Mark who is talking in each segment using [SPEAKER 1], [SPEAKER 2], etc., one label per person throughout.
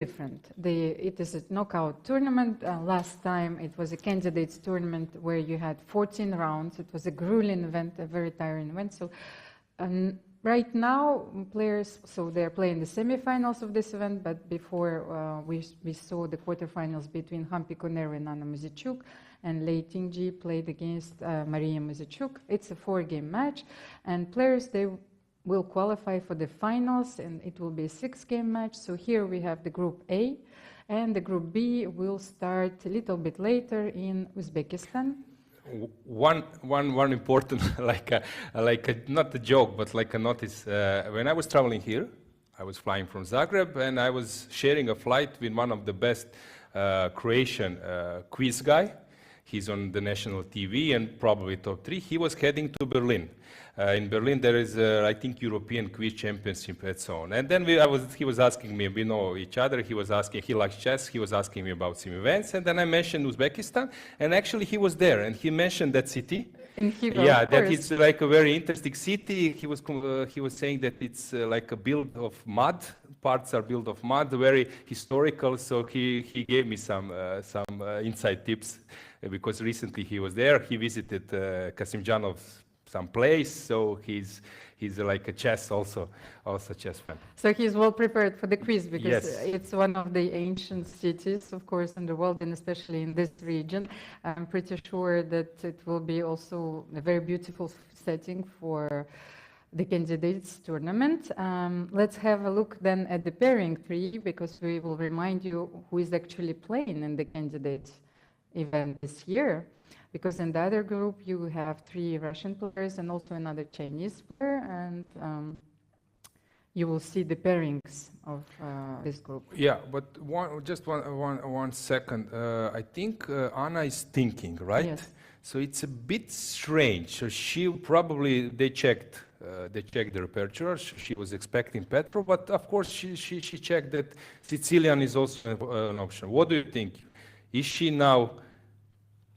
[SPEAKER 1] different. It is a knockout tournament. Last time it was a candidates tournament where you had 14 rounds. It was a grueling event, a very tiring event. So right now, players, so they're playing the semifinals of this event, but before we saw the quarterfinals between Hampi Koneru and Anna Muzichuk, and Lei Tingji played against Maria Muzichuk. It's a 4-game match, and players, they will qualify for the finals, and it will be a 6-game match. So here we have the Group A, and the Group B will start a little bit later in Uzbekistan.
[SPEAKER 2] One important, not a joke, but like a notice. When I was traveling here, I was flying from Zagreb, and I was sharing a flight with one of the best Croatian quiz guy. He's on the national TV and probably top 3. He was heading to Berlin. In Berlin, there is, I think, European quiz championship and so on. And then he was asking me, we know each other. He was asking, he likes chess. He was asking me about some events. And then I mentioned Uzbekistan. And actually, he was there. And he mentioned that city.
[SPEAKER 1] In Khiva,
[SPEAKER 2] yeah, that it's like a very interesting city. He was saying that it's like a build of mud. Parts are built of mud, very historical. So he gave me some inside tips because recently he was there. He visited Kasimjanov's some place, so he's like a chess also chess fan.
[SPEAKER 1] So he's well prepared for the quiz because
[SPEAKER 2] yes.
[SPEAKER 1] It's one of the ancient cities, of course, in the world, and especially in this region. I'm pretty sure that it will be also a very beautiful setting for the candidates tournament. Let's have a look then at the pairing 3, because we will remind you who is actually playing in the candidate event this year. Because in the other group you have 3 Russian players and also another Chinese player, and you will see the pairings of this group.
[SPEAKER 2] Yeah, but just one second. I think Anna is thinking, right?
[SPEAKER 1] Yes.
[SPEAKER 2] So it's a bit strange. So she probably they checked the repertoire. She was expecting Petrov, but of course she checked that Sicilian is also an option. What do you think? Is she now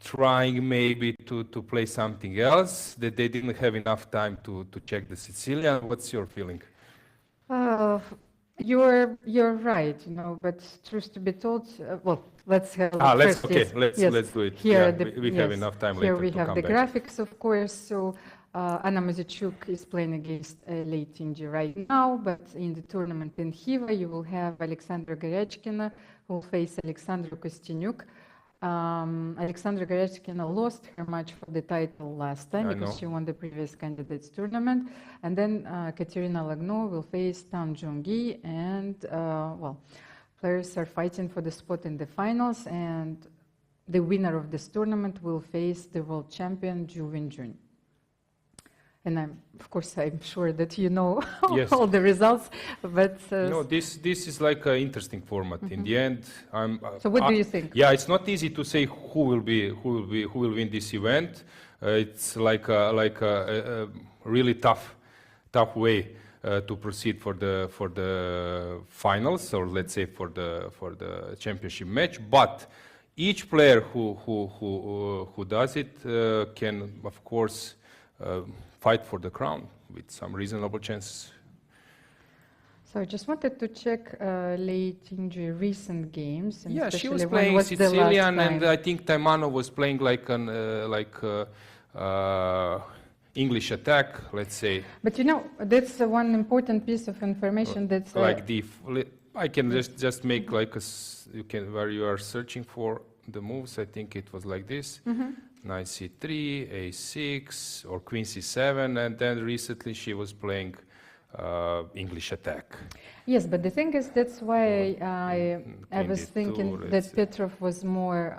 [SPEAKER 2] trying maybe to play something else, that they didn't have enough time to check the Sicilian? What's your feeling?
[SPEAKER 1] You're right, you know, but truth to be told, well, let's have
[SPEAKER 2] let's do it.
[SPEAKER 1] Here
[SPEAKER 2] yeah, we have enough time
[SPEAKER 1] here
[SPEAKER 2] later
[SPEAKER 1] we
[SPEAKER 2] to
[SPEAKER 1] have
[SPEAKER 2] come
[SPEAKER 1] the
[SPEAKER 2] back.
[SPEAKER 1] graphics, of course. So Anna Muzichuk is playing against Lei Tingji right now, but in the tournament in Khiva, you will have Alexandra Goryachkina who will face Alexandra Kostyanyuk. Alexandra Goryachkina lost her match for the title last time because she won the previous candidates tournament. And then Katerina Lagno will face Tan Jong-gi, and well, players are fighting for the spot in the finals, and the winner of this tournament will face the world champion Ju Win-jun. And of course, I'm sure that you know
[SPEAKER 2] yes.
[SPEAKER 1] all the results, but
[SPEAKER 2] no, this is like an interesting format. In the end,
[SPEAKER 1] so what do you think?
[SPEAKER 2] Yeah, it's not easy to say who will win this event. It's like a really tough way to proceed for the finals, or let's say for the championship match. But each player who does it can, of course, fight for the crown with some reasonable chances.
[SPEAKER 1] So I just wanted to check Lei Tingji recent games. And
[SPEAKER 2] yeah, she was playing Sicilian, and I think Taimanov was playing like an English attack, let's say.
[SPEAKER 1] But you know, that's one important piece of information that's
[SPEAKER 2] like I can just make like where you are searching for the moves. I think it was like this. Knight c3, a6, or queen c7, and then recently she was playing English attack.
[SPEAKER 1] Yes, but the thing is, that's why I was thinking that Petrov was more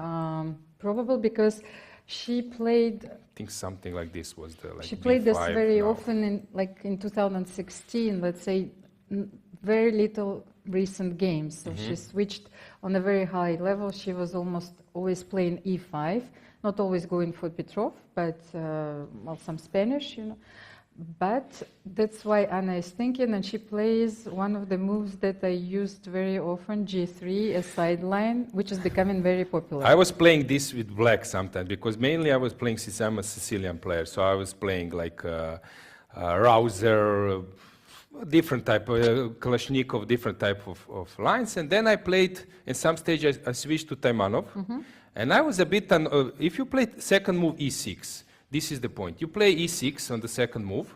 [SPEAKER 1] probable, because she played.
[SPEAKER 2] I think something like this was the. Like
[SPEAKER 1] she played this very
[SPEAKER 2] now.
[SPEAKER 1] often in 2016. Let's say very little recent games. So she switched on a very high level. She was almost always playing e5. Not always going for Petrov, but well, some Spanish, you know. But that's why Anna is thinking, and she plays one of the moves that I used very often, g3, a sideline, which is becoming very popular.
[SPEAKER 2] I was playing this with black sometimes, because mainly I was playing, since I'm a Sicilian player, so I was playing like Rouser, different type, Kalashnikov, different type of lines. And then I played, in some stage, I switched to Taimanov. And I was a bit, if you play second move e6, this is the point. You play e6 on the second move.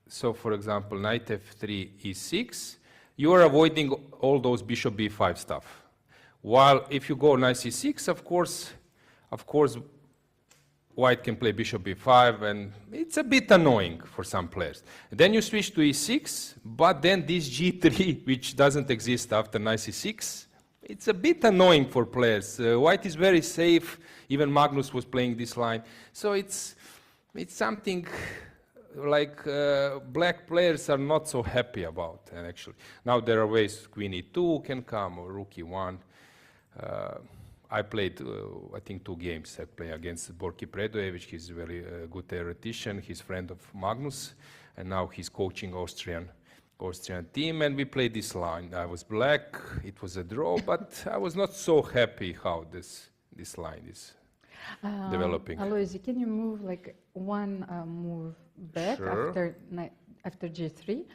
[SPEAKER 2] So, for example, knight f3, e6, you are avoiding all those bishop b5 stuff. While if you go knight c6, of course, white can play bishop b5, and it's a bit annoying for some players. Then you switch to e6, but then this g3, which doesn't exist after knight c6, it's a bit annoying for players. White is very safe. Even Magnus was playing this line. So it's something like black players are not so happy about. And actually, now there are ways queen e2 can come, or rook e1. I played, I think, 2 games. I played against Borki Predojevic. He's a very good theoretician. He's friend of Magnus, and now he's coaching Austrian team. And we played this line. I was black. It was a draw, but I was not so happy how this line is developing.
[SPEAKER 1] Alojzije, can you move like one move back after g3?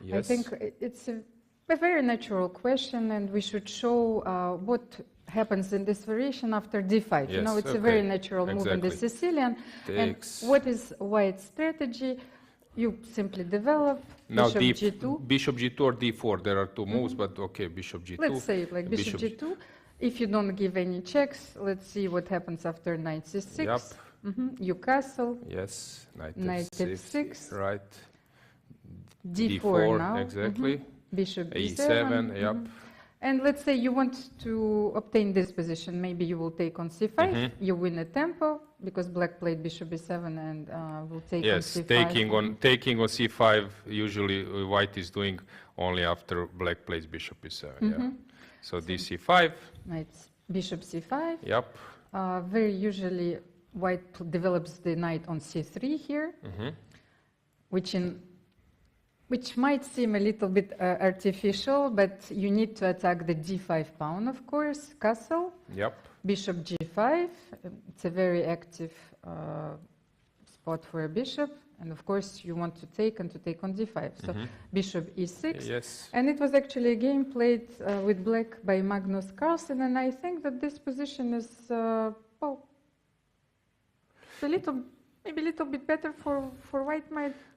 [SPEAKER 2] Yes.
[SPEAKER 1] I think it's a very natural question, and we should show what happens in this variation after d5.
[SPEAKER 2] Yes,
[SPEAKER 1] you know, it's a very natural move in the
[SPEAKER 2] Exactly.
[SPEAKER 1] Sicilian.
[SPEAKER 2] Takes.
[SPEAKER 1] And what is White's strategy? You simply develop
[SPEAKER 2] Now
[SPEAKER 1] bishop g2.
[SPEAKER 2] bishop g2 or d4. There are 2 moves, but okay, bishop g2.
[SPEAKER 1] Let's say it like bishop g2. If you don't give any checks, let's see what happens after knight c6.
[SPEAKER 2] Yep.
[SPEAKER 1] You castle.
[SPEAKER 2] Yes, knight
[SPEAKER 1] f6.
[SPEAKER 2] Right.
[SPEAKER 1] d4 now.
[SPEAKER 2] Exactly.
[SPEAKER 1] Bishop b7.
[SPEAKER 2] e7, yep.
[SPEAKER 1] And let's say you want to obtain this position. Maybe you will take on c5. You win a tempo because black played bishop b7 and will take on c5.
[SPEAKER 2] Taking on c5. Usually, white is doing only after black plays bishop b7. Yeah. So this c5.
[SPEAKER 1] Knight bishop c5.
[SPEAKER 2] Yep.
[SPEAKER 1] Very usually, white develops the knight on c3 here, which might seem a little bit artificial, but you need to attack the d5 pawn, of course, castle.
[SPEAKER 2] Yep.
[SPEAKER 1] Bishop g5, it's a very active spot for a bishop, and of course you want to take and to take on d5. So bishop e6,
[SPEAKER 2] Yes.
[SPEAKER 1] and it was actually a game played with black by Magnus Carlsen, and I think that this position is, well, maybe a little bit better for white.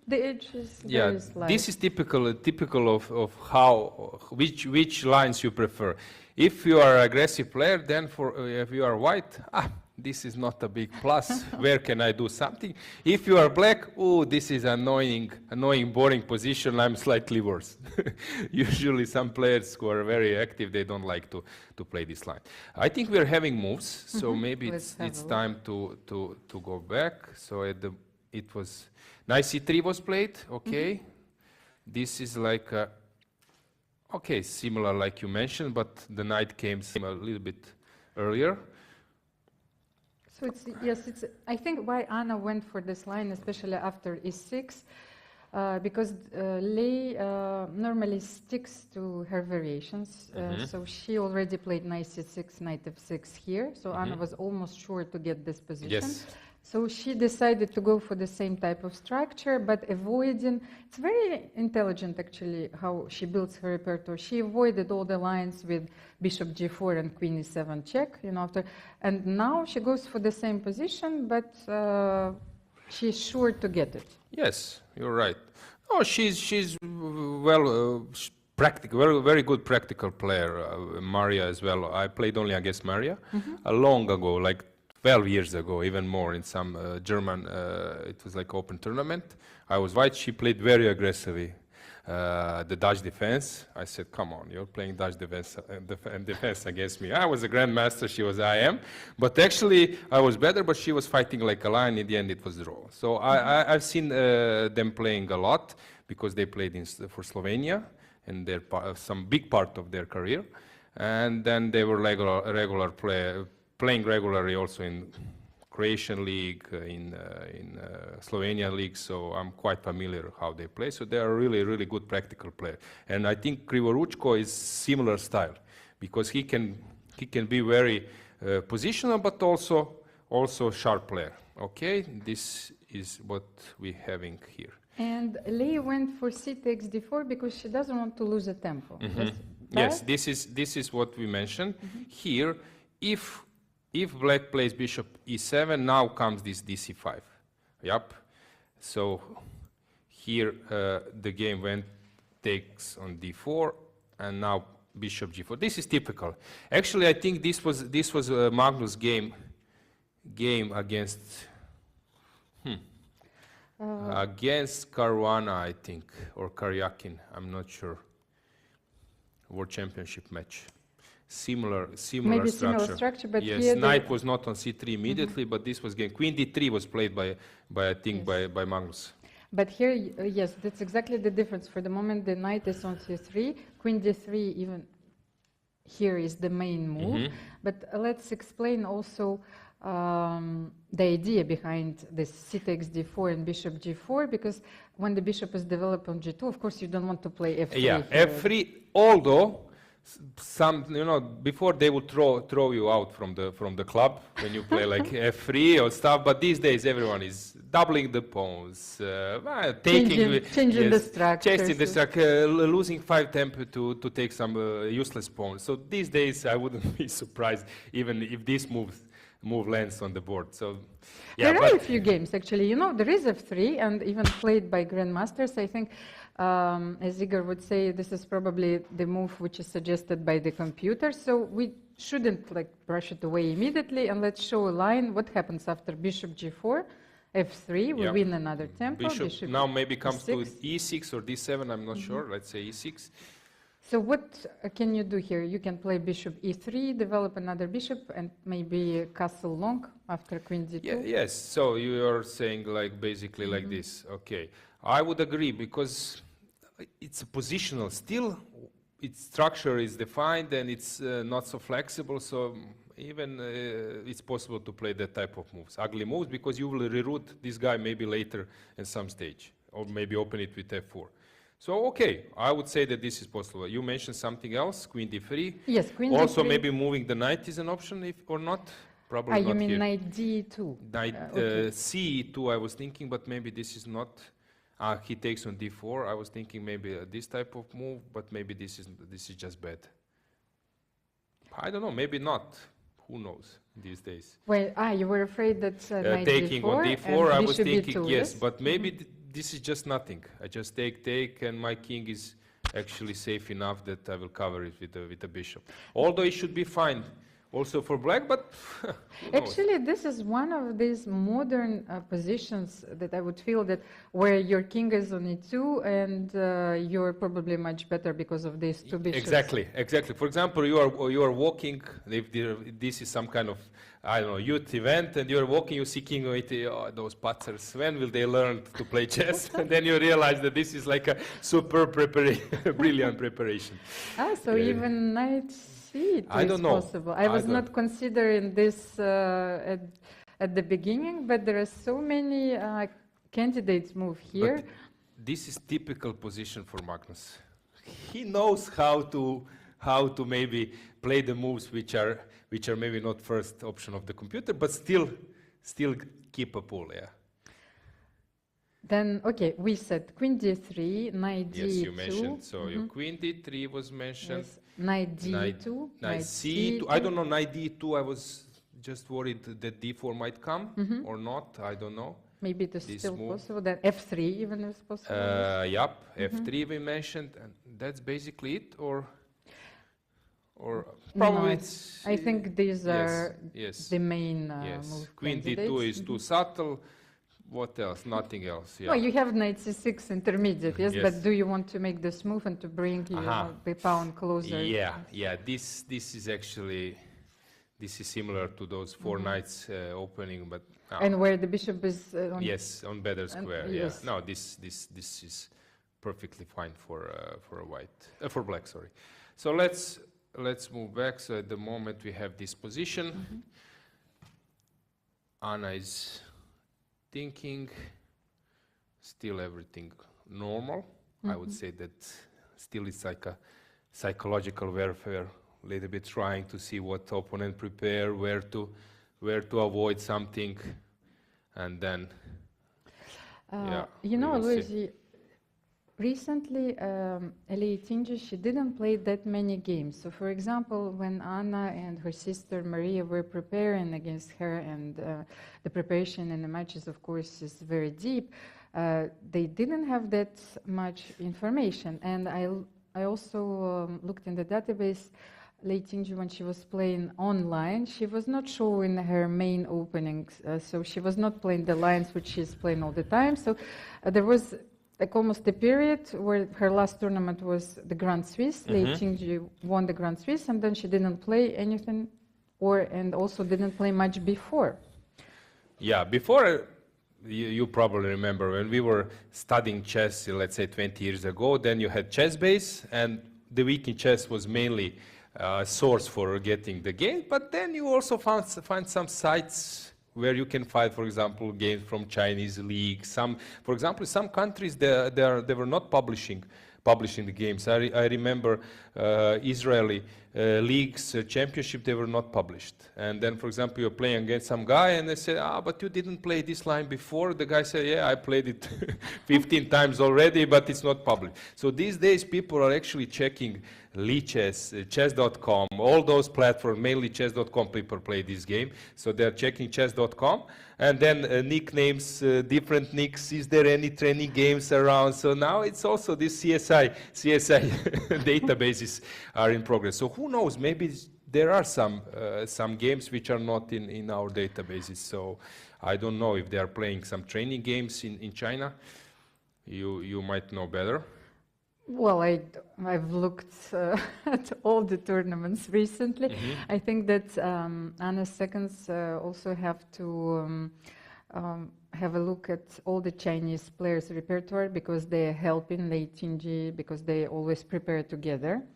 [SPEAKER 1] The edge is very slight.
[SPEAKER 2] This is typical of how which lines you prefer. If you are an aggressive player, then if you are white, this is not a big plus. Where can I do something? If you are black, this is annoying, boring position. I'm slightly worse. Usually, some players who are very active, they don't like to play this line. I think we are having moves, so maybe it's time to go back. So it was knight c3 was played. Okay, this is like similar like you mentioned, but the knight came a little bit earlier.
[SPEAKER 1] So I think why Anna went for this line, especially after e6, because Lei normally sticks to her variations. So she already played knight c6, knight f6 here. So Anna was almost sure to get this position.
[SPEAKER 2] Yes.
[SPEAKER 1] So she decided to go for the same type of structure, but avoiding, it's very intelligent actually how she builds her repertoire. She avoided all the lines with bishop g4 and queen e7 check, and now she goes for the same position, but she's sure to get it.
[SPEAKER 2] Yes, you're right. Oh, she's practical, very good practical player. Maria as well. I played only against Maria long ago, like 12 years ago, even more, in some German, it was like open tournament. I was white, she played very aggressively. The Dutch defense, I said, come on, you're playing Dutch defense against me. I was a grandmaster, she was IM, but actually I was better, but she was fighting like a lion. In the end, it was draw. So I've seen them playing a lot, because they played for Slovenia, and they're some big part of their career. And then they were regular playing regularly also in Croatian league, in Slovenian league, so I'm quite familiar how they play. So they are really, really good practical player. And I think Krivoruchko is similar style, because he can be very positional, but also sharp player. Okay, this is what we're having here.
[SPEAKER 1] And Lei went for c takes d4 because she doesn't want to lose a tempo.
[SPEAKER 2] Yes, this is what we mentioned. Here, if black plays bishop e7, now comes this dc5. Yep. So here the game takes on d4, and now bishop g4. This is typical. Actually, I think this was Magnus' game against against Caruana, I think, or Karyakin. I'm not sure. World Championship match. Similar
[SPEAKER 1] Maybe
[SPEAKER 2] structure.
[SPEAKER 1] similar structure, but
[SPEAKER 2] yes,
[SPEAKER 1] here
[SPEAKER 2] knight was not on c3 immediately, but this was game. Queen d3 was played by I think by Magnus.
[SPEAKER 1] But here, yes, that's exactly the difference. For the moment, the knight is on c3, queen d3 even here is the main move. But let's explain also the idea behind this c takes d4 and bishop g4, because when the bishop is developed on g2, of course, you don't want to play f3.
[SPEAKER 2] Yeah,
[SPEAKER 1] here.
[SPEAKER 2] f3, although some, before they would throw you out from the club when you play like f3 or stuff, but these days everyone is doubling the pawns,
[SPEAKER 1] changing the structure,
[SPEAKER 2] changing the structure, losing 5 tempo to take some useless pawns. So these days I wouldn't be surprised even if this move lands on the board. So yeah,
[SPEAKER 1] there are a few games actually. There is f3 and even played by grandmasters. I think, as Igor would say, this is probably the move which is suggested by the computer. So we shouldn't brush it away immediately, and let's show a line. What happens after bishop g4, f3? We win another tempo.
[SPEAKER 2] Bishop now maybe comes to
[SPEAKER 1] e6.
[SPEAKER 2] e6 or d7. I'm not sure. Let's say e6.
[SPEAKER 1] So what can you do here? You can play bishop e3, develop another bishop, and maybe castle long after queen d2.
[SPEAKER 2] Yeah, yes. So you are saying basically like this. Okay, I would agree because it's a positional. Still, its structure is defined and it's not so flexible. So even it's possible to play that type of moves, ugly moves, because you will reroute this guy maybe later at some stage, or maybe open it with f4. So, okay, I would say that this is possible. You mentioned something else, queen d3.
[SPEAKER 1] Yes, queen
[SPEAKER 2] also,
[SPEAKER 1] d3.
[SPEAKER 2] maybe moving the knight is an option, or not? Probably not.
[SPEAKER 1] You mean
[SPEAKER 2] here.
[SPEAKER 1] knight d2?
[SPEAKER 2] Knight
[SPEAKER 1] okay.
[SPEAKER 2] c2, I was thinking, but maybe this is not. He takes on d4. I was thinking maybe this type of move, but maybe this is just bad. I don't know, maybe not. Who knows these days?
[SPEAKER 1] Well, you were afraid that knight
[SPEAKER 2] taking
[SPEAKER 1] d4
[SPEAKER 2] on d4, I was
[SPEAKER 1] bishop
[SPEAKER 2] thinking,
[SPEAKER 1] b2,
[SPEAKER 2] yes, but maybe this is just nothing. I just take, and my king is actually safe enough that I will cover it with a bishop. Although it should be fine also for black, but
[SPEAKER 1] actually this is one of these modern positions that I would feel that where your king is on e2 and you're probably much better because of these two bishops.
[SPEAKER 2] Exactly. For example, you are walking. If this is some kind of, I don't know, youth event, and you are walking, you see king on those patzers. When will they learn to play chess? And then you realize that this is like a super brilliant preparation.
[SPEAKER 1] So even knight
[SPEAKER 2] I don't know.
[SPEAKER 1] Possible. I was not considering this at the beginning, but there are so many candidates move here.
[SPEAKER 2] But this is typical position for Magnus. He knows how to maybe play the moves which are maybe not first option of the computer, but still keep a pull. Yeah.
[SPEAKER 1] Then, okay, we said queen d3, knight d2.
[SPEAKER 2] Yes, you mentioned. So your queen d3 was mentioned.
[SPEAKER 1] Yes. Knight d2,
[SPEAKER 2] knight c2. I don't know, knight d2, I was just worried that d4 might come or not. I don't know.
[SPEAKER 1] Maybe it is still possible. Then f3 even is possible.
[SPEAKER 2] Yep, f3 we mentioned. And that's basically it, or probably it's...
[SPEAKER 1] I think these are the main
[SPEAKER 2] yes.
[SPEAKER 1] move
[SPEAKER 2] Queen
[SPEAKER 1] candidates.
[SPEAKER 2] d2 is too subtle. What else? Nothing else. Yeah.
[SPEAKER 1] Well, you have knight c6 intermediate, yes, but do you want to make this move and to bring the pawn closer?
[SPEAKER 2] Yeah. This is actually similar to those four knights opening, but
[SPEAKER 1] and where the bishop is
[SPEAKER 2] on better square.
[SPEAKER 1] Yes.
[SPEAKER 2] No, this is perfectly fine for black. Sorry. So let's move back. So at the moment we have this position. Anna is thinking, still everything normal. I would say that still it's like a psychological warfare, a little bit trying to see what opponent prepare, where to avoid something, and then
[SPEAKER 1] You know,
[SPEAKER 2] we will see.
[SPEAKER 1] Alojzije, recently, Ellie Tingy, she didn't play that many games. So, for example, when Anna and her sister Maria were preparing against her, and the preparation in the matches, of course, is very deep, they didn't have that much information. And I also looked in the database. Ellie Tingy, when she was playing online, she was not showing her main openings. So she was not playing the lines which she's playing all the time. So there was like almost a period where her last tournament was the Grand Swiss. Ellie Tingy won the Grand Swiss, and then she didn't play anything, and also didn't play much before.
[SPEAKER 2] Yeah, before, you probably remember when we were studying chess, let's say 20 years ago, then you had chess base, and the week in chess was mainly source for getting the game, but then you also find some sites where you can find, for example, games from Chinese league. For example, some countries they were not publishing the games. I remember Israeli leagues, championship, they were not published. And then, for example, you're playing against some guy, and they say, but you didn't play this line before. The guy said, yeah, I played it 15 times already, but it's not published. So these days, people are actually checking Lichess, chess.com, all those platforms, mainly chess.com people play this game. So they're checking chess.com, and then nicknames, different nicks, is there any training games around? So now it's also this CSI databases are in progress. So who knows, maybe there are some games which are not in our databases. So I don't know if they are playing some training games in China. You might know better.
[SPEAKER 1] Well, I've looked at all the tournaments recently. I think that Anna's seconds also have to have a look at all the Chinese players' repertoire, because they are helping Ellie Tingy, because they always prepare together.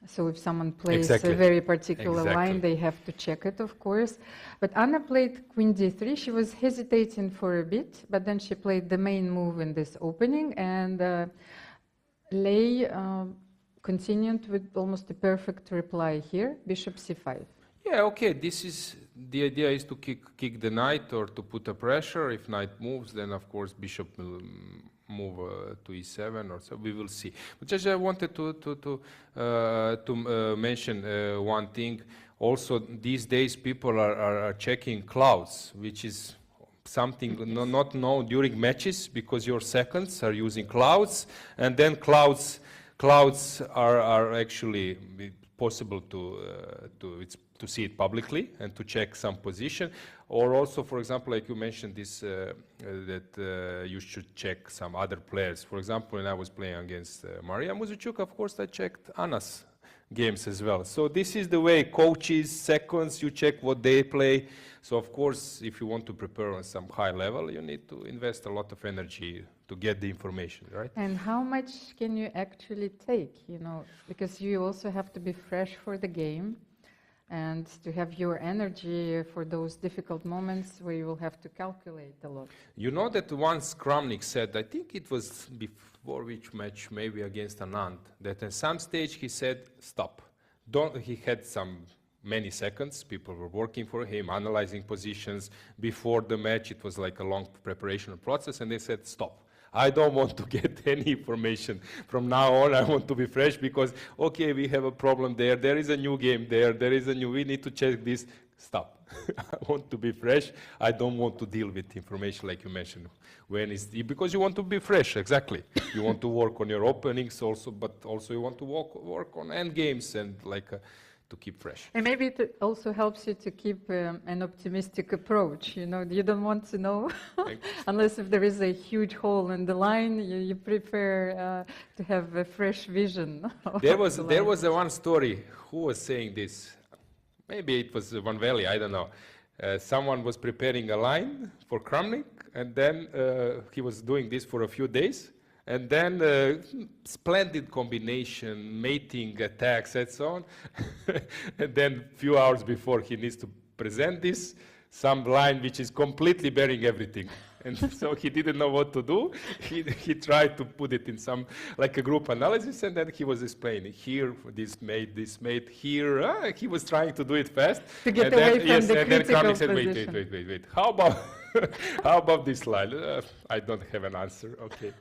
[SPEAKER 1] So if someone plays a very particular line, they have to check it, of course. But Anna played Queen D3. She was hesitating for a bit, but then she played the main move in this opening, and Lei continued with almost a perfect reply here, bishop c5.
[SPEAKER 2] Yeah, okay, the idea is to kick the knight or to put a pressure. If knight moves, then of course bishop will move to e7 or so. We will see. But just I wanted to mention one thing. Also, these days people are checking clouds, which is something not known during matches, because your seconds are using clouds, and then clouds are actually possible to see it publicly and to check some position. Or also, for example, like you mentioned this, that you should check some other players. For example, when I was playing against Maria Muzichuk, of course I checked Anna's games as well. So this is the way coaches, seconds, you check what they play. So of course, if you want to prepare on some high level, you need to invest a lot of energy to get the information, right?
[SPEAKER 1] And how much can you actually take, you know, because you also have to be fresh for the game and to have your energy for those difficult moments where you will have to calculate a lot.
[SPEAKER 2] You know that once Kramnik said, I think it was before which match, maybe against Anand, that at some stage he said, stop. He had many seconds, people were working for him, analyzing positions. Before the match, it was like a long preparation process, and they said, stop. I don't want to get any information. From now on, I want to be fresh, because, okay, we have a problem there, there is a new game there is a new, we need to check this. Stop. I want to be fresh. I don't want to deal with information like you mentioned. Because you want to be fresh, exactly. You want to work on your openings also, but also you want to work on end games and to keep fresh.
[SPEAKER 1] And maybe it also helps you to keep an optimistic approach. You know, you don't want to know unless if there is a huge hole in the line. You prefer to have a fresh vision.
[SPEAKER 2] There was one story. Who was saying this? Maybe it was Van Valley. I don't know. Someone was preparing a line for Kramnik, and then he was doing this for a few days. And then splendid combination, mating, attacks, and so on. And then a few hours before he needs to present this, some line which is completely bearing everything. And so he didn't know what to do. He tried to put it in some, like a group analysis, and then he was explaining, here, this made, here. He was trying to do it fast.
[SPEAKER 1] To get away from the critical
[SPEAKER 2] and then Kramnik said,
[SPEAKER 1] position.
[SPEAKER 2] wait. How about How about this line? I don't have an answer. Okay,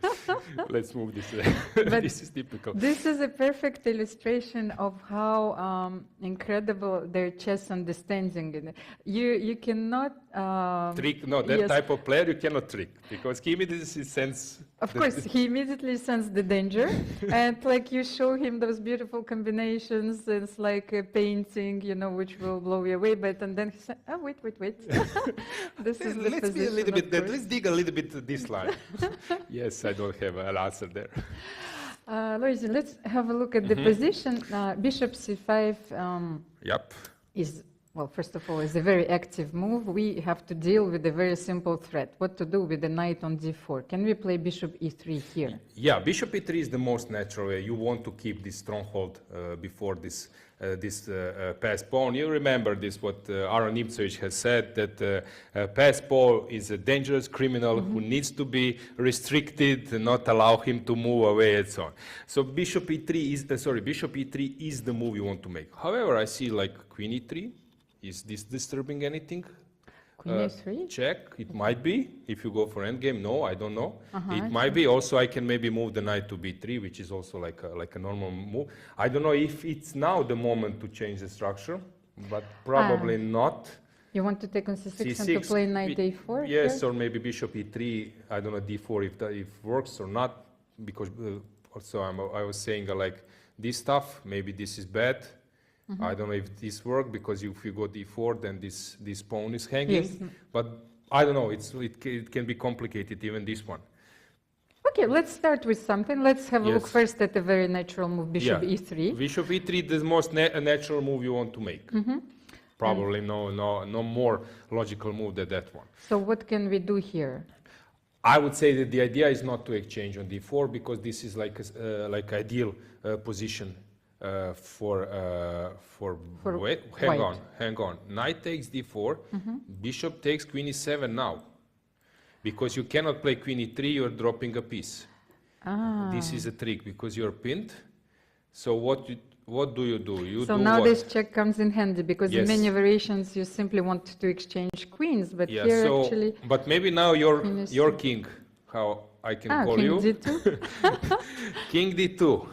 [SPEAKER 2] let's move this. This is typical.
[SPEAKER 1] This is a perfect illustration of how incredible their chess understanding is. You cannot
[SPEAKER 2] Trick, no, that
[SPEAKER 1] yes.
[SPEAKER 2] type of player you cannot trick, because he immediately sense.
[SPEAKER 1] Of course, he immediately sensed the danger, and like you show him those beautiful combinations, it's like a painting, you know, which will blow you away. But and then he said, "Oh, wait. This is the
[SPEAKER 2] Let's be a
[SPEAKER 1] position,
[SPEAKER 2] little
[SPEAKER 1] of
[SPEAKER 2] bit.
[SPEAKER 1] course."
[SPEAKER 2] Let's dig a little bit this line. Yes, I don't have an answer there.
[SPEAKER 1] Alojzije, let's have a look at the position. Bishop c5
[SPEAKER 2] Yep.
[SPEAKER 1] is, well, first of all, is a very active move. We have to deal with a very simple threat. What to do with the knight on d4? Can we play bishop e3 here?
[SPEAKER 2] Yeah, bishop e3 is the most natural way. You want to keep this stronghold before this pass pawn. You remember this, what Aaron Ipswich has said, that pass pawn is a dangerous criminal who needs to be restricted, not allow him to move away and so on. So bishop e3 is the move you want to make. However, I see like queen e3. Is this disturbing anything?
[SPEAKER 1] Queen e3?
[SPEAKER 2] Check. It might be. If you go for endgame, no, I don't know. It might be. Also, I can maybe move the knight to b3, which is also like a normal move. I don't know if it's now the moment to change the structure, but probably not.
[SPEAKER 1] You want to take on c6 and
[SPEAKER 2] C6,
[SPEAKER 1] to play knight a4?
[SPEAKER 2] Yes,
[SPEAKER 1] here?
[SPEAKER 2] or maybe bishop e3. I don't know d4 if that works or not, because also I was saying like this stuff. Maybe this is bad. I don't know if this works, because if you go d4, then this pawn is hanging.
[SPEAKER 1] Yes.
[SPEAKER 2] But I don't know. It can be complicated, even this one.
[SPEAKER 1] Okay, let's start with something. Let's have a look
[SPEAKER 2] Yes.
[SPEAKER 1] first at a very natural move, bishop
[SPEAKER 2] Yeah.
[SPEAKER 1] e3.
[SPEAKER 2] Bishop e3, the most natural move you want to make. Probably no more logical move than that one.
[SPEAKER 1] So what can we do here?
[SPEAKER 2] I would say that the idea is not to exchange on d4, because this is like ideal position for wait, hang on. Knight takes d4, bishop takes queen e7 now, because you cannot play queen e3. You're dropping a piece. This is a trick, because you're pinned. So what do? You
[SPEAKER 1] So
[SPEAKER 2] do
[SPEAKER 1] now
[SPEAKER 2] what?
[SPEAKER 1] this check comes in handy, because in
[SPEAKER 2] Yes.
[SPEAKER 1] many variations you simply want to exchange queens, but
[SPEAKER 2] Yeah.
[SPEAKER 1] here
[SPEAKER 2] So,
[SPEAKER 1] actually
[SPEAKER 2] but maybe now your
[SPEAKER 1] Queen
[SPEAKER 2] king, how I can call
[SPEAKER 1] king
[SPEAKER 2] you,
[SPEAKER 1] d2.
[SPEAKER 2] king d2.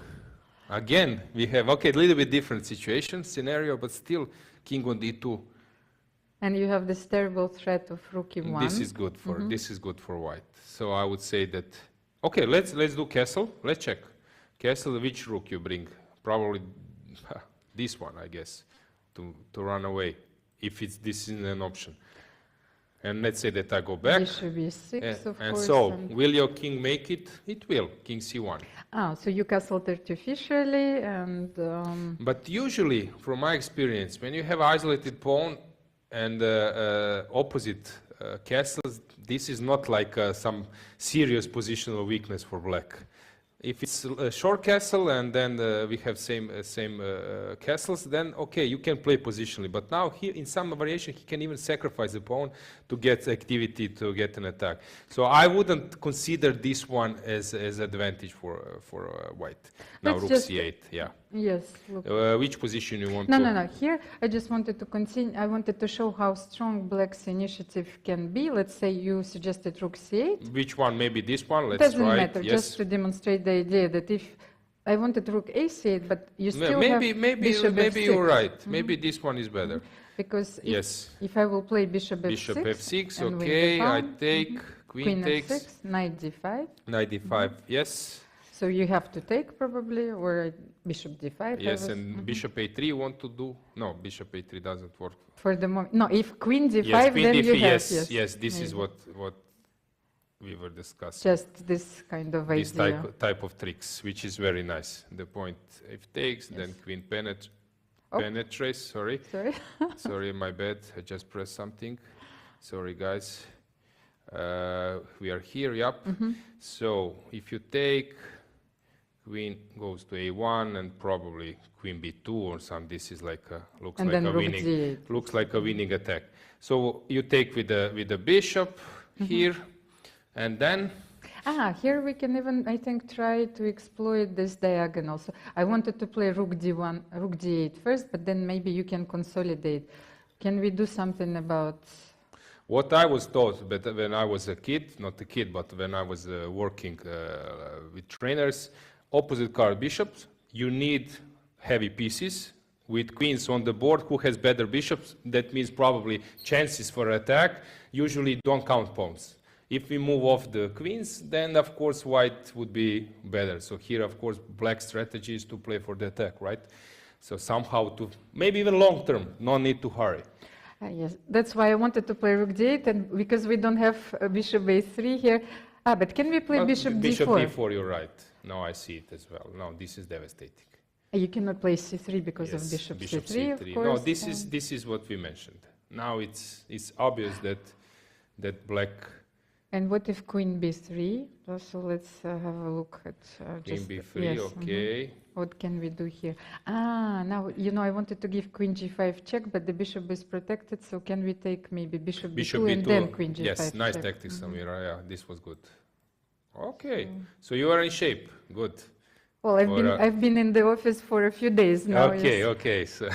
[SPEAKER 2] Again, we have a little bit different scenario, but still king on d2.
[SPEAKER 1] And you have this terrible threat of rook e1.
[SPEAKER 2] This is good for white. So I would say that let's do castle. Let's check castle. Which rook you bring? Probably this one, I guess, to run away, if this is an option. And let's say that I go back.
[SPEAKER 1] Bishop e6, of
[SPEAKER 2] and
[SPEAKER 1] course.
[SPEAKER 2] so, will your king make it? It will. King c1.
[SPEAKER 1] So you castled artificially, and
[SPEAKER 2] But usually, from my experience, when you have isolated pawn and opposite castles, this is not like some serious positional weakness for black. If it's a short castle and then we have same castles, then okay, you can play positionally. But now here, in some variation, he can even sacrifice the pawn to get activity, to get an attack. So I wouldn't consider this one as advantage for white. Now
[SPEAKER 1] Let's
[SPEAKER 2] rook
[SPEAKER 1] just-
[SPEAKER 2] c8, yeah.
[SPEAKER 1] yes, look.
[SPEAKER 2] Which position you want
[SPEAKER 1] No,
[SPEAKER 2] to?
[SPEAKER 1] no. Here, I just wanted to continue. I wanted to show how strong black's initiative can be. Let's say you suggested rook c8.
[SPEAKER 2] Which one? Maybe this one. Let's
[SPEAKER 1] Doesn't
[SPEAKER 2] try
[SPEAKER 1] matter.
[SPEAKER 2] it. Yes.
[SPEAKER 1] Just to demonstrate the idea that if I wanted rook a8, but you still
[SPEAKER 2] maybe
[SPEAKER 1] have bishop
[SPEAKER 2] maybe
[SPEAKER 1] f6.
[SPEAKER 2] you're right. Maybe this one is better.
[SPEAKER 1] Because
[SPEAKER 2] Yes.
[SPEAKER 1] if I will play bishop f6,
[SPEAKER 2] Bishop f6.
[SPEAKER 1] and win the
[SPEAKER 2] Okay, I
[SPEAKER 1] pawn,
[SPEAKER 2] take. Queen takes.
[SPEAKER 1] f6, knight d5.
[SPEAKER 2] Knight d5. Yes.
[SPEAKER 1] So you have to take probably, or bishop d5.
[SPEAKER 2] Yes, and bishop a3 you want to do? No, bishop a3 doesn't work.
[SPEAKER 1] For the moment, no. If queen d5,
[SPEAKER 2] Yes, queen
[SPEAKER 1] then
[SPEAKER 2] d5.
[SPEAKER 1] you have
[SPEAKER 2] Yes. This is
[SPEAKER 1] maybe.
[SPEAKER 2] what we were discussing.
[SPEAKER 1] Just this kind of
[SPEAKER 2] This
[SPEAKER 1] idea.
[SPEAKER 2] type of tricks, which is very nice. The point if takes, then queen penetrates. Sorry.
[SPEAKER 1] Sorry.
[SPEAKER 2] Sorry, my bad. I just pressed something. Sorry, guys. We are here. Yep. So if you take, queen goes to a1, and probably queen b2 or something. This is like looks
[SPEAKER 1] And
[SPEAKER 2] like
[SPEAKER 1] then
[SPEAKER 2] a
[SPEAKER 1] rook
[SPEAKER 2] winning.
[SPEAKER 1] d8.
[SPEAKER 2] Looks like a winning attack. So you take with the bishop here, and then.
[SPEAKER 1] Here we can even, I think, try to exploit this diagonal. So I wanted to play rook d1, rook d8 first, but then maybe you can consolidate. Can we do something about?
[SPEAKER 2] What I was taught, but when I was a kid, not a kid, but when I was working with trainers, opposite card bishops, you need heavy pieces with queens on the board. Who has better bishops? That means probably chances for attack. Usually don't count pawns. If we move off the queens, then of course white would be better. So here, of course, black strategy is to play for the attack, right? So somehow to, maybe even long term, no need to hurry.
[SPEAKER 1] Yes, that's why I wanted to play rook d8, and because we don't have bishop a3 here. But can we play bishop d4?
[SPEAKER 2] Bishop d4, you're right. No, I see it as well. No, this is devastating.
[SPEAKER 1] You cannot play c3 because of bishop c3, of course.
[SPEAKER 2] No, this is what we mentioned. Now it's obvious that black.
[SPEAKER 1] And what if queen b3? So let's have a look at
[SPEAKER 2] Queen
[SPEAKER 1] just
[SPEAKER 2] b3,
[SPEAKER 1] yes,
[SPEAKER 2] okay.
[SPEAKER 1] What can we do here? Now, I wanted to give queen g5 check, but the bishop is protected, so can we take maybe bishop b2 and then queen g5
[SPEAKER 2] Yes, nice
[SPEAKER 1] check?
[SPEAKER 2] tactics, Almira. Yeah, this was good. Okay, so you are in shape. Good.
[SPEAKER 1] Well, I've been in the office for a few days now.
[SPEAKER 2] Okay,
[SPEAKER 1] yes.
[SPEAKER 2] okay. So,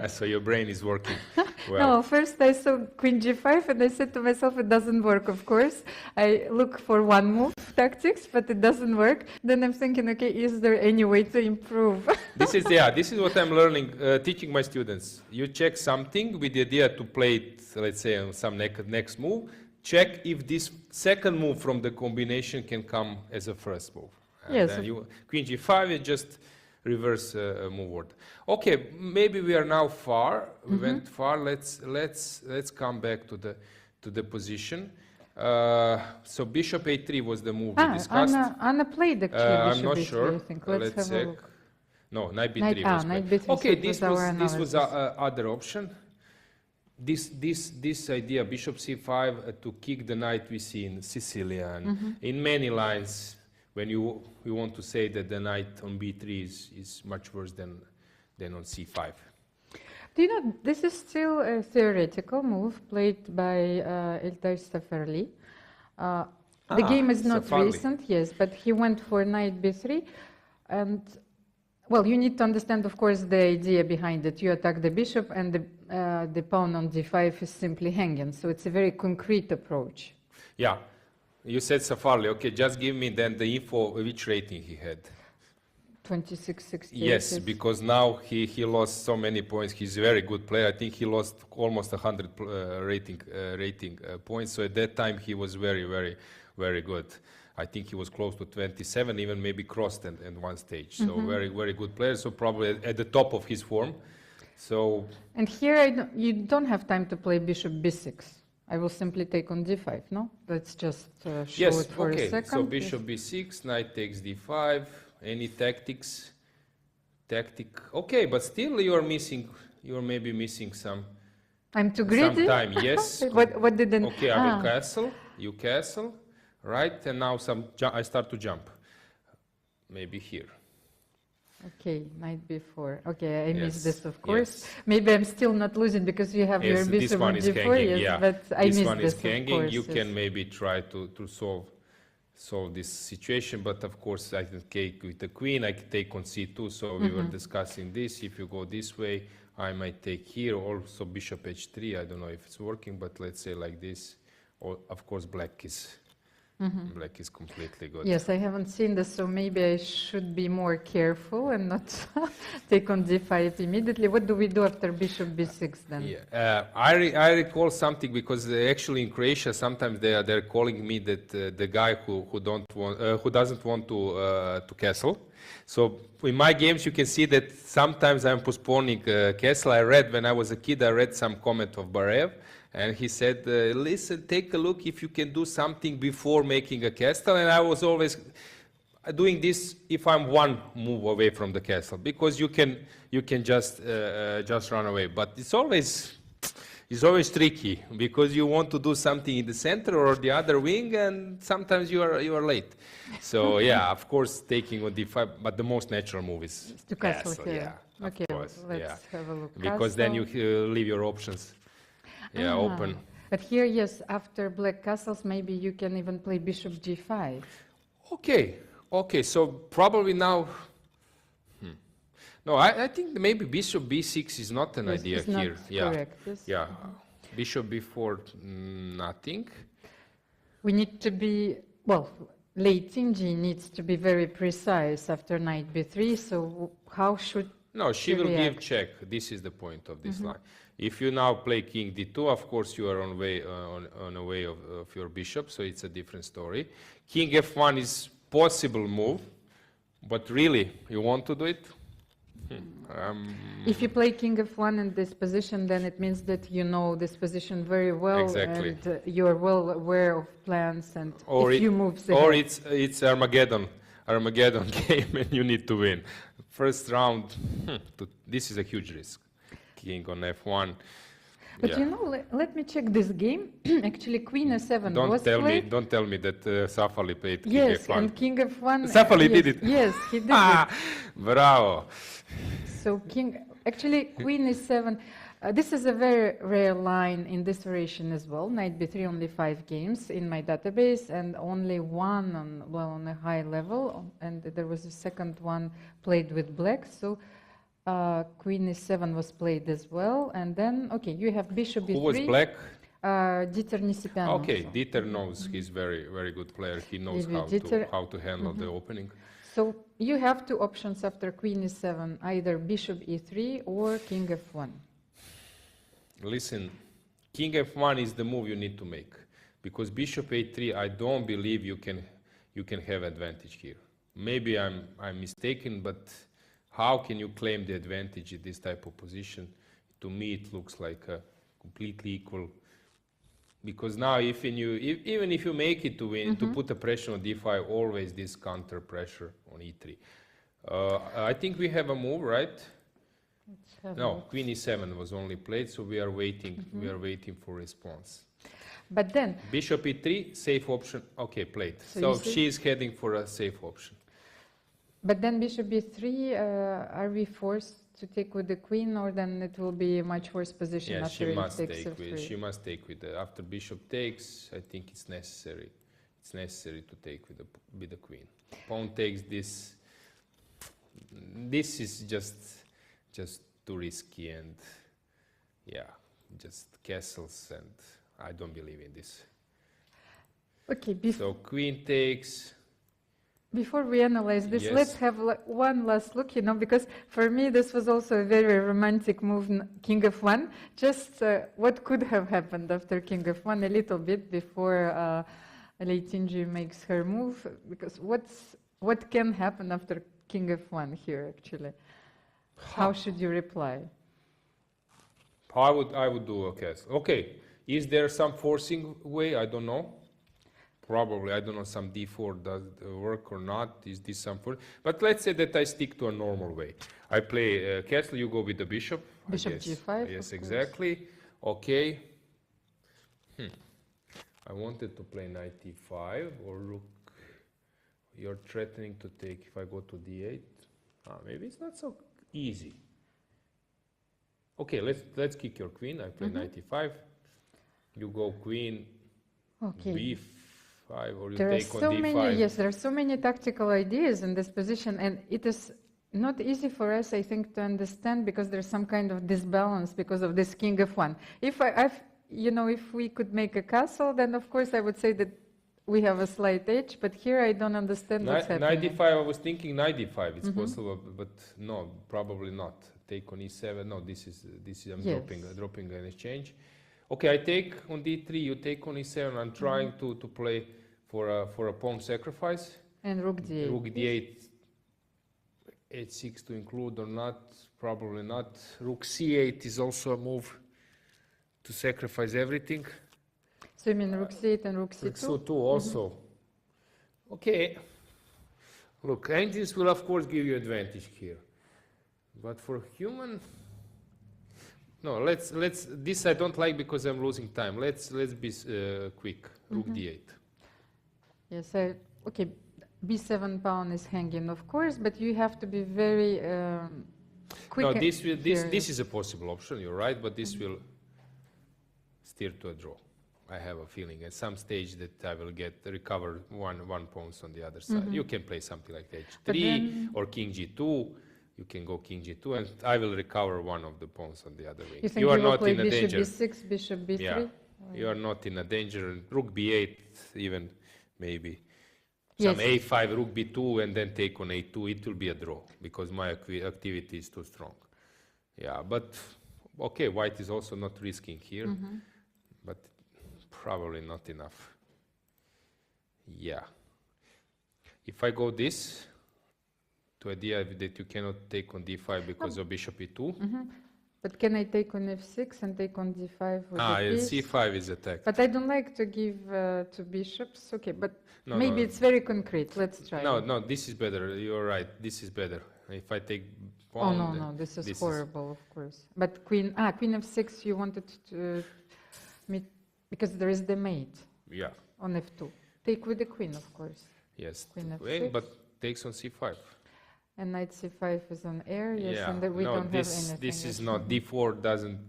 [SPEAKER 2] so your brain is working well.
[SPEAKER 1] No, first I saw queen g5 and I said to myself, it doesn't work, of course. I look for one move tactics, but it doesn't work. Then I'm thinking, okay, is there any way to improve?
[SPEAKER 2] This is what I'm learning, teaching my students. You check something with the idea to play it, let's say, on some next move. Check if this second move from the combination can come as a first move. And
[SPEAKER 1] yes.
[SPEAKER 2] then queen g5, you just reverse move. Okay, maybe we are now far. We went far. Let's come back to the position. So bishop a3 was the move we discussed.
[SPEAKER 1] Anna played actually
[SPEAKER 2] I'm
[SPEAKER 1] bishop
[SPEAKER 2] not
[SPEAKER 1] b3,
[SPEAKER 2] sure.
[SPEAKER 1] I think. Let's have a look.
[SPEAKER 2] No, knight b3 was
[SPEAKER 1] knight
[SPEAKER 2] played.
[SPEAKER 1] b3,
[SPEAKER 2] Okay,
[SPEAKER 1] so
[SPEAKER 2] this was other option. This idea, bishop c5, to kick the knight we see in Sicilian, in many lines, when you want to say that the knight on b3 is much worse than on c5.
[SPEAKER 1] Do you know, this is still a theoretical move played by Eltaj Safarli. The game is not
[SPEAKER 2] Safarli.
[SPEAKER 1] recent, yes, but he went for knight b3. And, well, you need to understand, of course, the idea behind it. You attack the bishop and the pawn on d5 is simply hanging. So it's a very concrete approach.
[SPEAKER 2] Yeah. You said Safarli. Okay, just give me then the info, which rating he had.
[SPEAKER 1] 26-68.
[SPEAKER 2] Yes, because now he lost so many points. He's a very good player. I think he lost almost 100 rating points. So at that time he was very, very, very good. I think he was close to 27, even maybe crossed at one stage. So very, very good player. So probably at the top of his form. So. And
[SPEAKER 1] here you don't have time to play bishop b6. I will simply take on d5, no? Let's just show it for a second.
[SPEAKER 2] So bishop b6, knight takes d5. Any tactics? Okay, but still you are maybe missing some.
[SPEAKER 1] I'm too greedy?
[SPEAKER 2] Some time, yes.
[SPEAKER 1] What did the...
[SPEAKER 2] Okay, I will castle. You castle, right? And now I start to jump. Maybe here.
[SPEAKER 1] Okay, knight b4. Okay, I missed this, of course. Yes. Maybe I'm still not losing because you have your bishop on d4, yes, but I missed this,
[SPEAKER 2] This one is hanging.
[SPEAKER 1] Course,
[SPEAKER 2] you can maybe try to solve this situation, but of course I can take with the queen, I can take on c2, so we were discussing this. If you go this way, I might take here, also bishop h3. I don't know if it's working, but let's say like this. Or, of course, black is completely good.
[SPEAKER 1] Yes, I haven't seen this, so maybe I should be more careful and not take on d5 immediately. What do we do after bishop b6 then?
[SPEAKER 2] Yeah. I recall something because actually in Croatia sometimes they're calling me that the guy who doesn't want to castle. So in my games you can see that sometimes I'm postponing castle. When I was a kid, I read some comment of Barev. And he said, listen, take a look if you can do something before making a castle. And I was always doing this if I'm one move away from the castle, because you can just run away. But it's always tricky because you want to do something in the center or the other wing, and sometimes you are late. So yeah, of course, taking on d5, but the most natural move is
[SPEAKER 1] to castle.
[SPEAKER 2] Yeah,
[SPEAKER 1] okay, let's have a look.
[SPEAKER 2] Because then you leave your options. Yeah, open.
[SPEAKER 1] But here, yes, after black castles, maybe you can even play bishop g5.
[SPEAKER 2] Okay, so probably now... No, I think maybe bishop b6 is not an idea here.
[SPEAKER 1] Correct, yes.
[SPEAKER 2] Yeah. Bishop b4, nothing.
[SPEAKER 1] We need to be, well, late G needs to be very precise after knight b3, so how should
[SPEAKER 2] No, she will
[SPEAKER 1] react?
[SPEAKER 2] give check. This is the point of this line. If you now play king d2, of course you are on way on a way of your bishop, so it's a different story. King f1 is possible move, but really, you want to do it?
[SPEAKER 1] If you play king f1 in this position, then it means that you know this position very well,
[SPEAKER 2] Exactly.
[SPEAKER 1] and you're well aware of plans and
[SPEAKER 2] Or
[SPEAKER 1] if you move
[SPEAKER 2] or
[SPEAKER 1] ahead.
[SPEAKER 2] it's Armageddon game, and you need to win. First round, this is a huge risk. King on f1.
[SPEAKER 1] But
[SPEAKER 2] yeah.
[SPEAKER 1] you know, let me check this game. Actually, queen f7 was played.
[SPEAKER 2] Don't tell me that Safali played king
[SPEAKER 1] Yes,
[SPEAKER 2] f1.
[SPEAKER 1] and king f1.
[SPEAKER 2] Safali
[SPEAKER 1] yes,
[SPEAKER 2] did it.
[SPEAKER 1] Yes, he did
[SPEAKER 2] Ah,
[SPEAKER 1] it.
[SPEAKER 2] bravo.
[SPEAKER 1] So actually, queen e7. This is a very rare line in this variation as well. Knight b3, only 5 games in my database, and only one on a high level. And there was a second one played with black. So queen e7 was played as well. And then, okay, you have bishop b3.
[SPEAKER 2] Who was black?
[SPEAKER 1] Dieter Nisipiano.
[SPEAKER 2] Okay, Dieter knows. He's very good player. He knows
[SPEAKER 1] Dieter-
[SPEAKER 2] how to handle the opening.
[SPEAKER 1] So you have two options after queen e7, either bishop e3 or king f1.
[SPEAKER 2] Listen, king f1 is the move you need to make, because bishop a3, I don't believe you can have advantage here. Maybe I'm mistaken, but how can you claim the advantage in this type of position? To me, it looks like a completely equal. Because now, even if you make it to win, to put the pressure on d5, always this counter pressure on e3. I think we have a move, right?
[SPEAKER 1] Let's have a
[SPEAKER 2] No,
[SPEAKER 1] look.
[SPEAKER 2] queen e7 was only played, so we are waiting. We are waiting for response.
[SPEAKER 1] But then,
[SPEAKER 2] Bishop e3, safe option. Okay, played.
[SPEAKER 1] So
[SPEAKER 2] So
[SPEAKER 1] you see-
[SPEAKER 2] she is heading for a safe option.
[SPEAKER 1] but then bishop b3, are we forced to take with the queen, or then it will be a much worse position
[SPEAKER 2] Yeah,
[SPEAKER 1] after
[SPEAKER 2] she
[SPEAKER 1] it
[SPEAKER 2] must
[SPEAKER 1] takes
[SPEAKER 2] take with.
[SPEAKER 1] f3?
[SPEAKER 2] She must take with after bishop takes. I think it's necessary. It's necessary to take with the queen. Pawn takes this. This is just too risky, and yeah, just castles, and I don't believe in this.
[SPEAKER 1] Okay,
[SPEAKER 2] So queen takes.
[SPEAKER 1] before we analyze this,
[SPEAKER 2] Yes.
[SPEAKER 1] let's have one last look, because for me this was also a very romantic move, king f1. Just what could have happened after king f1 a little bit before Leitinji makes her move, because what can happen after king f1 here actually? How should you reply?
[SPEAKER 2] I would do a castle. Okay, is there some forcing way? I don't know. Probably, I don't know, some d4 does work or not. Is this some force? But let's say that I stick to a normal way. I play castle, you go with the bishop. I
[SPEAKER 1] Bishop
[SPEAKER 2] guess.
[SPEAKER 1] g5,
[SPEAKER 2] Yes,
[SPEAKER 1] of
[SPEAKER 2] exactly. Okay. I wanted to play knight e5 or rook. You're threatening to take if I go to d8. Maybe it's not so easy. Okay, let's kick your queen. I play knight e5. You go queen
[SPEAKER 1] Okay.
[SPEAKER 2] b5, or you
[SPEAKER 1] There are
[SPEAKER 2] take on
[SPEAKER 1] so
[SPEAKER 2] d5.
[SPEAKER 1] many, yes, there are so many tactical ideas in this position, and it is not easy for us, I think, to understand, because there's some kind of disbalance because of this king f1. If if we could make a castle, then of course I would say that we have a slight edge, but here I don't understand what's
[SPEAKER 2] Knight
[SPEAKER 1] happening.
[SPEAKER 2] d5, I was thinking knight d5, it's possible, but no, probably not. Take on e7, no, this is I'm
[SPEAKER 1] Yes.
[SPEAKER 2] dropping an exchange. Okay, I take on d3, you take on e7, I'm trying to play for a pawn sacrifice.
[SPEAKER 1] And rook d8.
[SPEAKER 2] Rook d8, h6 to include or not, probably not. Rook c8 is also a move to sacrifice everything.
[SPEAKER 1] So you mean rook c8 and rook c2?
[SPEAKER 2] So too also. Okay. Look, engines will of course give you advantage here. But for human, no, let's this I don't like because I'm losing time. Let's be quick. Rook d8.
[SPEAKER 1] Yes, okay, b7 pawn is hanging, of course, but you have to be very quick.
[SPEAKER 2] No, this
[SPEAKER 1] here.
[SPEAKER 2] is a possible option, you're right, but this will steer to a draw. I have a feeling at some stage that I will recover one pawns on the other side. You can play something like
[SPEAKER 1] But
[SPEAKER 2] h3
[SPEAKER 1] then-
[SPEAKER 2] or king g2. you can go king g2, and I will recover one of the pawns on the other wing.
[SPEAKER 1] You think
[SPEAKER 2] You are
[SPEAKER 1] you will
[SPEAKER 2] not
[SPEAKER 1] play
[SPEAKER 2] in a
[SPEAKER 1] bishop
[SPEAKER 2] danger.
[SPEAKER 1] b6, bishop b3?
[SPEAKER 2] Yeah, you are not in a danger. Rook b8, even maybe. Some
[SPEAKER 1] Yes.
[SPEAKER 2] a5, rook b2, and then take on a2. It will be a draw because my activity is too strong. Yeah, but okay, white is also not risking here, but probably not enough. Yeah. If I go this, to idea that you cannot take on d5 because of bishop e2.
[SPEAKER 1] But can I take on f6 and take on d5 with
[SPEAKER 2] Ah,
[SPEAKER 1] the
[SPEAKER 2] yeah,
[SPEAKER 1] piece?
[SPEAKER 2] c5 is attacked.
[SPEAKER 1] But I don't like to give to bishops. Okay, but
[SPEAKER 2] No,
[SPEAKER 1] maybe
[SPEAKER 2] no.
[SPEAKER 1] it's very concrete. Let's try.
[SPEAKER 2] No, no, this is better. You're right. This is better. If I take
[SPEAKER 1] Oh,
[SPEAKER 2] pawn,
[SPEAKER 1] no,
[SPEAKER 2] then
[SPEAKER 1] no, this is
[SPEAKER 2] this
[SPEAKER 1] horrible, of course. But queen f6, you wanted to meet, because there is the mate
[SPEAKER 2] Yeah.
[SPEAKER 1] on f2. Take with the queen, of course.
[SPEAKER 2] Yes.
[SPEAKER 1] Queen
[SPEAKER 2] Wait,
[SPEAKER 1] f6.
[SPEAKER 2] but takes on c5.
[SPEAKER 1] And knight c5 is on air, yes,
[SPEAKER 2] Yeah.
[SPEAKER 1] and then we
[SPEAKER 2] No,
[SPEAKER 1] don't
[SPEAKER 2] this
[SPEAKER 1] have anything.
[SPEAKER 2] this is
[SPEAKER 1] else.
[SPEAKER 2] not d4 doesn't,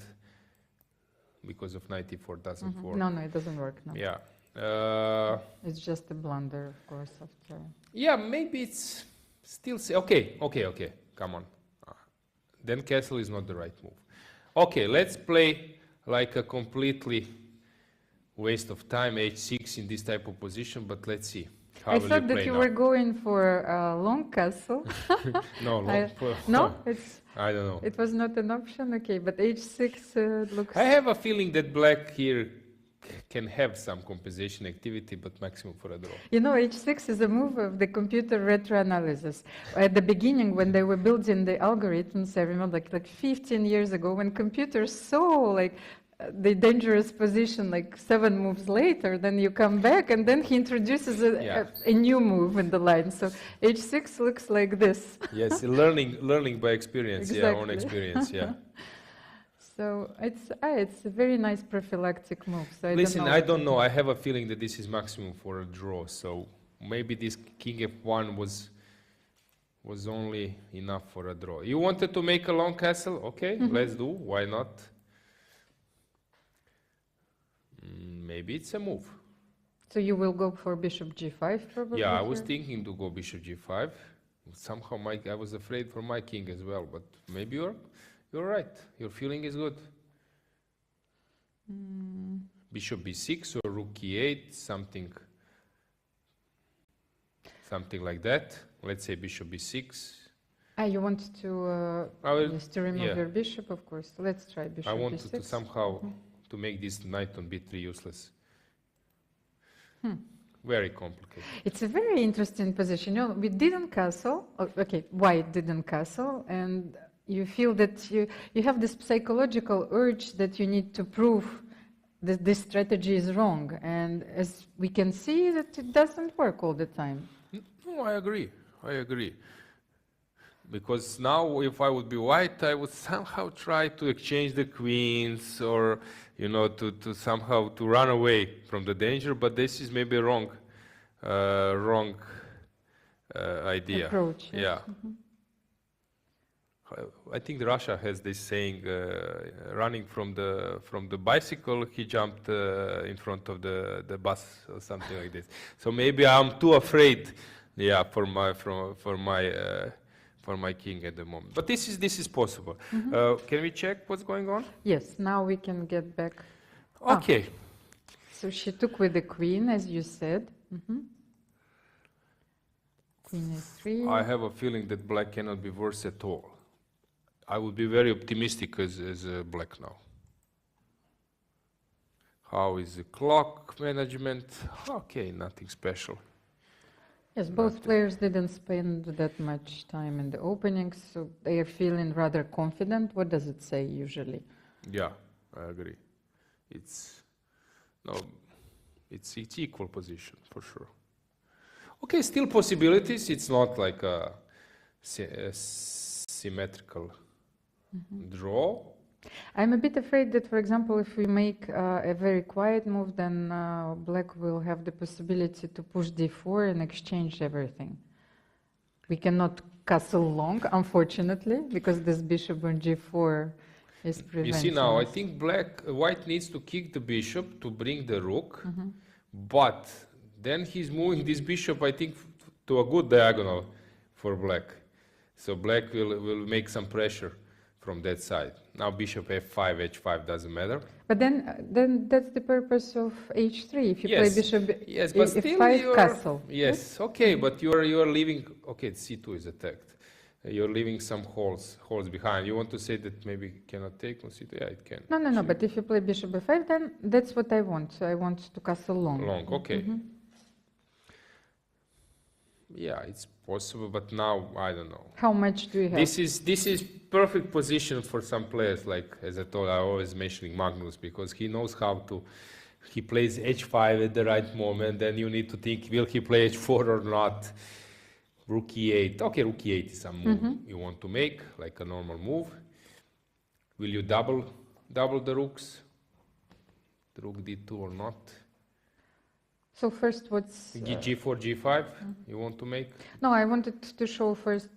[SPEAKER 2] because of knight e4 doesn't work.
[SPEAKER 1] No, no, it doesn't work, no.
[SPEAKER 2] Yeah.
[SPEAKER 1] It's just a blunder, of course, after.
[SPEAKER 2] Yeah, maybe it's still okay. Come on. Then castle is not the right move. Okay, let's play like a completely waste of time, h6 in this type of position, but let's see. How
[SPEAKER 1] I
[SPEAKER 2] will
[SPEAKER 1] thought
[SPEAKER 2] you
[SPEAKER 1] that
[SPEAKER 2] play
[SPEAKER 1] you
[SPEAKER 2] now?
[SPEAKER 1] were going for a long castle.
[SPEAKER 2] No,
[SPEAKER 1] No,
[SPEAKER 2] I don't know.
[SPEAKER 1] it was not an option. Okay, but h6 looks.
[SPEAKER 2] I have a feeling that black here can have some compensation activity, but maximum for a draw.
[SPEAKER 1] You know, h6 is a move of the computer retroanalysis. At the beginning, when they were building the algorithms, I remember like 15 years ago, when computers saw like the dangerous position like 7 moves later, then you come back and then he introduces a new move in the line. So h6 looks like this.
[SPEAKER 2] Yes, learning by experience,
[SPEAKER 1] Exactly.
[SPEAKER 2] yeah, own experience, yeah.
[SPEAKER 1] So it's a very nice prophylactic move. So
[SPEAKER 2] Listen, I don't know. I have a feeling that this is maximum for a draw. So maybe this king f1 was only enough for a draw. You wanted to make a long castle? Okay, let's do. Why not? Maybe it's a move.
[SPEAKER 1] So you will go for bishop g5 probably?
[SPEAKER 2] Yeah, I was
[SPEAKER 1] here?
[SPEAKER 2] thinking to go bishop g5. Somehow I was afraid for my king as well, but maybe you're right. Your feeling is good. Bishop b6 or rook e8, something like that. Let's say bishop b6.
[SPEAKER 1] You want to just to remove your bishop, of course. Let's try bishop
[SPEAKER 2] I
[SPEAKER 1] b6.
[SPEAKER 2] wanted to somehow to make this knight on b3 useless. Very complicated.
[SPEAKER 1] It's a very interesting position. You know, we didn't castle. Okay, white didn't castle, and you feel that you have this psychological urge that you need to prove that this strategy is wrong. And as we can see, that it doesn't work all the time.
[SPEAKER 2] No, I agree. Because now, if I would be white, I would somehow try to exchange the queens, or to somehow to run away from the danger. But this is maybe wrong idea.
[SPEAKER 1] Approach. Yes.
[SPEAKER 2] Yeah. I think Russia has this saying: running from the bicycle, he jumped in front of the bus, or something like this. So maybe I'm too afraid, for my king at the moment. But this is possible. Can we check what's going on?
[SPEAKER 1] Yes. Now we can get back.
[SPEAKER 2] Okay.
[SPEAKER 1] So she took with the queen, as you said. Queen a3.
[SPEAKER 2] I have a feeling that black cannot be worse at all. I would be very optimistic as black now. How is the clock management? Okay, nothing special.
[SPEAKER 1] Yes, both players didn't spend that much time in the openings, so they are feeling rather confident. What does it say usually?
[SPEAKER 2] Yeah, I agree. It's equal position for sure. Okay, still possibilities. It's not like a symmetrical draw.
[SPEAKER 1] I'm a bit afraid that, for example, if we make a very quiet move, then black will have the possibility to push d4 and exchange everything. We cannot castle long, unfortunately, because this bishop on g4 is preventing.
[SPEAKER 2] You see now, I think white needs to kick the bishop to bring the rook, but then he's moving this bishop, I think, to a good diagonal for black. So black will make some pressure from that side. Now bishop f5, h5 doesn't matter.
[SPEAKER 1] But then that's the purpose of h3. If you play
[SPEAKER 2] Yes,
[SPEAKER 1] bishop
[SPEAKER 2] yes, but still
[SPEAKER 1] f5
[SPEAKER 2] you're,
[SPEAKER 1] castle.
[SPEAKER 2] yes, okay, but you are leaving. Okay, c2 is attacked. You're leaving some holes behind. You want to say that maybe cannot take on c2? Yeah, it can.
[SPEAKER 1] No. But if you play bishop f5, then that's what I want. So I want to castle long.
[SPEAKER 2] Long, okay. Yeah, it's possible, but now I don't know.
[SPEAKER 1] How much do you have?
[SPEAKER 2] This is perfect position for some players. Like as I told, I always mentioning Magnus because he knows how to. He plays h5 at the right moment. Then you need to think: will he play h4 or not? Rook e8. Okay, rook e8 is some move you want to make, like a normal move. Will you double the rooks? The rook d2 or not?
[SPEAKER 1] So first, what's
[SPEAKER 2] g4, g5 you want to make?
[SPEAKER 1] No, I wanted to show first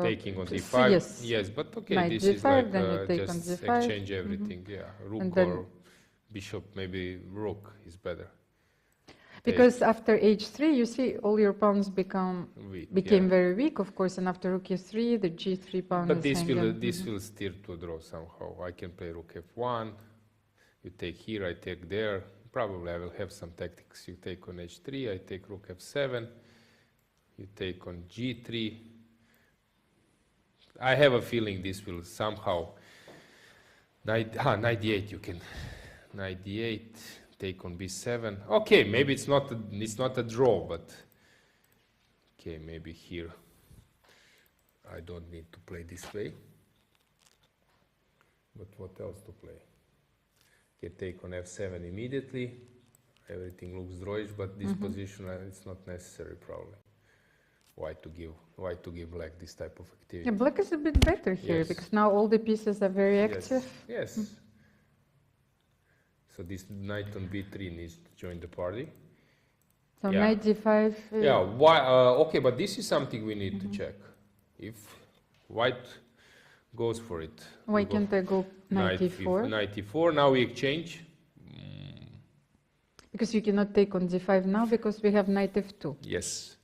[SPEAKER 2] taking on d5.
[SPEAKER 1] Yes,
[SPEAKER 2] but okay,
[SPEAKER 1] knight
[SPEAKER 2] this
[SPEAKER 1] g5,
[SPEAKER 2] is like
[SPEAKER 1] then you take on
[SPEAKER 2] just
[SPEAKER 1] g5.
[SPEAKER 2] exchange everything. Yeah, rook or bishop, maybe rook is better.
[SPEAKER 1] Because after h3, you see all your pawns became very weak, of course, and after rook e3, the g3 pawn
[SPEAKER 2] but
[SPEAKER 1] is hanging.
[SPEAKER 2] This will steer to a draw somehow. I can play rook f1. You take here, I take there. Probably I will have some tactics. You take on h3, I take rook f7. You take on g3. I have a feeling this will somehow knight d8. You can knight d8. Take on b7. Okay, maybe it's not a draw, but okay, maybe here I don't need to play this way. But what else to play? Okay, take on f7 immediately. Everything looks drawish, but this position it's not necessary probably. Why to give black this type of activity?
[SPEAKER 1] Yeah, black is a bit better here because now all the pieces are very active.
[SPEAKER 2] Yes. So this knight on b3 needs to join the party.
[SPEAKER 1] So knight d5.
[SPEAKER 2] Yeah. Why? Okay, but this is something we need to check. If white goes for it,
[SPEAKER 1] why can't I go knight d4?
[SPEAKER 2] Knight d4. Now we exchange.
[SPEAKER 1] Because you cannot take on d5 now because we have knight f2.
[SPEAKER 2] Yes.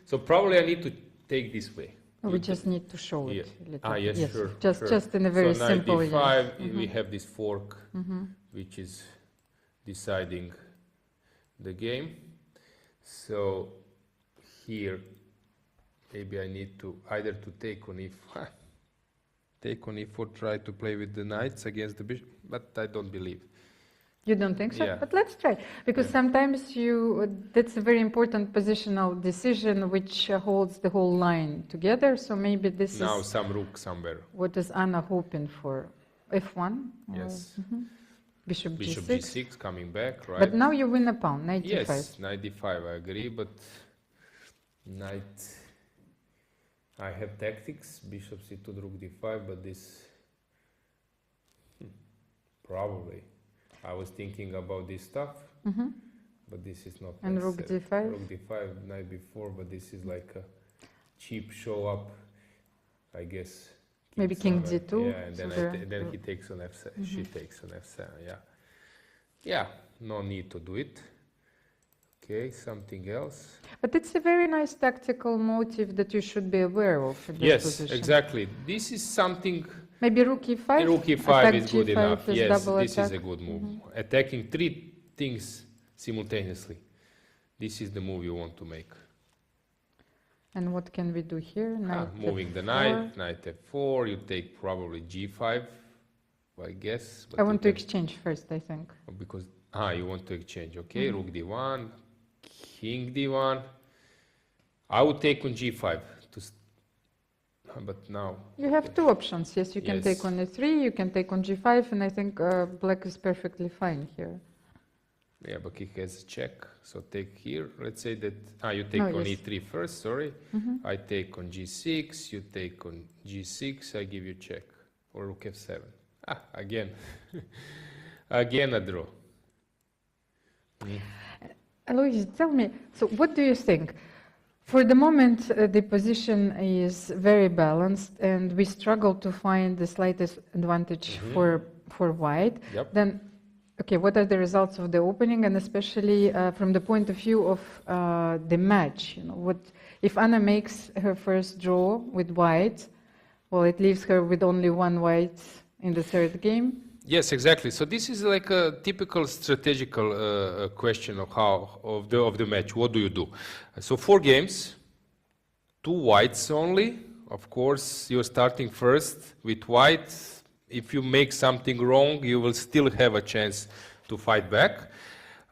[SPEAKER 2] So probably I need to take this way.
[SPEAKER 1] We just need to show it.
[SPEAKER 2] Yes, sure.
[SPEAKER 1] Just in a very simple way.
[SPEAKER 2] So knight d5, we have this fork, which is deciding the game. So here, maybe I need to either to take on e4, try to play with the knights against the bishop, but I don't believe.
[SPEAKER 1] You don't think so?
[SPEAKER 2] Yeah.
[SPEAKER 1] But let's try, because sometimes that's a very important positional decision which holds the whole line together, so maybe this
[SPEAKER 2] now
[SPEAKER 1] is
[SPEAKER 2] some rook somewhere.
[SPEAKER 1] What is Anna hoping for? F1?
[SPEAKER 2] Yes.
[SPEAKER 1] Bishop
[SPEAKER 2] Bishop
[SPEAKER 1] g6.
[SPEAKER 2] g6 coming back, right?
[SPEAKER 1] But now you win a pawn, knight d5.
[SPEAKER 2] Yes, knight d5, I agree, but knight, I have tactics, bishop c2, rook d5, but this, probably. I was thinking about this stuff, but this is not
[SPEAKER 1] And
[SPEAKER 2] necessary.
[SPEAKER 1] rook d5?
[SPEAKER 2] Rook d5, night before, but this is like a cheap show up, I guess.
[SPEAKER 1] Maybe king
[SPEAKER 2] somewhere.
[SPEAKER 1] d2.
[SPEAKER 2] Yeah, and then he takes on f7, she takes on f7, yeah. Yeah, no need to do it. Okay, something else.
[SPEAKER 1] But it's a very nice tactical motive that you should be aware of in this position.
[SPEAKER 2] Yes, exactly. This is something...
[SPEAKER 1] Maybe rook e5?
[SPEAKER 2] Rook e5 is good
[SPEAKER 1] G5
[SPEAKER 2] enough.
[SPEAKER 1] is
[SPEAKER 2] Yes,
[SPEAKER 1] double
[SPEAKER 2] this
[SPEAKER 1] attack.
[SPEAKER 2] is a good move. Attacking three things simultaneously. This is the move you want to make.
[SPEAKER 1] And what can we do here? Knight
[SPEAKER 2] Moving
[SPEAKER 1] f4.
[SPEAKER 2] the knight f4, you take probably g5, I guess. But
[SPEAKER 1] I want to exchange first, I think.
[SPEAKER 2] Because, you want to exchange, okay. Rook d1, king d1. I would take on g5, but now...
[SPEAKER 1] You have two options, yes. You can take on e3, you can take on g5, and I think black is perfectly fine here.
[SPEAKER 2] Yeah, but he has a check, so take here. Let's say that you take on e3 first, sorry. I take on g6, you take on g6, I give you check. Or rook f7. Again. Again a draw.
[SPEAKER 1] Alojzije, tell me, so what do you think? For the moment, the position is very balanced, and we struggle to find the slightest advantage for white.
[SPEAKER 2] Yep.
[SPEAKER 1] Then, okay, what are the results of the opening, and especially from the point of view of the match? You know, what if Anna makes her first draw with white? Well, it leaves her with only one white in the third game.
[SPEAKER 2] Yes, exactly. So this is like a typical strategical question of the match. What do you do? So 4 games, 2 whites only. Of course, you're starting first with whites. If you make something wrong, you will still have a chance to fight back.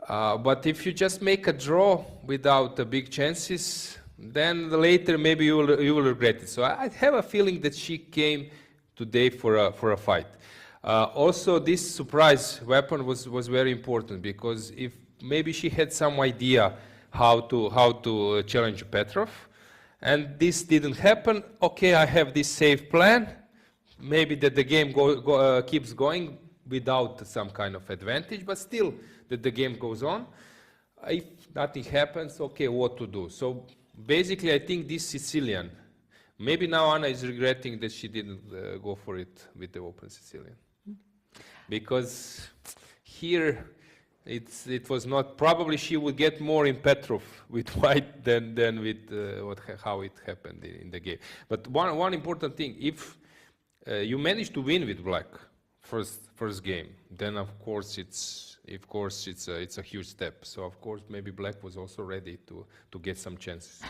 [SPEAKER 2] But if you just make a draw without big chances, then later maybe you will regret it. So I have a feeling that she came today for a fight. Also, this surprise weapon was very important, because if maybe she had some idea how to challenge Petrov, and this didn't happen. Okay, I have this safe plan. Maybe that the game keeps going without some kind of advantage, but still that the game goes on. If nothing happens, okay, what to do? So basically, I think this Sicilian, maybe now Anna is regretting that she didn't go for it with the open Sicilian. Because here it was not, probably she would get more in Petrov with white than with how it happened in the game. But one important thing, if you manage to win with black first game, then of course it's a huge step. So of course maybe black was also ready to get some chances.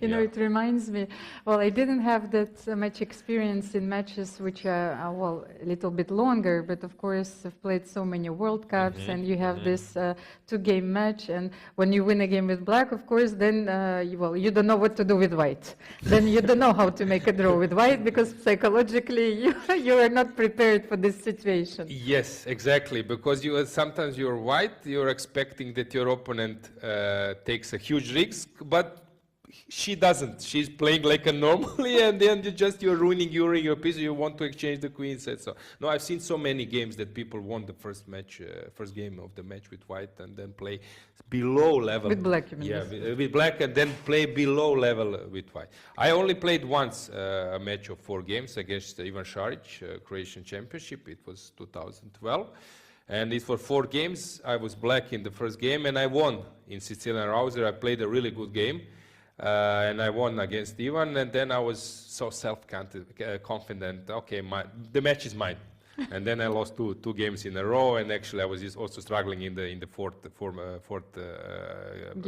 [SPEAKER 1] You know, it reminds me, well, I didn't have that much experience in matches which are, well, a little bit longer, but of course I've played so many World Cups, and you have this 2-game match, and when you win a game with black, of course, then, you don't know what to do with white. Then you don't know how to make a draw with white, because psychologically you are not prepared for this situation.
[SPEAKER 2] Yes, exactly, because sometimes you're white, you're expecting that your opponent takes a huge risk, but she doesn't. She's playing like a normally, and then you're ruining your piece. You want to exchange the queens, and so. No, I've seen so many games that people won the first game of the match with white, and then play below level.
[SPEAKER 1] With black, you mean?
[SPEAKER 2] Yeah, with black, and then play below level with white. I only played once a match of 4 games against Ivan Šarić, Croatian Championship. It was 2012. And it was 4 games. I was black in the first game, and I won in Sicilian Rouser. I played a really good game. And I won against Ivan, and then I was so self-confident. Okay, the match is mine. And then I lost two games in a row, and actually I was also struggling in the fourth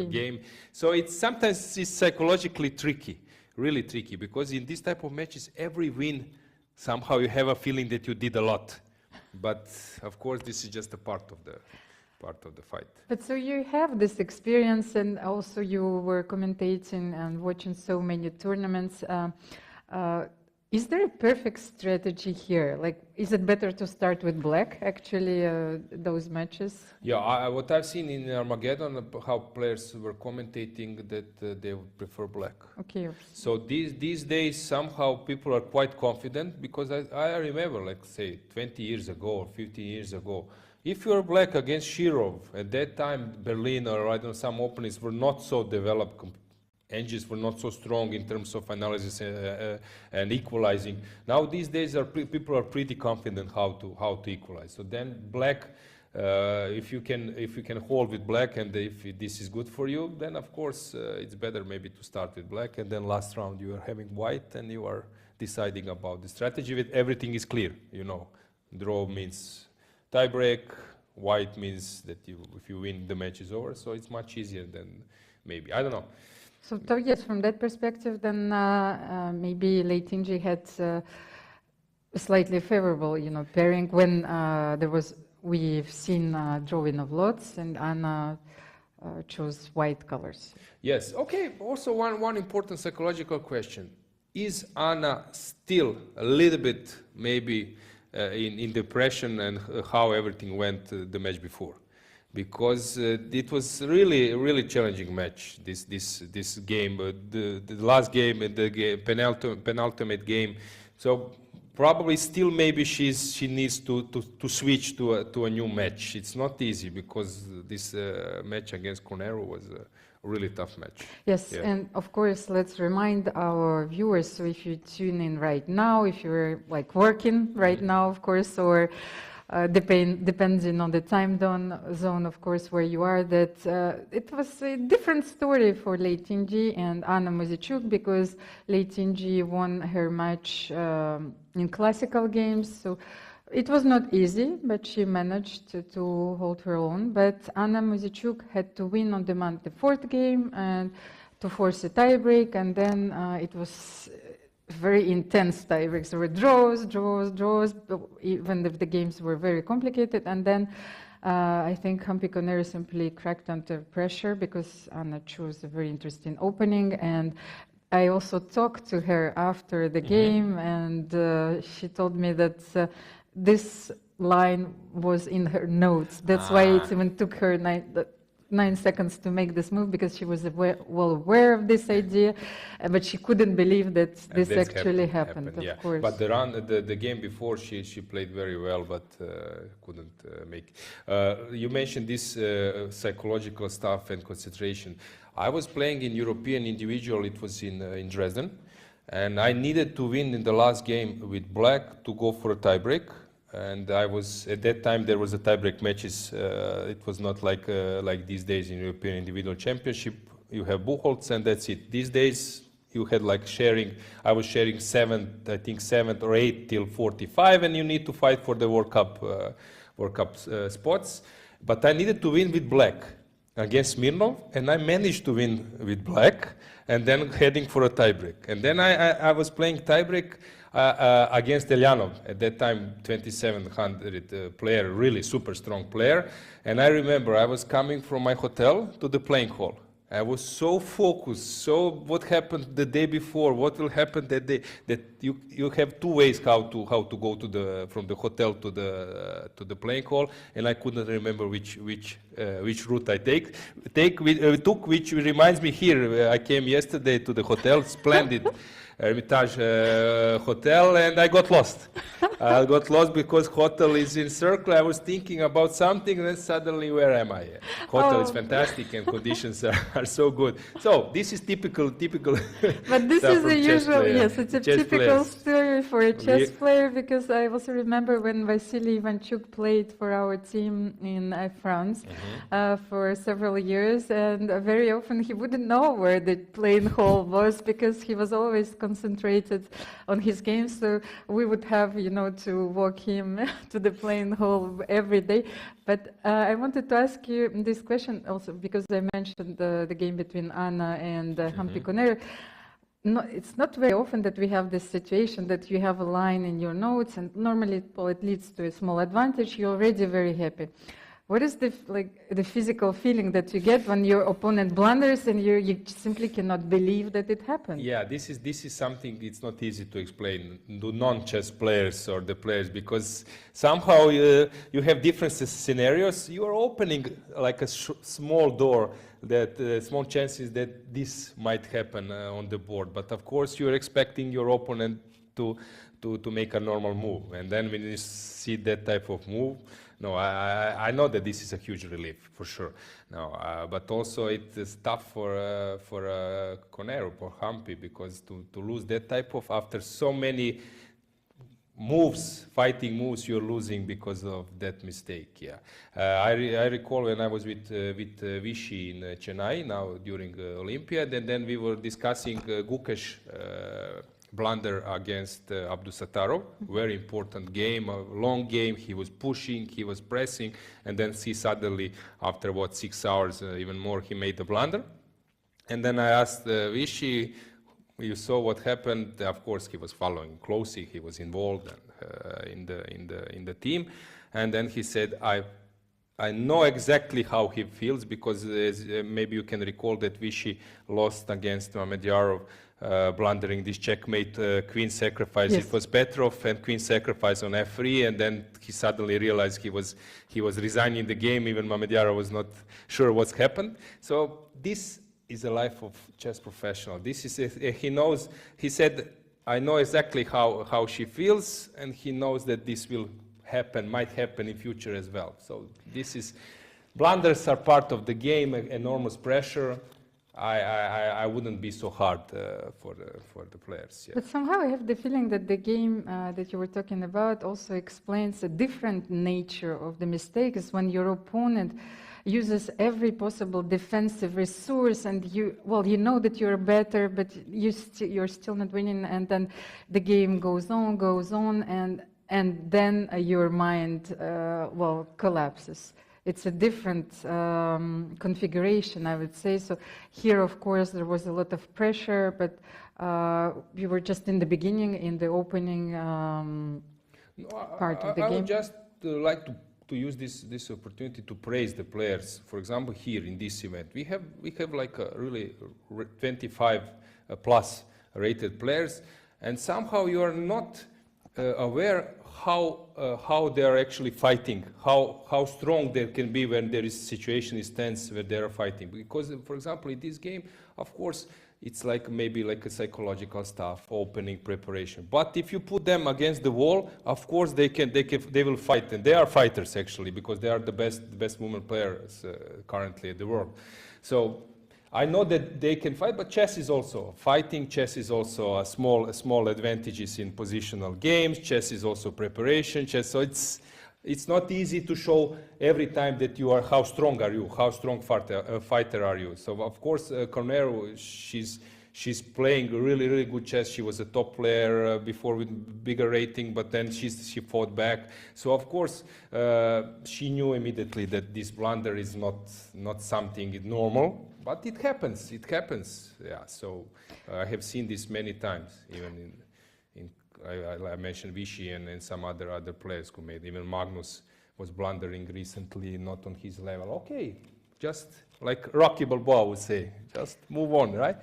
[SPEAKER 2] game. So sometimes it's psychologically tricky, really tricky, because in this type of matches, every win somehow you have a feeling that you did a lot. But of course, this is just a part of the fight.
[SPEAKER 1] But so you have this experience, and also you were commentating and watching so many tournaments. Is there a perfect strategy here? Like, is it better to start with black, actually, those matches?
[SPEAKER 2] Yeah, what I've seen in Armageddon, how players were commentating that they would prefer black.
[SPEAKER 1] Okay.
[SPEAKER 2] So these days, somehow people are quite confident, because I remember, like, say, 20 years ago or 15 years ago, if you are black against Shirov, at that time Berlin or I don't know, some openings were not so developed, engines were not so strong in terms of analysis and equalizing. Now these days people are pretty confident how to equalize. So then black, if you can hold with black, and if this is good for you, then of course it's better maybe to start with black, and then last round you are having white, and you are deciding about the strategy. With everything is clear, you know. Draw means tie break, white means that if you win, the match is over, so it's much easier than maybe, I don't know.
[SPEAKER 1] So yes, from that perspective, then maybe Leitinji had a slightly favorable, pairing when we've seen drawing of lots, and Anna chose white colors.
[SPEAKER 2] Yes, okay, also one important psychological question. Is Anna still a little bit maybe in depression and how everything went the match before? Because it was really challenging match, this game, the last game and the penultimate game. So probably still maybe she needs to switch to a new match. It's not easy, because this match against Cornero was a really tough match.
[SPEAKER 1] Yes, yeah. And of course, let's remind our viewers, so if you tune in right now, if you're like working right now, of course, or depending on the time zone, of course, where you are, that it was a different story for Lei Tinji and Anna Muzichuk, because Lei Tinji won her match in classical games. So it was not easy, but she managed to hold her own. But Anna Muzichuk had to win on demand the fourth game and to force a tiebreak, and then it was very intense tiebreaks. There were draws, even if the games were very complicated. And then I think Hampi Konero simply cracked under pressure, because Anna chose a very interesting opening. And I also talked to her after the game, and she told me that this line was in her notes. That's why it even took her 9 seconds to make this move, because she was well aware of this idea, but she couldn't believe that this actually happened, of course.
[SPEAKER 2] But the game before, she played very well, but couldn't make it. You mentioned this psychological stuff and concentration. I was playing in European individual, it was in Dresden, and I needed to win in the last game with black to go for a tiebreak. And I was, at that time, there was a tiebreak matches. It was not like these days in European Individual Championship. You have Buchholz and that's it. These days, you had like sharing, I was sharing 7th or 8th till 45, and you need to fight for the World Cup spots. But I needed to win with black against Smirnov, and I managed to win with black, and then heading for a tiebreak. And then I was playing tiebreak against Elyanov, at that time 2700 player, really super strong player. And I remember I was coming from my hotel to the playing hall. I was so focused, so what happened the day before, what will happen that day, that you have two ways how to go to from the hotel to the playing hall, and I couldn't remember which route I took, which reminds me here. I came yesterday to the hotel, splendid Hermitage hotel, and I got lost. I got lost because hotel is in circle. I was thinking about something, and then suddenly, where am I? Hotel is fantastic, and conditions are so good. So this is typical.
[SPEAKER 1] But this is a usual, yes, it's a typical story for a chess player, because I also remember when Vasily Ivanchuk played for our team in France for several years, and very often he wouldn't know where the playing hall was, because he was always concentrated on his game. So we would have, to walk him to the playing hall every day. But I wanted to ask you this question also, because I mentioned the game between Anna and Hampi Konero. No, it's not very often that we have this situation that you have a line in your notes, and normally it leads to a small advantage. You're already very happy. What is the physical feeling that you get when your opponent blunders and you simply cannot believe that it happened?
[SPEAKER 2] Yeah, this is something it's not easy to explain to non-chess players or the players, because somehow you have different scenarios. You are opening like a small door, that small chances that this might happen on the board. But of course, you are expecting your opponent to make a normal move, and then when you see that type of move. No, I know that this is a huge relief, for sure. No, but also it's tough for Konero, for Hampi, because to lose that type of, after so many moves, fighting moves, you're losing because of that mistake. Yeah, I recall when I was with Vichy in Chennai, now during Olympiad, and then we were discussing Gukesh blunder against Abdusattorov, very important game, a long game. He was pushing, he was pressing, and then suddenly, after 6 hours, even more, he made the blunder. And then I asked Vichy, you saw what happened. Of course, he was following closely. He was involved in the team, and then he said, I know exactly how he feels, because maybe you can recall that Vichy lost against Mamedyarov, blundering this checkmate, queen sacrifice. Yes. It was Petrov and queen sacrifice on f3, and then he suddenly realized he was resigning the game. Even Mamedyarov was not sure what's happened. So this is the life of chess professional. This is he knows. He said, I know exactly how she feels, and he knows that this will happen, might happen in future as well. So this is, blunders are part of the game, enormous pressure. I wouldn't be so hard for the players. Yeah.
[SPEAKER 1] But somehow I have the feeling that the game that you were talking about also explains a different nature of the mistakes when your opponent uses every possible defensive resource, and you know that you're better, but you're still not winning, and then the game goes on, and then your mind collapses. It's a different configuration, I would say. So here, of course, there was a lot of pressure, but we were just in the beginning, in the opening part of the game.
[SPEAKER 2] I would just like to use this opportunity to praise the players. For example, here in this event, we have like a really 25 plus rated players, and somehow you are not aware how they are actually fighting, how strong they can be when there is situation is tense where they are fighting. Because, for example, in this game, of course, it's like maybe like a psychological stuff, opening preparation. But if you put them against the wall, of course they will fight, and they are fighters actually, because they are the best women players currently in the world. So I know that they can fight, but chess is also fighting. Chess is also a small advantages in positional games. Chess is also preparation. Chess, so it's not easy to show every time that you are how strong are you, how strong fighter are you. So of course, Cornero, she's playing really good chess. She was a top player before with bigger rating, but then she fought back. So of course, she knew immediately that this blunder is not something normal. But it happens. It happens. Yeah. So I have seen this many times. Even I mentioned Vichy and some other players who made. Even Magnus was blundering recently, not on his level. Okay, just like Rocky Balboa would say, just move on, right?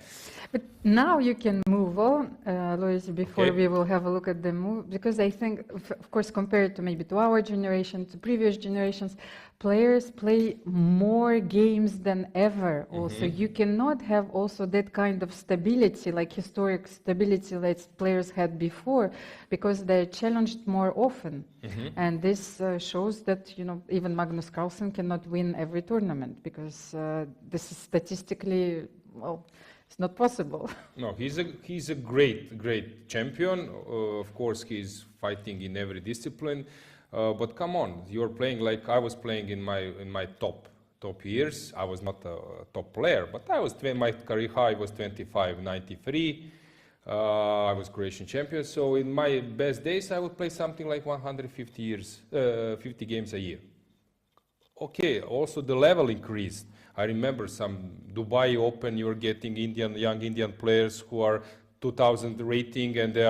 [SPEAKER 1] But now you can move on, Alojzije, before we will have a look at the move, because I think, of course, compared to maybe to our generation, to previous generations, players play more games than ever. Also, you cannot have also that kind of stability, like historic stability that players had before, because they're challenged more often. And this shows that, even Magnus Carlsen cannot win every tournament, because this is statistically, it's not possible.
[SPEAKER 2] No, he's a great champion. Of course, he's fighting in every discipline. But come on, you're playing like I was playing in my top years. I was not a top player, but my career high was 25.93. I was Croatian champion. So in my best days, I would play something like 50 games a year. Okay, also the level increased. I remember some Dubai Open, you're getting young Indian players who are 2000 rating, and they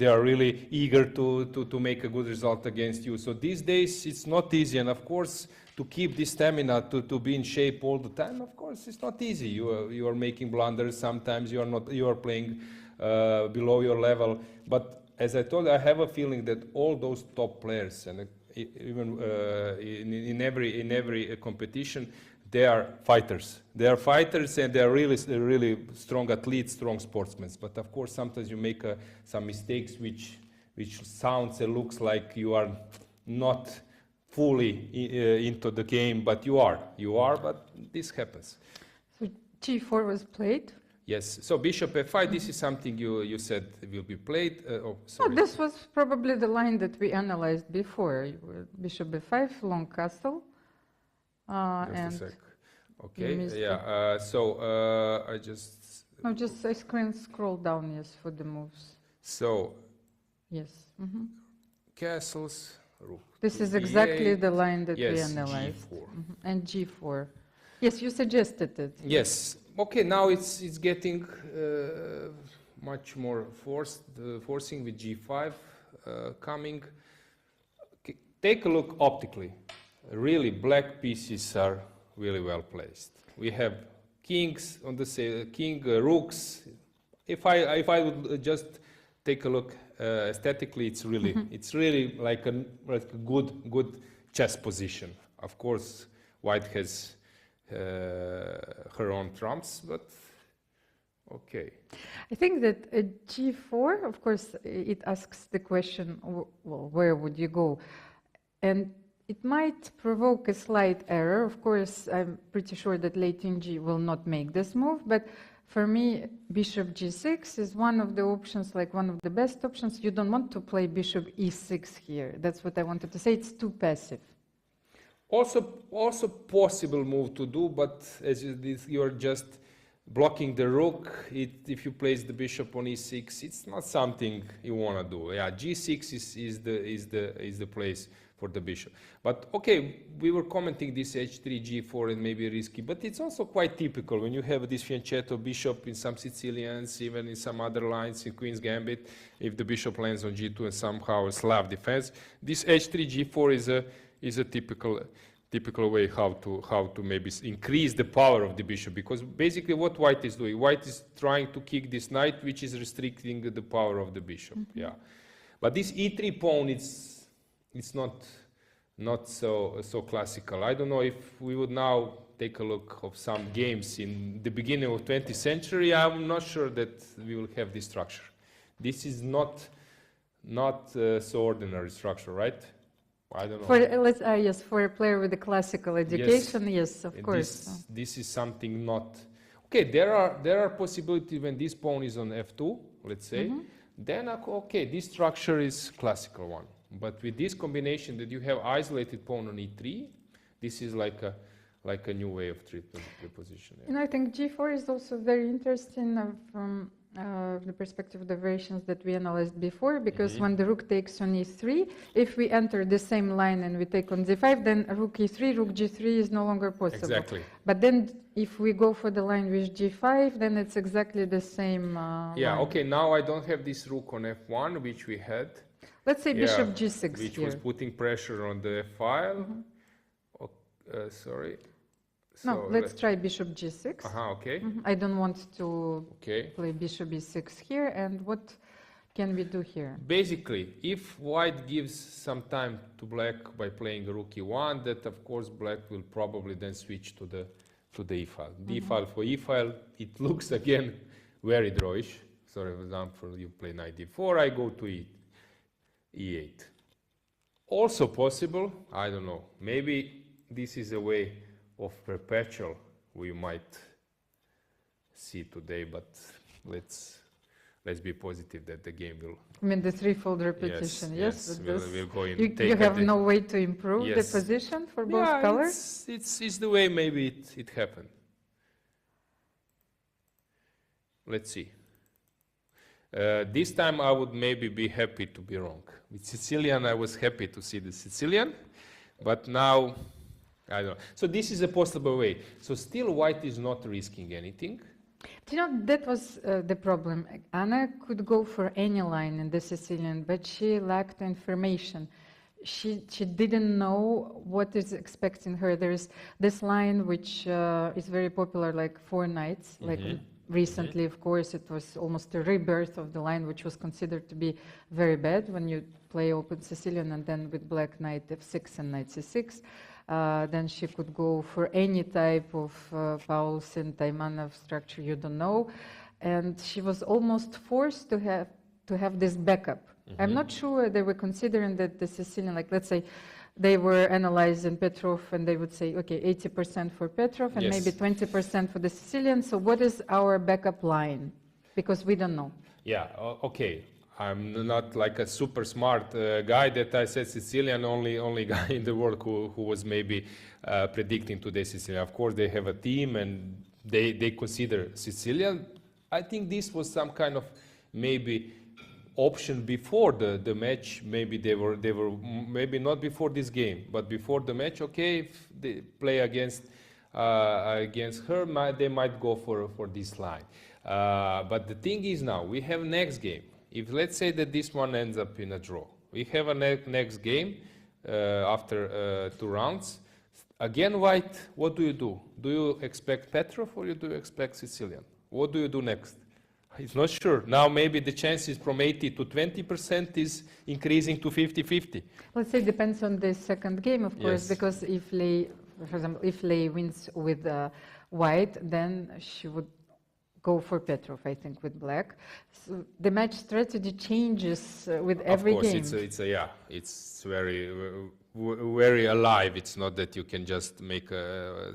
[SPEAKER 2] are really eager to make a good result against you. So these days it's not easy, and of course to keep this stamina, to be in shape all the time, of course it's not easy. You are making blunders sometimes. You are playing below your level. But as I told you, I have a feeling that all those top players, and even in every competition, they are fighters. They are fighters, and they are really strong athletes, strong sportsmen. But of course, sometimes you make some mistakes, which sounds and looks like you are not fully into the game, but you are. But this happens.
[SPEAKER 1] So G4 was played.
[SPEAKER 2] Yes. So Bishop F5. This is something you said will be played. Sorry.
[SPEAKER 1] Oh, this was probably the line that we analyzed before. Bishop B5, long castle.
[SPEAKER 2] Just a sec. Okay. Yeah. So I just.
[SPEAKER 1] No, just I scroll down, yes, for the moves.
[SPEAKER 2] So.
[SPEAKER 1] Yes.
[SPEAKER 2] Castles. Rook.
[SPEAKER 1] This is exactly the line that we analyzed.
[SPEAKER 2] G4.
[SPEAKER 1] And G4. Yes, you suggested it.
[SPEAKER 2] Yes. Okay. Now it's getting much more forcing with G5 coming. Okay. Take a look optically. Really, black pieces are really well placed. We have kings on the rooks. If I would just take a look aesthetically, it's really like a good chess position. Of course, white has her own trumps, but okay.
[SPEAKER 1] I think that G4, of course, it asks the question, well, where would you go? And it might provoke a slight error. Of course, I'm pretty sure that late in G will not make this move, but for me, bishop G6 is one of the options, like one of the best options. You don't want to play bishop E6 here. That's what I wanted to say. It's too passive.
[SPEAKER 2] Also possible move to do, but as you're just blocking the rook. If you place the bishop on E6, it's not something you want to do. Yeah, G6 is the place for the bishop. But okay, we were commenting this H3, G4, and maybe risky, but it's also quite typical when you have this fianchetto bishop in some Sicilians, even in some other lines in Queen's Gambit. If the bishop lands on G2 and somehow a Slav defense, this H3, G4 is a typical way how to maybe increase the power of the bishop, because basically what white is doing, white is trying to kick this knight, which is restricting the power of the bishop. Mm-hmm. Yeah, but this E3 pawn, it's not so classical. I don't know if we would now take a look of some games in the beginning of 20th century. I'm not sure that we will have this structure. This is not so ordinary structure, right? I don't know.
[SPEAKER 1] Yes, for a player with a classical education, yes, of course.
[SPEAKER 2] This is something not... Okay, there are possibilities when this pawn is on F2, let's say, mm-hmm. Then, okay, this structure is classical one. But with this combination that you have isolated pawn on E3, this is like a new way of treatment the position. Yeah.
[SPEAKER 1] And I think G4 is also very interesting from the perspective of the variations that we analyzed before, because mm-hmm. when the rook takes on E3, if we enter the same line and we take on D5, then rook E3, rook G3 is no longer possible.
[SPEAKER 2] Exactly.
[SPEAKER 1] But then if we go for the line with G5, then it's exactly the same
[SPEAKER 2] yeah,
[SPEAKER 1] line.
[SPEAKER 2] Okay, now I don't have this rook on F1, which we had.
[SPEAKER 1] Let's say bishop G6
[SPEAKER 2] which
[SPEAKER 1] here.
[SPEAKER 2] Was putting pressure on the file. Mm-hmm. Sorry.
[SPEAKER 1] No, let's try bishop G6.
[SPEAKER 2] Okay.
[SPEAKER 1] Mm-hmm. I don't want to play bishop E6 here. And what can we do here?
[SPEAKER 2] Basically, if white gives some time to black by playing rook E1, that of course black will probably then switch to the E file. Mm-hmm. D file for E file, it looks again very drawish. So for example, you play knight D4, I go to E8. Also possible, I don't know, maybe this is a way of perpetual we might see today, but let's be positive that the game will...
[SPEAKER 1] I mean the threefold repetition, yes?
[SPEAKER 2] We'll go in.
[SPEAKER 1] You have no way to improve the position for both colors?
[SPEAKER 2] It's the way maybe it happened. Let's see. This time I would maybe be happy to be wrong. With Sicilian, I was happy to see the Sicilian, but now, I don't know. So this is a possible way. So still white is not risking anything.
[SPEAKER 1] You know, that was the problem. Anna could go for any line in the Sicilian, but she lacked information. She didn't know what is expecting her. There's this line which is very popular, like 4 knights, mm-hmm. like recently, of course, it was almost a rebirth of the line, which was considered to be very bad when you play open Sicilian and then with black knight F6 and knight C6. Then she could go for any type of Paulsen, Taimanov structure you don't know. And she was almost forced to have this backup. Mm-hmm. I'm not sure they were considering that the Sicilian, like let's say, they were analyzing Petrov and they would say, okay, 80% for Petrov and maybe 20% for the Sicilian. So what is our backup line? Because we don't know.
[SPEAKER 2] Yeah, okay. I'm not like a super smart guy that I said Sicilian, only guy in the world who was maybe predicting today's Sicilian. Of course, they have a team and they consider Sicilian. I think this was some kind of maybe option before the match. Maybe they were maybe not before this game, but before the match. Okay, if they play against her, they might go for this line. But the thing is now we have next game. If let's say that this one ends up in a draw, we have a next game after 2 rounds. Again, white, what do you do? Do you expect Petrov or do you expect Sicilian? What do you do next? It's not sure. Now maybe the chances from 80 to 20% is increasing to 50-50.
[SPEAKER 1] Let's say it depends on the second game, of course, because if Lei, for example, if Lei wins with white, then she would go for Petrov, I think, with black. So the match strategy changes with every game.
[SPEAKER 2] Of course, it's very, very alive. It's not that you can just make a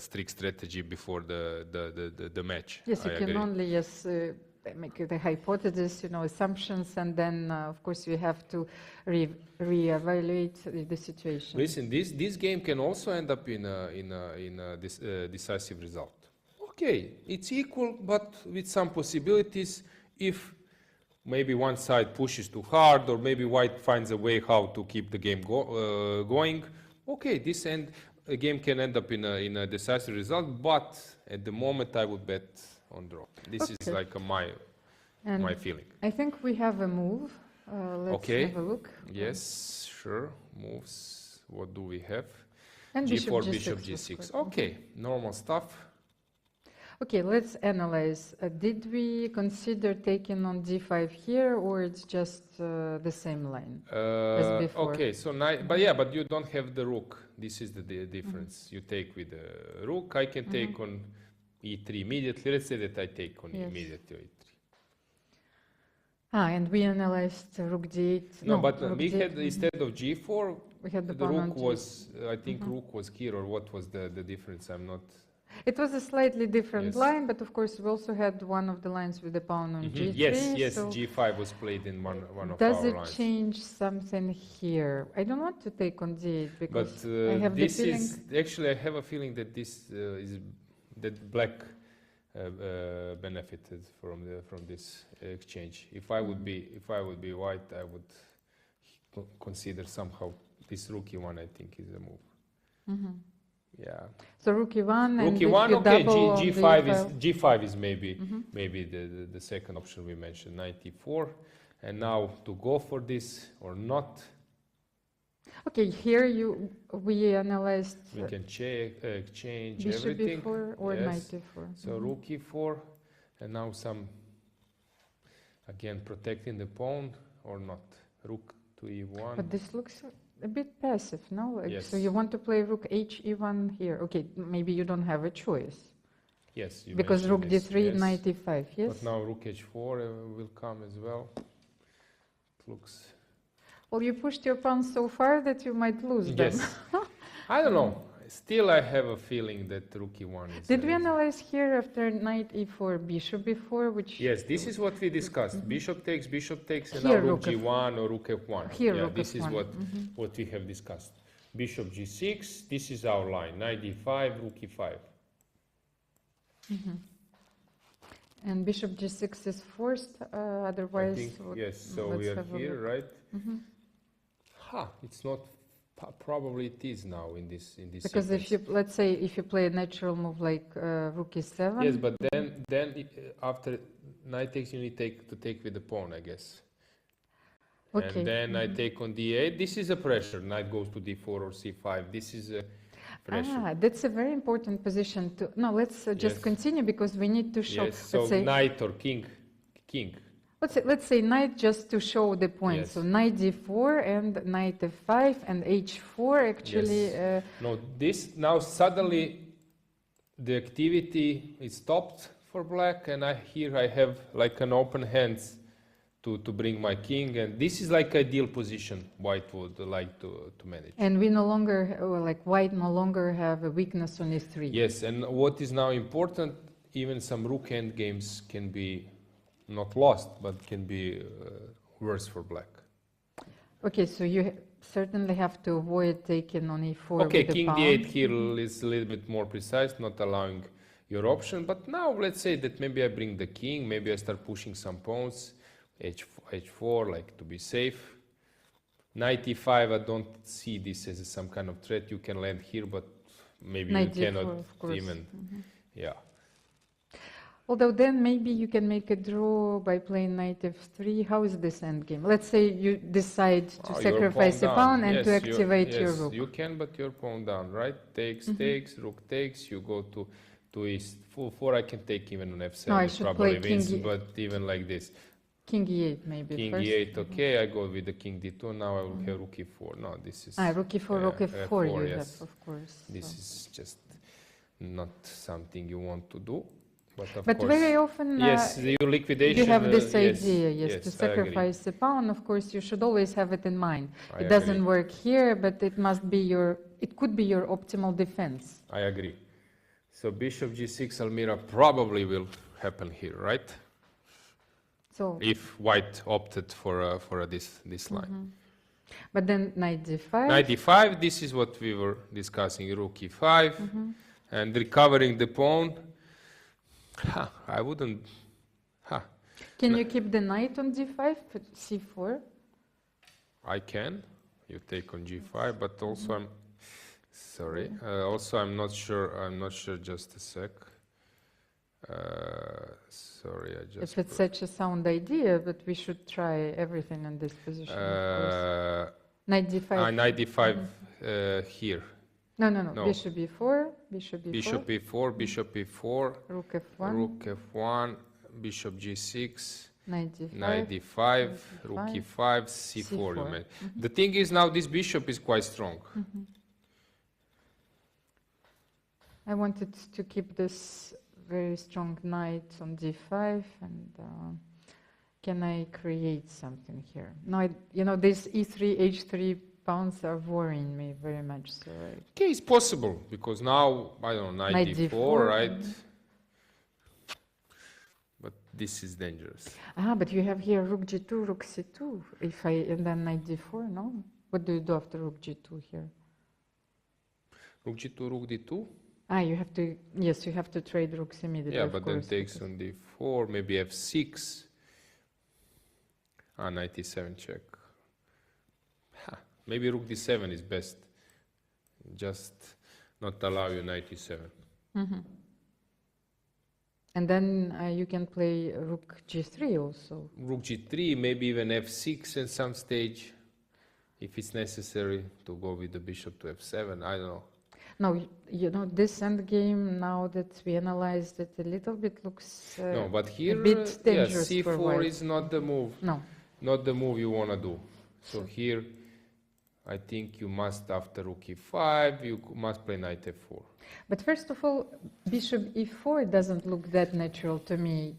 [SPEAKER 2] strict strategy before the match.
[SPEAKER 1] Yes, you
[SPEAKER 2] I
[SPEAKER 1] can
[SPEAKER 2] agree.
[SPEAKER 1] only make the hypothesis, assumptions, and then of course you have to re-evaluate the situation.
[SPEAKER 2] Listen, this game can also end up in a decisive result. Okay, it's equal, but with some possibilities. If maybe one side pushes too hard, or maybe white finds a way how to keep the game going. Okay, a game can end up in a decisive result, but at the moment I would bet on draw. This is like my feeling.
[SPEAKER 1] I think we have a move. Let's have a look.
[SPEAKER 2] Yes, sure. Moves. What do we have?
[SPEAKER 1] And
[SPEAKER 2] G4, bishop G6. Okay, normal stuff.
[SPEAKER 1] Okay, let's analyze. Did we consider taking on D5 here, or it's just the same line as before?
[SPEAKER 2] Okay, so but you don't have the rook. This is the difference. You take with the rook. I can take on E3 immediately. Let's say that I take on immediately E3.
[SPEAKER 1] And we analyzed rook D8.
[SPEAKER 2] No, but we had instead of G4,
[SPEAKER 1] we had the
[SPEAKER 2] rook was. I think rook was here, or what was the difference? I'm not.
[SPEAKER 1] It was a slightly different line, but of course we also had one of the lines with the pawn on G3.
[SPEAKER 2] Yes, so G5 was played in one of our lines.
[SPEAKER 1] Does it change something here? I don't want to take on D8 because I have the feeling...
[SPEAKER 2] Actually, I have a feeling that this that black benefited from this exchange. If I would be white, I would consider somehow this rook E1. I think is a move. Yeah.
[SPEAKER 1] So rook E1 and
[SPEAKER 2] E1, okay. G5 is maybe the second option we mentioned. Knight E4, and now to go for this or not.
[SPEAKER 1] Okay, here we analyzed.
[SPEAKER 2] We can exchange
[SPEAKER 1] bishop
[SPEAKER 2] everything.
[SPEAKER 1] B4 or knight E4.
[SPEAKER 2] So rook E4, and now again protecting the pawn or not. Rook to E1.
[SPEAKER 1] But this looks a bit passive, no?
[SPEAKER 2] Yes.
[SPEAKER 1] So you want to play rook H E1 here. Okay, maybe you don't have a choice.
[SPEAKER 2] Yes.
[SPEAKER 1] Because rook D3,
[SPEAKER 2] yes.
[SPEAKER 1] knight E5, yes?
[SPEAKER 2] But now rook H4 will come as well. It looks...
[SPEAKER 1] Well, you pushed your pawns so far that you might lose them.
[SPEAKER 2] Yes. I don't know. Still, I have a feeling that rook E1 is...
[SPEAKER 1] Did we analyze here after knight E4, bishop B4, which...
[SPEAKER 2] Yes, this is what we discussed. Bishop takes, and
[SPEAKER 1] here,
[SPEAKER 2] now rook G1 or rook F1.
[SPEAKER 1] Here,
[SPEAKER 2] yeah, this is what we have discussed. Bishop G6, this is our line. Knight D5, rook E5.
[SPEAKER 1] And bishop G6 is forced, otherwise...
[SPEAKER 2] I think, yes, so we are here, right? It's not... Probably it is now in this
[SPEAKER 1] because
[SPEAKER 2] sequence.
[SPEAKER 1] if you, let's say, if you play a natural move like rook E7...
[SPEAKER 2] Yes, but then after knight takes, you need to take with the pawn, I guess. Okay. And then I take on D8. This is a pressure. Knight goes to D4 or C5. This is a pressure.
[SPEAKER 1] That's a very important position to... No, let's just continue because we need to show...
[SPEAKER 2] Yes, so knight or king.
[SPEAKER 1] Let's say knight just to show the point.
[SPEAKER 2] Yes.
[SPEAKER 1] So knight D4 and knight F5 and H4 actually...
[SPEAKER 2] Yes. No, now suddenly the activity is stopped for black, and here I have like an open hands to bring my king, and this is like ideal position white would like to manage.
[SPEAKER 1] And we no longer, white no longer have a weakness on E3.
[SPEAKER 2] Yes, and what is now important, even some rook end games can be not lost, but can be worse for black.
[SPEAKER 1] Okay, so you certainly have to avoid taking on E4
[SPEAKER 2] Okay,
[SPEAKER 1] with the
[SPEAKER 2] king
[SPEAKER 1] pawn.
[SPEAKER 2] D8 here is a little bit more precise, not allowing your option. But now let's say that maybe I bring the king, maybe I start pushing some pawns, H4, like to be safe. Knight E5, I don't see this as some kind of threat. You can land here, but maybe
[SPEAKER 1] Knight
[SPEAKER 2] you cannot
[SPEAKER 1] D4,
[SPEAKER 2] even, yeah.
[SPEAKER 1] Although then maybe you can make a draw by playing knight F3. How is this endgame? Let's say you decide to sacrifice a pawn and to activate your rook.
[SPEAKER 2] Yes, you can, but your pawn down, right? Takes, rook takes, you go to E4. I can take even on F7,
[SPEAKER 1] no, I should
[SPEAKER 2] probably
[SPEAKER 1] play
[SPEAKER 2] wins,
[SPEAKER 1] king
[SPEAKER 2] but even like this.
[SPEAKER 1] King E8 maybe
[SPEAKER 2] King
[SPEAKER 1] first.
[SPEAKER 2] E8, okay, I go with the king D2, now I will have rook E4. No, this is...
[SPEAKER 1] rook E4, rook F4 you
[SPEAKER 2] yes.
[SPEAKER 1] have, of course.
[SPEAKER 2] This is just not something you want to do. of
[SPEAKER 1] But
[SPEAKER 2] course,
[SPEAKER 1] very often
[SPEAKER 2] yes, the liquidation.
[SPEAKER 1] you have this
[SPEAKER 2] yes,
[SPEAKER 1] idea, yes,
[SPEAKER 2] yes,
[SPEAKER 1] to
[SPEAKER 2] I agree.
[SPEAKER 1] sacrifice the pawn. Of course, you should always have it in mind.
[SPEAKER 2] I
[SPEAKER 1] It doesn't
[SPEAKER 2] agree.
[SPEAKER 1] work here, but it must be your, it could be your optimal defense.
[SPEAKER 2] I agree. So bishop g6 Almira probably will happen here, right?
[SPEAKER 1] So,
[SPEAKER 2] If white opted for this line.
[SPEAKER 1] but then knight d5.
[SPEAKER 2] Knight d5, this is what we were discussing, rook e5, and recovering the pawn. I wouldn't.
[SPEAKER 1] Can you keep the knight on d5, put c4?
[SPEAKER 2] I can. You take on g5, but also I'm sorry. Also, I'm not sure. I'm not sure. Just a sec. Sorry, I just.
[SPEAKER 1] If it's such a sound idea, but we should try everything in this position. Of course. Knight d5.
[SPEAKER 2] Knight d5 here.
[SPEAKER 1] No, no, no,
[SPEAKER 2] No.
[SPEAKER 1] Bishop e4, bishop e4.
[SPEAKER 2] Bishop e4, bishop e4,
[SPEAKER 1] Rook f1.
[SPEAKER 2] rook f1, bishop g6.
[SPEAKER 1] Knight d5.
[SPEAKER 2] Knight d5, rook e5, c4. You made. The thing is now this bishop is quite strong.
[SPEAKER 1] I wanted to keep this very strong knight on d5, and can I create something here? No, you know, these e3, h3 pawns are worrying me very much. So
[SPEAKER 2] Okay, it's possible because now I don't know, knight d4, right? But this is dangerous.
[SPEAKER 1] but you have here rook g2, rook c2. If and then knight d4, no? What do you do after rook g2 here?
[SPEAKER 2] Rook g2, rook d2.
[SPEAKER 1] You have to, yes, you have to trade rooks immediately.
[SPEAKER 2] Yeah,
[SPEAKER 1] of
[SPEAKER 2] but
[SPEAKER 1] course,
[SPEAKER 2] then takes on d4, maybe f6. Knight e7 check. Maybe rook d7 is best. Just not allow you knight e7.
[SPEAKER 1] And then you can play rook g3 also.
[SPEAKER 2] Rook g3, maybe even f6 at some stage, if it's necessary to go with the bishop to f7. I don't know.
[SPEAKER 1] No, you know, this endgame, now that we analyzed it a little bit, looks
[SPEAKER 2] No, but here,
[SPEAKER 1] a bit dangerous for
[SPEAKER 2] c4
[SPEAKER 1] white.
[SPEAKER 2] is not the move.
[SPEAKER 1] No.
[SPEAKER 2] Not the move you want to do. So here, I think you must, after rook e5, you must play knight f4.
[SPEAKER 1] But first of all, bishop e4 doesn't look that natural to me.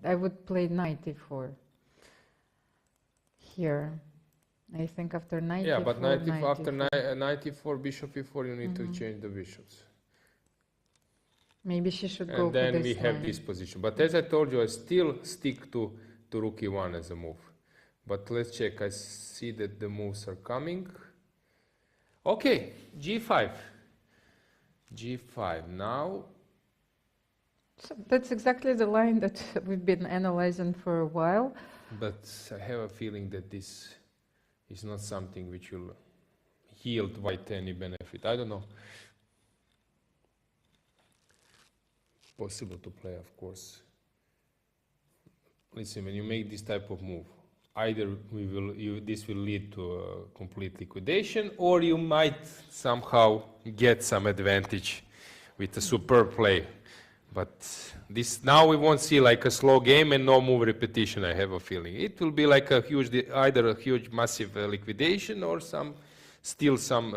[SPEAKER 1] I would play knight e4 here. I think after knight
[SPEAKER 2] Yeah,
[SPEAKER 1] e4,
[SPEAKER 2] but after
[SPEAKER 1] e4.
[SPEAKER 2] knight e4, bishop e4, you need to change the bishops.
[SPEAKER 1] Maybe she should go
[SPEAKER 2] And
[SPEAKER 1] for
[SPEAKER 2] then
[SPEAKER 1] this
[SPEAKER 2] we have
[SPEAKER 1] line.
[SPEAKER 2] this position. But as I told you, I still stick to rook e1 as a move. But let's check. I see that the moves are coming. Okay, g5. g5 now.
[SPEAKER 1] So that's exactly the line that we've been analyzing for a while.
[SPEAKER 2] But I have a feeling that this is not something which will yield white any benefit. I don't know. Possible to play, of course. Listen, when you make this type of move, either this will lead to a complete liquidation, or you might somehow get some advantage with a superb play. But this now we won't see like a slow game and no move repetition. I have a feeling it will be like a huge, either a huge, massive liquidation or still some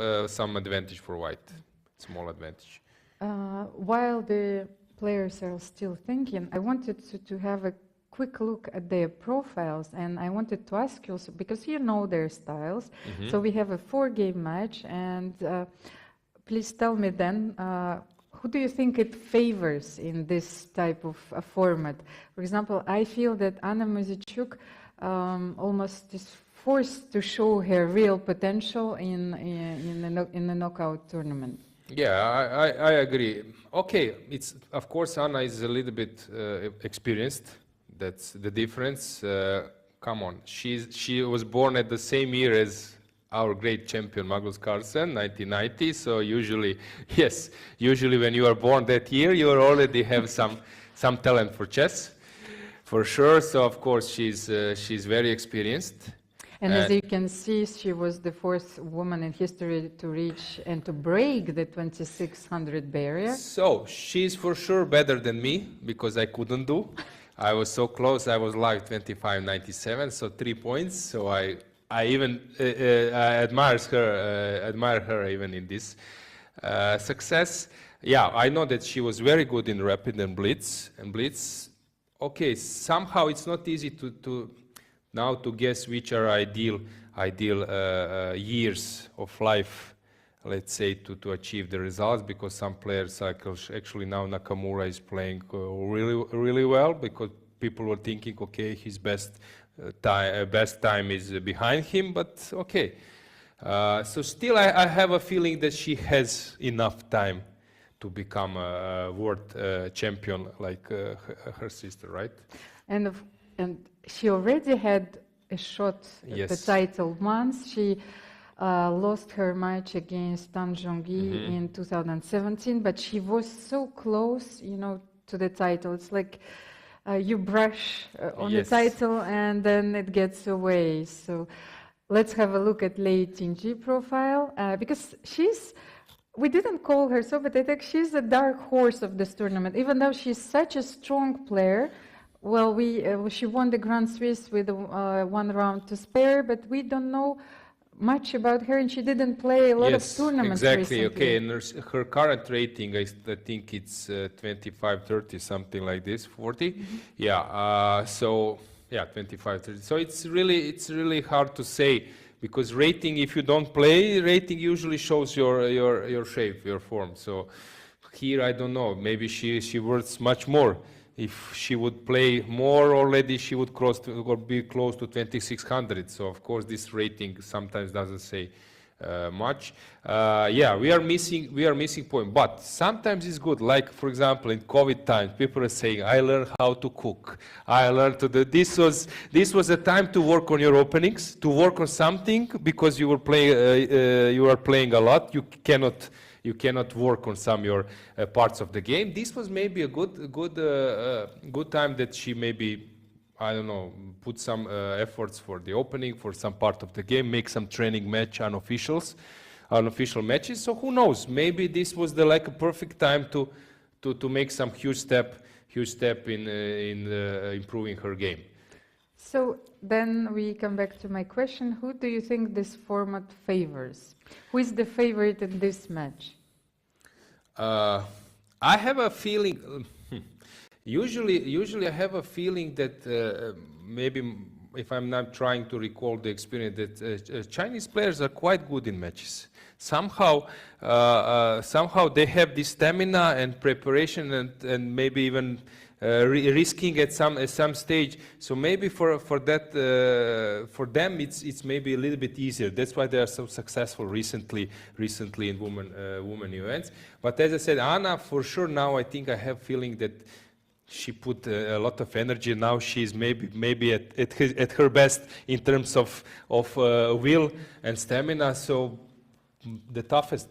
[SPEAKER 2] advantage for white, small advantage.
[SPEAKER 1] While the players are still thinking, I wanted to have a quick look at their profiles, and I wanted to ask you also, because you know their styles. So we have a 4-game match, and please tell me then, who do you think it favors in this type of format? For example, I feel that Anna Muzychuk almost is forced to show her real potential in the knockout tournament.
[SPEAKER 2] Yeah, I agree. Okay, it's of course Anna is a little bit experienced. That's the difference. Come on, she was born at the same year as our great champion Magnus Carlsen, 1990. So usually when you are born that year, you already have some talent for chess, for sure. So of course she's very experienced.
[SPEAKER 1] And as you can see, she was the 4th woman in history to reach and to break the 2600 barrier.
[SPEAKER 2] So she's for sure better than me, because I couldn't do. I was so close. I was live 25.97, so 3 points. So I even I admire her even in this success. Yeah, I know that she was very good in rapid and blitz. Okay, somehow it's not easy to now to guess which are ideal years of life, let's say, to achieve the results, because some players, like actually now Nakamura is playing really well, because people were thinking, okay, his best time is behind him, but okay. So still I have a feeling that she has enough time to become a world champion like her sister, right?
[SPEAKER 1] And she already had a shot at the title once. She lost her match against Tan Zhongyi in 2017, but she was so close, you know, to the title. It's like you brush on the title and then it gets away. So let's have a look at Lei Tingji profile, because we didn't call her so, but I think she's a dark horse of this tournament, even though she's such a strong player. Well, she won the Grand Swiss with one round to spare, but we don't know much about her, and she didn't play a lot of tournaments recently.
[SPEAKER 2] Okay, and her current rating, I think it's 25, 30, something like this, 40. Yeah, so yeah, 25, 30. So it's really hard to say, because rating, if you don't play, rating usually shows your shape, your form. So here I don't know. Maybe she worth much more. If she would play more already, she would be close to 2600. So of course this rating sometimes doesn't say much. Yeah, we are missing point, but sometimes it's good. Like for example, in COVID times, people are saying, "I learned how to cook. I learned to do." This was a time to work on your openings, to work on something, because you were playing a lot. You cannot work on some your parts of the game. This was maybe a good time that she maybe, I don't know, put some efforts for the opening, for some part of the game, make some training match unofficial matches. So who knows? Maybe this was like a perfect time to make some huge step in improving her game.
[SPEAKER 1] So then we come back to my question: who do you think this format favors? Who is the favorite in this match?
[SPEAKER 2] I have a feeling. Usually I have a feeling that maybe, if I'm not trying to recall the experience, that Chinese players are quite good in matches. Somehow they have this stamina and preparation, and maybe even risking at some stage. So maybe for them it's maybe a little bit easier. That's why they are so successful recently in women events. But as I said, Anna, for sure now I think I have feeling that she put a lot of energy. Now she's maybe at her best in terms of will and stamina. So the toughest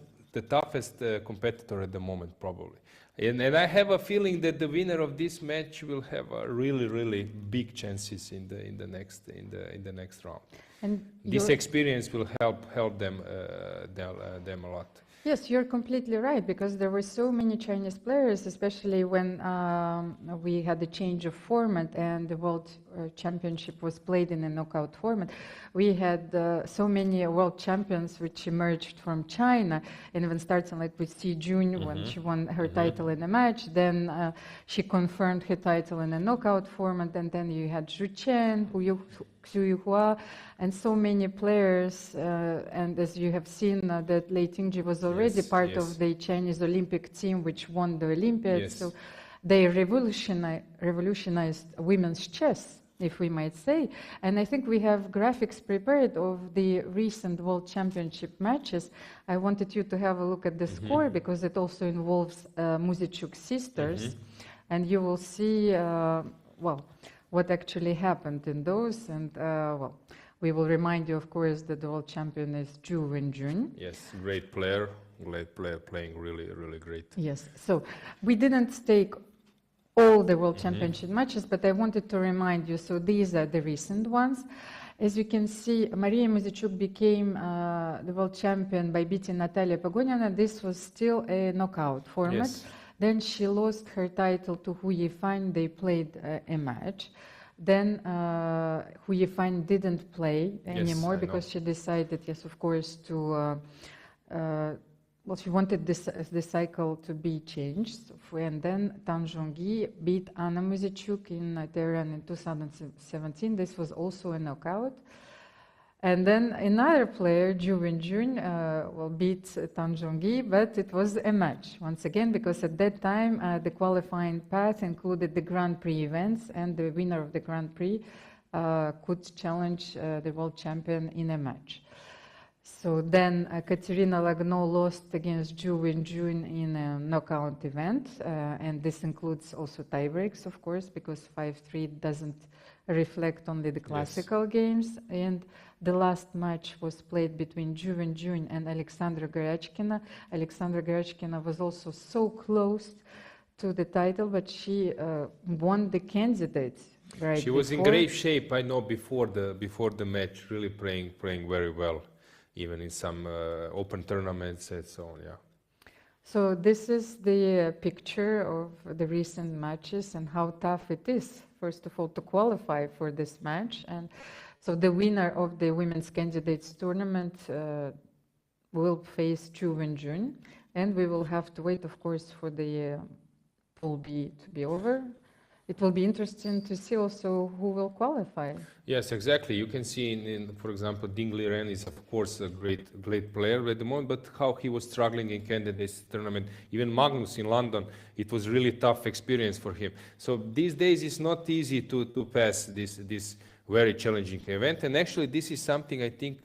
[SPEAKER 2] competitor at the moment, probably. And I have a feeling that the winner of this match will have a really big chances in the next round. And this experience will help them a lot.
[SPEAKER 1] Yes, you're completely right, because there were so many Chinese players, especially when we had a change of format and the World Championship was played in a knockout format. We had so many world champions which emerged from China, and even starting like with Si Jun when she won her title in a match, then she confirmed her title in a knockout format, and then you had Zhu Chen, Xu Yuhua, and so many players, and as you have seen, that Lei Tingji was already part of the Chinese Olympic team which won the Olympiads, so they revolutionized women's chess, if we might say. And I think we have graphics prepared of the recent World Championship matches. I wanted you to have a look at the score, because it also involves Muzyczuk sisters, and you will see, what actually happened in those. And we will remind you, of course, that the world champion is Zhu Wenjun.
[SPEAKER 2] Yes, great player, playing really great.
[SPEAKER 1] Yes, so we didn't take all the world championship matches, but I wanted to remind you, so these are the recent ones. As you can see, Maria Muzyczuk became the world champion by beating Natalia Pagonina. This was still a knockout format. Yes. Then she lost her title to Hu Yifan. They played a match. Then Hu Yifan didn't play anymore, because she decided, yes, of course, to well, she wanted this cycle to be changed, and then Tan Zhongyi beat Anna Muzyczuk in Tehran in 2017. This was also a knockout. And then another player, Ju Wenjun, beat Tan Zhongyi, but it was a match once again, because at that time the qualifying path included the Grand Prix events, and the winner of the Grand Prix could challenge the world champion in a match. So then Katerina Lagno lost against Ju Wenjun in a knockout event, and this includes also tiebreaks, of course, because 5-3 doesn't reflect only the classical games. And the last match was played between Ju Wenjun and Alexandra Goryachkina. Alexandra Goryachkina was also so close to the title, but she won the candidates. Right,
[SPEAKER 2] she was in great shape, I know, before the match, really playing very well, even in some open tournaments and so on. Yeah.
[SPEAKER 1] So this is the picture of the recent matches and how tough it is, first of all, to qualify for this match. And so the winner of the women's candidates tournament will face Ju Wenjun, and we will have to wait, of course, for the Pool B to be over. It will be interesting to see also who will qualify.
[SPEAKER 2] Yes, exactly. You can see, for example, Ding Liren is, of course, a great player at the moment, but how he was struggling in candidates tournament. Even Magnus in London, it was really tough experience for him. So these days it's not easy to pass this very challenging event. And actually, this is something I think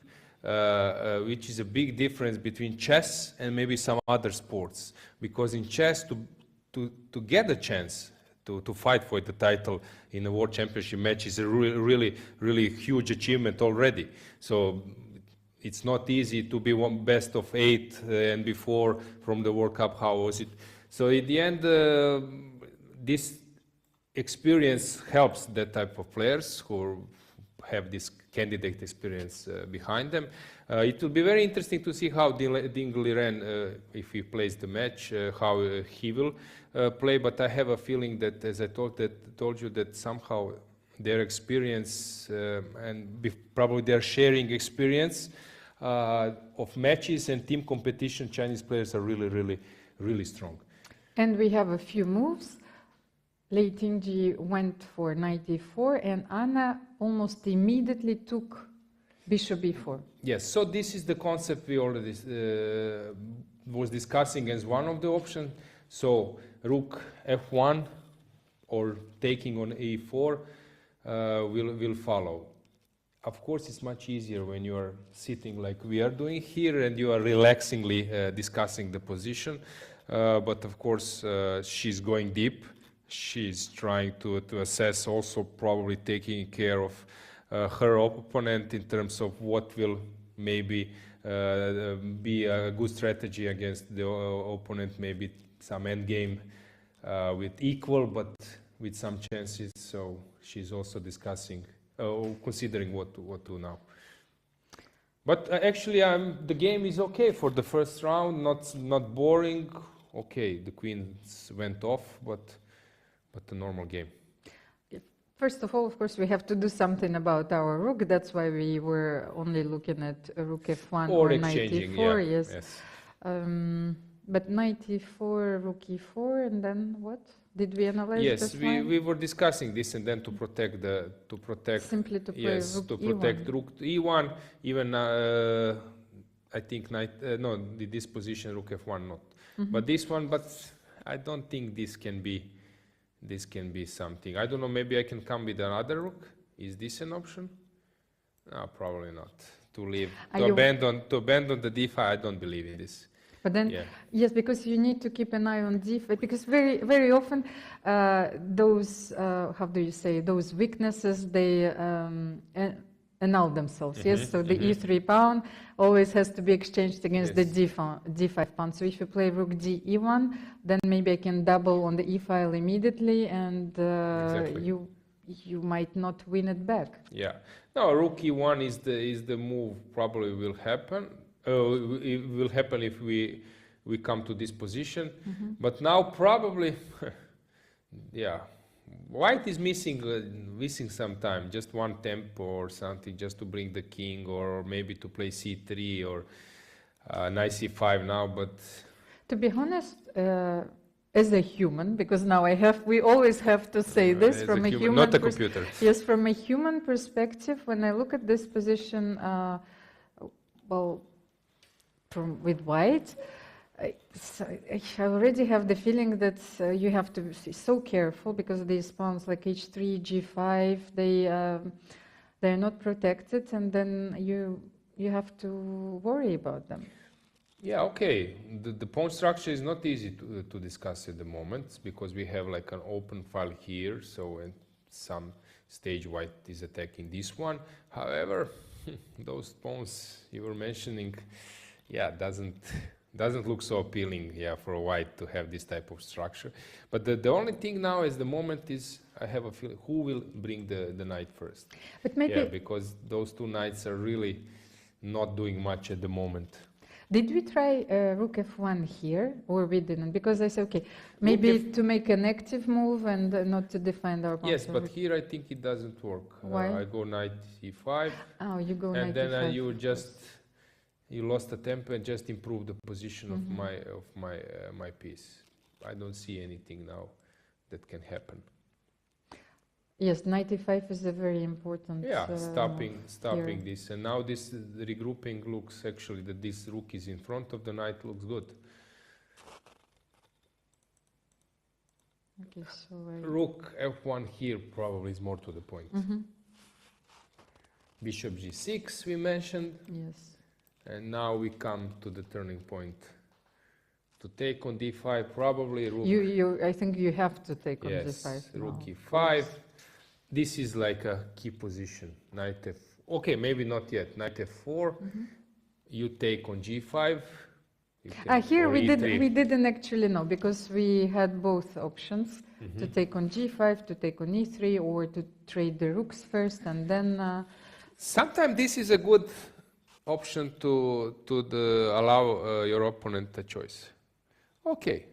[SPEAKER 2] which is a big difference between chess and maybe some other sports. Because in chess, to get a chance to fight for the title in a world championship match is a really huge achievement already. So it's not easy to be one best of 8 and before from the World Cup. How was it? So in the end, this experience helps that type of players who have this candidate experience behind them. It will be very interesting to see how Ding Liren, if he plays the match, how he will play. But I have a feeling that, as I told you, that somehow their experience and probably their sharing experience of matches and team competition, Chinese players are really strong.
[SPEAKER 1] And we have a few moves. Lei Tingji went for knight e4, and Anna almost immediately took bishop e4.
[SPEAKER 2] Yes, so this is the concept we already was discussing as one of the options. So rook f1 or taking on e4 will follow. Of course, it's much easier when you are sitting like we are doing here and you are relaxingly discussing the position. But of course, she's going deep. She's trying to assess, also probably taking care of her opponent in terms of what will maybe be a good strategy against the opponent, maybe some endgame with equal, but with some chances. So she's also discussing, considering what to do now. But actually, the game is okay for the first round, not boring. Okay, the queens went off, but a normal game.
[SPEAKER 1] First of all, of course, we have to do something about our rook. That's why we were only looking at rook f1 or knight e4.
[SPEAKER 2] Yeah.
[SPEAKER 1] Yes. But knight e4, rook e4, and then what? Did we analyze
[SPEAKER 2] yes,
[SPEAKER 1] this line?
[SPEAKER 2] we were discussing this, and then to protect
[SPEAKER 1] simply to play
[SPEAKER 2] yes,
[SPEAKER 1] rook
[SPEAKER 2] to
[SPEAKER 1] e1.
[SPEAKER 2] protect rook e1. Even I think knight this position rook f1 not, but this one. But I don't think this can be. This can be something. I don't know, maybe I can come with another rook. Is this an option? No, probably not. To leave, to abandon the d5, I don't believe in this.
[SPEAKER 1] But then, yes, because you need to keep an eye on d5, because very often those, how do you say, those weaknesses, they annul themselves, yes? So the e3 pawn always has to be exchanged against the d5 pawn. So if you play rook d e1, then maybe I can double on the e file immediately, and you might not win it back.
[SPEAKER 2] Yeah. No, rook e1 is the move. Probably will happen. It will happen if we come to this position. But now probably, yeah. White is missing some time, just one tempo or something, just to bring the king, or maybe to play c3, or knight c5 now, but
[SPEAKER 1] To be honest, as a human, because now we always have to say this
[SPEAKER 2] as
[SPEAKER 1] from a human,
[SPEAKER 2] not a computer.
[SPEAKER 1] Yes, from a human perspective, when I look at this position, well, with white, I already have the feeling that you have to be so careful because these pawns like h3, g5, they're not protected, and then you have to worry about them.
[SPEAKER 2] Yeah, okay. The pawn structure is not easy to discuss at the moment because we have like an open file here, so at some stage white is attacking this one. However, those pawns you were mentioning, yeah, doesn't look so appealing, yeah, for white to have this type of structure. But the only thing now at the moment is I have a feeling who will bring the knight first.
[SPEAKER 1] But maybe
[SPEAKER 2] yeah, because those two knights are really not doing much at the moment.
[SPEAKER 1] Did we try rook f1 here, or we didn't? Because I said, okay, maybe to make an active move and not to defend our pawn.
[SPEAKER 2] Yes, but here I think it doesn't work.
[SPEAKER 1] Why?
[SPEAKER 2] I go knight e5.
[SPEAKER 1] Oh, you go
[SPEAKER 2] and
[SPEAKER 1] knight
[SPEAKER 2] then
[SPEAKER 1] e5.
[SPEAKER 2] You lost the tempo and just improved the position of my piece. I don't see anything now that can happen.
[SPEAKER 1] Yes, knight e5 is a very important.
[SPEAKER 2] Yeah, stopping this, and now this regrouping looks actually that this rook is in front of the knight looks good.
[SPEAKER 1] Okay, so
[SPEAKER 2] rook f1 here probably is more to the point. Bishop g6 we mentioned.
[SPEAKER 1] Yes.
[SPEAKER 2] And now we come to the turning point. To take on d5, probably rook.
[SPEAKER 1] I think you have to take on d5 now.
[SPEAKER 2] Rook e5. This is like a key position. Knight f. Okay, maybe not yet. Knight f4. You take on g5.
[SPEAKER 1] Here we didn't actually know because we had both options to take on g5, to take on e3, or to trade the rooks first and then.
[SPEAKER 2] Sometimes this is a good option to allow your opponent a choice. Okay,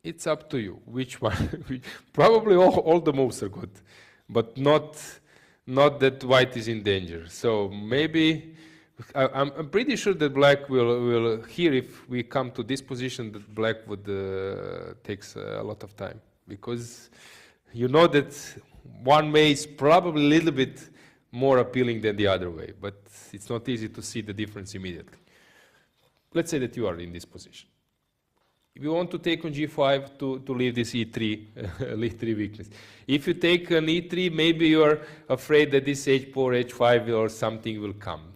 [SPEAKER 2] it's up to you. Which one? Probably all the moves are good, but not that white is in danger. So maybe I'm pretty sure that black will here if we come to this position that black would takes a lot of time because you know that one way is probably a little bit more appealing than the other way, but it's not easy to see the difference immediately. Let's say that you are in this position. If you want to take on g5 to leave this e3, e3 weakness. If you take an e3, maybe you are afraid that this h4, h5 or something will come.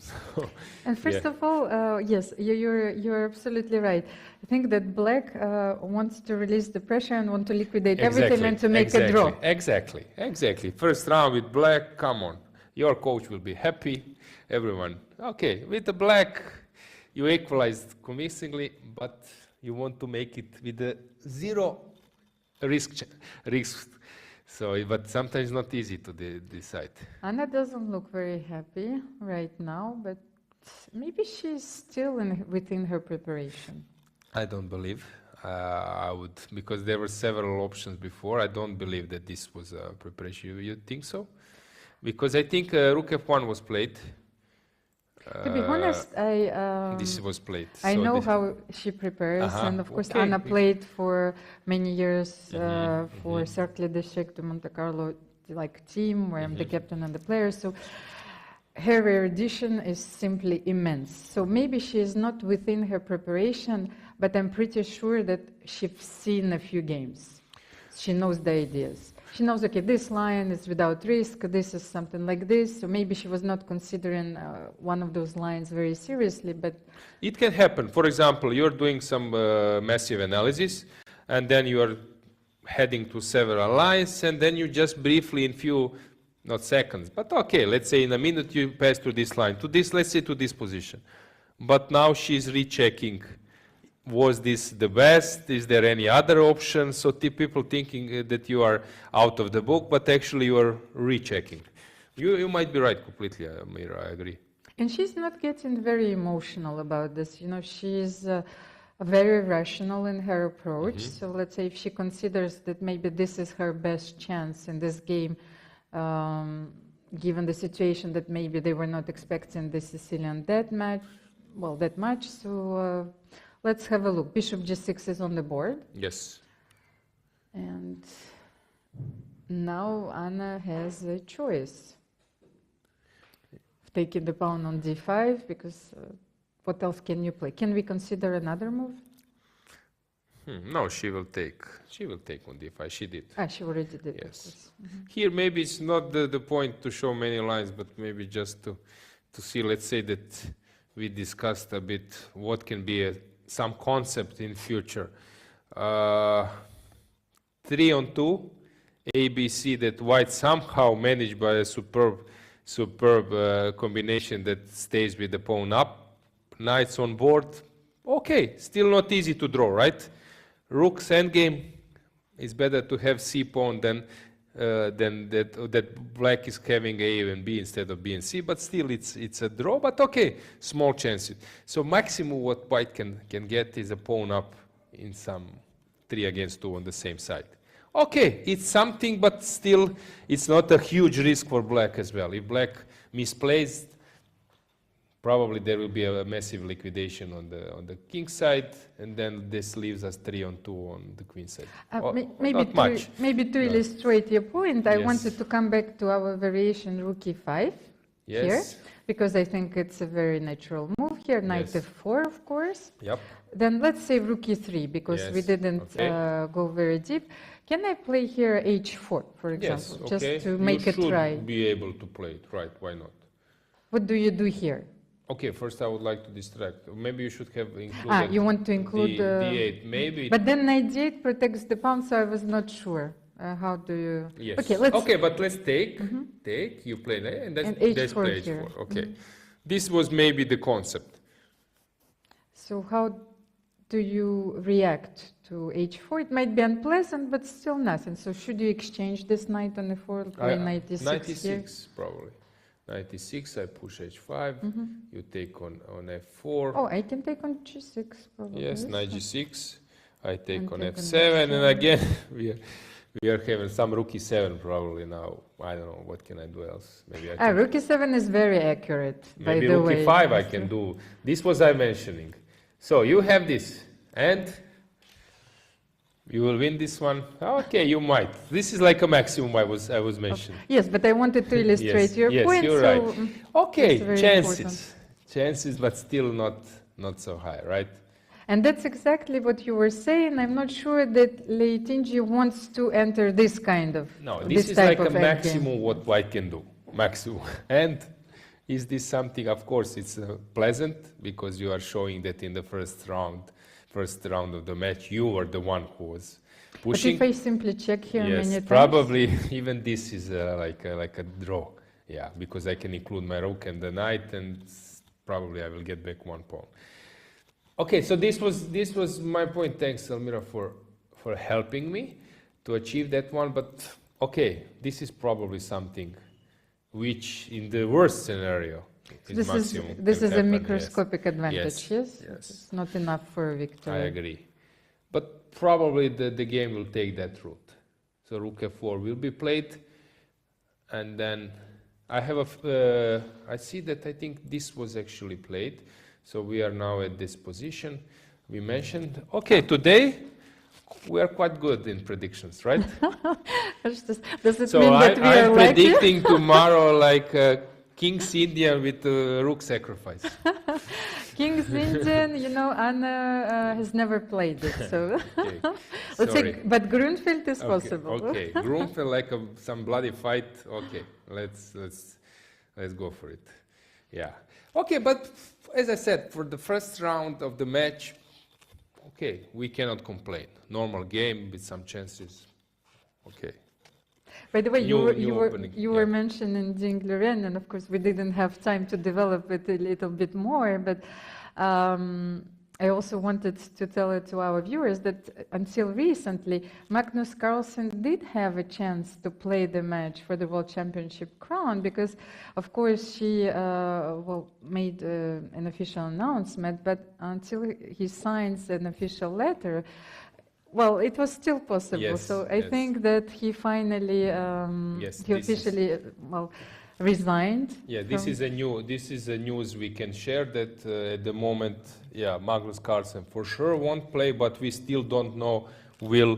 [SPEAKER 1] And first of all, yes, you're absolutely right. I think that black wants to release the pressure and want to liquidate everything and to make a draw.
[SPEAKER 2] Exactly. First round with black, come on. Your coach will be happy, everyone. Okay, with the black, you equalized convincingly, but you want to make it with a zero risk. So, but sometimes not easy to decide.
[SPEAKER 1] Anna doesn't look very happy right now, but maybe she's still within her preparation.
[SPEAKER 2] I don't believe. I would, because there were several options before. I don't believe that this was a preparation. You think so? Because I think rook f1 was played.
[SPEAKER 1] To be honest,
[SPEAKER 2] this was played.
[SPEAKER 1] I know how she prepares, and of course Anna played for many years for Cercle d'Échecs de Monte Carlo team, where I'm the captain and the player. So her erudition is simply immense. So maybe she is not within her preparation, but I'm pretty sure that she's seen a few games. She knows the ideas. She knows, okay, this line is without risk, this is something like this, so maybe she was not considering one of those lines very seriously, but...
[SPEAKER 2] It can happen. For example, you're doing some massive analysis, and then you are heading to several lines, and then you just briefly, in few, not seconds, but okay, let's say in a minute you pass to this line, to this, let's say to this position. But now she's rechecking. Was this the best? Is there any other option? So people thinking that you are out of the book, but actually you are rechecking. You might be right completely, Almira, I agree.
[SPEAKER 1] And she's not getting very emotional about this. You know, she's very rational in her approach. So let's say if she considers that maybe this is her best chance in this game, given the situation that maybe they were not expecting the Sicilian death match, well, that much. So let's have a look. Bishop g6 is on the board.
[SPEAKER 2] Yes.
[SPEAKER 1] And now Anna has a choice. Taking the pawn on d5, because what else can you play? Can we consider another move?
[SPEAKER 2] No, she will take. She will take on d5. She did.
[SPEAKER 1] She already did.
[SPEAKER 2] Yes.
[SPEAKER 1] Of course. Mm-hmm.
[SPEAKER 2] Here, maybe it's not the point to show many lines, but maybe just to see. Let's say that we discussed a bit what can be some concept in future. 3-on-2, ABC that white somehow managed by a superb combination that stays with the pawn up. Knights on board. Okay, still not easy to draw, right? Rook's endgame is better to have C pawn than that black is having A and B instead of B and C, but still it's a draw, but okay, small chances. So maximum what white can get is a pawn up in some 3 against 2 on the same side. Okay, it's something, but still it's not a huge risk for black as well. If black misplaced, probably there will be a massive liquidation on the king side, and then this leaves us 3-on-2 on the queen side.
[SPEAKER 1] Maybe to illustrate your point, I wanted to come back to our variation rook e5 here, because I think it's a very natural move here. Knight f4, of course.
[SPEAKER 2] Yep.
[SPEAKER 1] Then let's say rook e3, because we didn't go very deep. Can I play here h4, for example, just to make a try?
[SPEAKER 2] You should be able to play it, right? Why not?
[SPEAKER 1] What do you do here?
[SPEAKER 2] Okay, first I would like to distract. Maybe you should have included.
[SPEAKER 1] You want to include
[SPEAKER 2] d8, maybe.
[SPEAKER 1] But then knight d8 protects the pawn, so I was not sure. How do you?
[SPEAKER 2] Yes.
[SPEAKER 1] Okay, let's.
[SPEAKER 2] Okay, but let's take. Take. You play that, and that's
[SPEAKER 1] h4
[SPEAKER 2] play
[SPEAKER 1] here.
[SPEAKER 2] h4. Okay, this was maybe the concept.
[SPEAKER 1] So how do you react to h4? It might be unpleasant, but still nothing. So should you exchange this knight on e4, play knight e6
[SPEAKER 2] Knight
[SPEAKER 1] here?
[SPEAKER 2] e6 probably. Knight e6, I push h5, you take on f4.
[SPEAKER 1] Oh, I can take on g6 probably.
[SPEAKER 2] Yes, knight g6, I take on f7, and again we are having some rook e7 probably now. I don't know, what can I do else? Maybe I can
[SPEAKER 1] rook e7 is very accurate, by the way.
[SPEAKER 2] Maybe rook e5 I can do. This was I mentioning. So you have this, and you will win this one. Okay, you might. This is like a maximum I was mentioning.
[SPEAKER 1] Yes, but I wanted to illustrate your point.
[SPEAKER 2] Yes, you're right. Okay, chances,
[SPEAKER 1] important.
[SPEAKER 2] but still not so high, right?
[SPEAKER 1] And that's exactly what you were saying. I'm not sure that Leitinji wants to enter this kind of.
[SPEAKER 2] No, this is like a maximum what white can do, maximum. And is this something? Of course, it's pleasant because you are showing that in the first round of the match, you were the one who was pushing.
[SPEAKER 1] But if I simply check here many times,
[SPEAKER 2] probably even this is like a draw. Yeah, because I can include my rook and the knight, and probably I will get back one pawn. Okay, so this was my point. Thanks, Almira, for helping me to achieve that one. But okay, this is probably something which, in the worst scenario,
[SPEAKER 1] this is a microscopic advantage, yes? It's not enough for a victory.
[SPEAKER 2] I agree. But probably the game will take that route. So rook f4 will be played, and then I have I see that I think this was actually played. So we are now at this position. We mentioned, okay, today we are quite good in predictions, right?
[SPEAKER 1] Does it
[SPEAKER 2] so
[SPEAKER 1] mean that we are
[SPEAKER 2] I'm predicting tomorrow like King's Indian with rook sacrifice.
[SPEAKER 1] King's Indian, you know, Anna has never played it, so let's say, but Grunfeld is possible.
[SPEAKER 2] Okay, Grunfeld like some bloody fight. Okay, let's go for it. Yeah. Okay, but as I said, for the first round of the match, okay, we cannot complain. Normal game with some chances. Okay.
[SPEAKER 1] By the way, you were mentioning Ding-Luren, and of course we didn't have time to develop it a little bit more, but I also wanted to tell it to our viewers that until recently, Magnus Carlsen did have a chance to play the match for the World Championship crown, because of course she made an official announcement, but until he signs an official letter, well, it was still possible. So I think that he finally, he officially, resigned.
[SPEAKER 2] Yeah, this is a news we can share that at the moment, yeah, Magnus Carlsen for sure won't play, but we still don't know will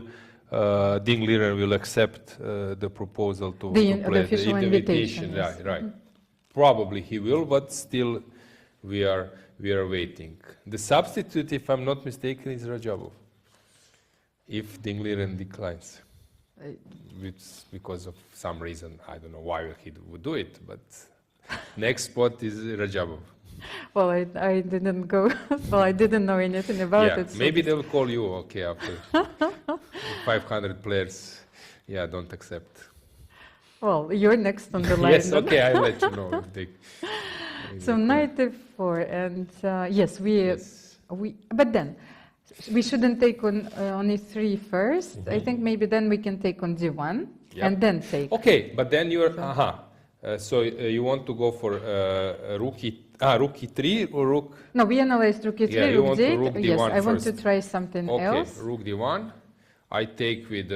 [SPEAKER 2] Ding Liren will accept the proposal to play
[SPEAKER 1] the official invitation. Yes.
[SPEAKER 2] Right. Probably he will, but still we are waiting. The substitute, if I'm not mistaken, is Rajabov. If Ding Liren declines. Because of some reason, I don't know why he would do it, but next spot is Rajabov.
[SPEAKER 1] Well, I didn't go, well, I didn't know anything about it. So
[SPEAKER 2] maybe they'll call you, okay, after 500 players, yeah, don't accept.
[SPEAKER 1] Well, you're next on the line.
[SPEAKER 2] Yes, okay, I'll let you know.
[SPEAKER 1] So knight f4, and yes, but then, we shouldn't take on e3 first. I think maybe then we can take on d1 and then take.
[SPEAKER 2] Okay, but then you're so you want to go for rook e3 or rook?
[SPEAKER 1] No, we analyzed rook e3,
[SPEAKER 2] you
[SPEAKER 1] rook
[SPEAKER 2] want
[SPEAKER 1] d8.
[SPEAKER 2] rook d1
[SPEAKER 1] yes, I want
[SPEAKER 2] first.
[SPEAKER 1] to try something else.
[SPEAKER 2] Okay, rook d1. I take with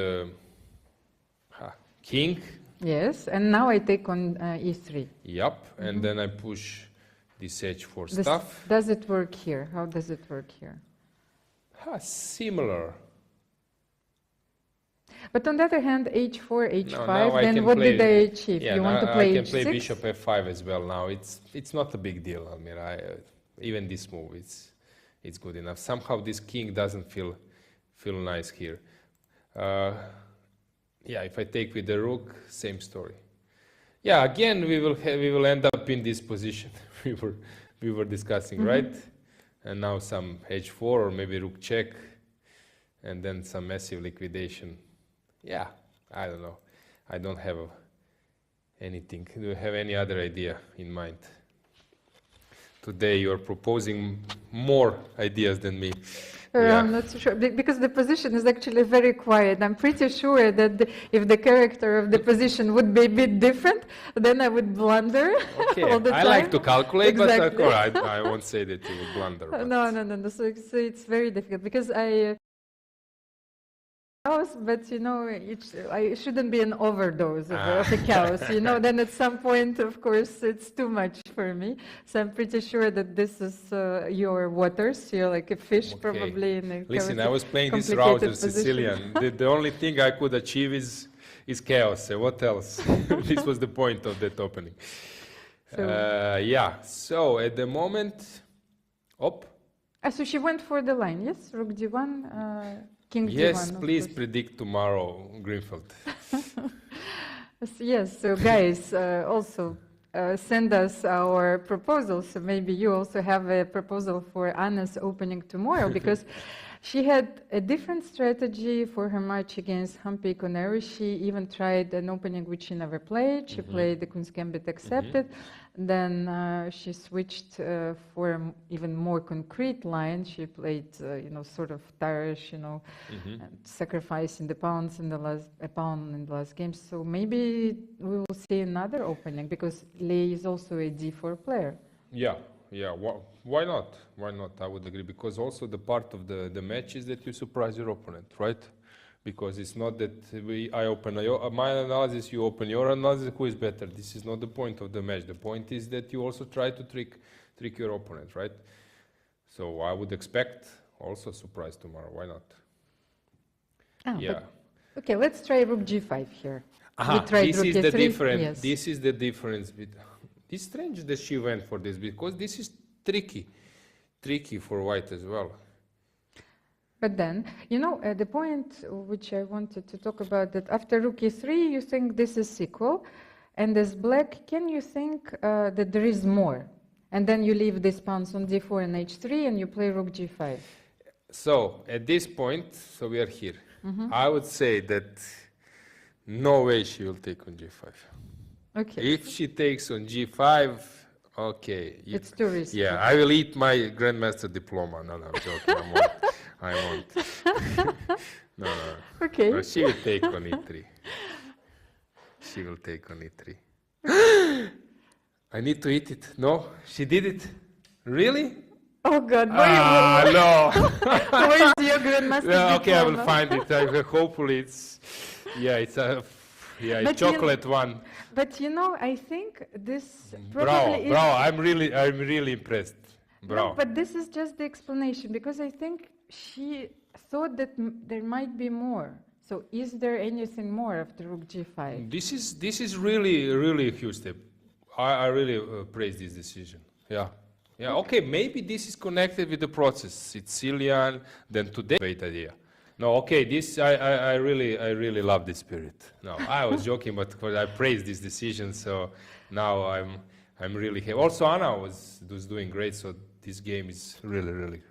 [SPEAKER 2] king.
[SPEAKER 1] Yes, and now I take on e3.
[SPEAKER 2] Yep, and then I push this h4 stuff.
[SPEAKER 1] Does it work here? How does it work here?
[SPEAKER 2] Similar.
[SPEAKER 1] But on the other hand, h4, h5,
[SPEAKER 2] now
[SPEAKER 1] then what did I achieve?
[SPEAKER 2] Yeah,
[SPEAKER 1] you want to play
[SPEAKER 2] I can
[SPEAKER 1] h6?
[SPEAKER 2] play bishop f5 as well now. It's not a big deal, Almira. Even this move, it's good enough. Somehow this king doesn't feel nice here. Yeah, if I take with the rook, same story. Yeah, again we will end up in this position we were discussing, right? And now some h4 or maybe rook check, and then some massive liquidation. Yeah, I don't know. I don't have anything. Do you have any other idea in mind? Today you're proposing more ideas than me.
[SPEAKER 1] I'm not so sure, because the position is actually very quiet. I'm pretty sure that if the character of the position would be a bit different, then I would blunder all the time.
[SPEAKER 2] I like to calculate,
[SPEAKER 1] exactly.
[SPEAKER 2] but I won't say that you would blunder. But.
[SPEAKER 1] No. So it's very difficult, because but you know, I shouldn't be an overdose of the chaos. You know, then at some point, of course, it's too much for me. So I'm pretty sure that this is your waters. You're like a fish, probably in a
[SPEAKER 2] Listen, I was playing this router Sicilian. The only thing I could achieve is chaos. What else? This was the point of that opening. Yeah. So at the moment,
[SPEAKER 1] so she went for the line. Yes, rook d1. King
[SPEAKER 2] yes,
[SPEAKER 1] d1,
[SPEAKER 2] please predict tomorrow, Greenfield.
[SPEAKER 1] Yes, so guys, also send us our proposals. So maybe you also have a proposal for Anna's opening tomorrow, because she had a different strategy for her match against Hampi Koneri. She even tried an opening which she never played. She played the Queen's Gambit accepted. Then she switched for an even more concrete line. She played, sort of Tarish, and sacrificing the pawns in the pawn in the last game. So maybe we will see another opening, because Lei is also a d4 player.
[SPEAKER 2] Yeah. Why not? I would agree, because also the part of the match is that you surprise your opponent, right? Because it's not that I open my analysis, you open your analysis, who is better? This is not the point of the match. The point is that you also try to trick your opponent, right? So I would expect also surprise tomorrow. Why not? Yeah.
[SPEAKER 1] Okay, let's try rook g5 here.
[SPEAKER 2] This is the difference. Yes. This is the difference. It's strange that she went for this, because this is tricky for white as well.
[SPEAKER 1] But then, the point which I wanted to talk about, that after rook e3, you think this is equal, and as black, can you think that there is more? And then you leave these pawns on d4 and h3, and you play rook g5.
[SPEAKER 2] So, at this point, we are here. I would say that no way she will take on g5.
[SPEAKER 1] Okay.
[SPEAKER 2] If she takes on g5, okay.
[SPEAKER 1] It's too risky.
[SPEAKER 2] Yeah, I will eat my Grandmaster diploma. No, I'm joking. I won't. No.
[SPEAKER 1] Okay.
[SPEAKER 2] No, she will take on e3. She will take on e3. I need to eat it. No, she did it. Really?
[SPEAKER 1] Oh God!
[SPEAKER 2] No.
[SPEAKER 1] Where's your Grandmaster diploma?
[SPEAKER 2] Okay, I will find it. Hopefully, it's a Yeah,
[SPEAKER 1] But you-
[SPEAKER 2] chocolate one.
[SPEAKER 1] But you know, I think this
[SPEAKER 2] Bravo,
[SPEAKER 1] probably is...
[SPEAKER 2] bravo. I'm really impressed. Bravo.
[SPEAKER 1] No, but this is just the explanation, because I think she thought that there might be more. So is there anything more after rook g5?
[SPEAKER 2] This is really a huge step. I really praise this decision. Yeah. Yeah, okay, maybe this is connected with the process. Sicilian, then today, great idea. No, okay, this, I really love this spirit. No, I was joking, but I praise this decision, so now I'm really happy. Also, Anna was doing great, so this game is really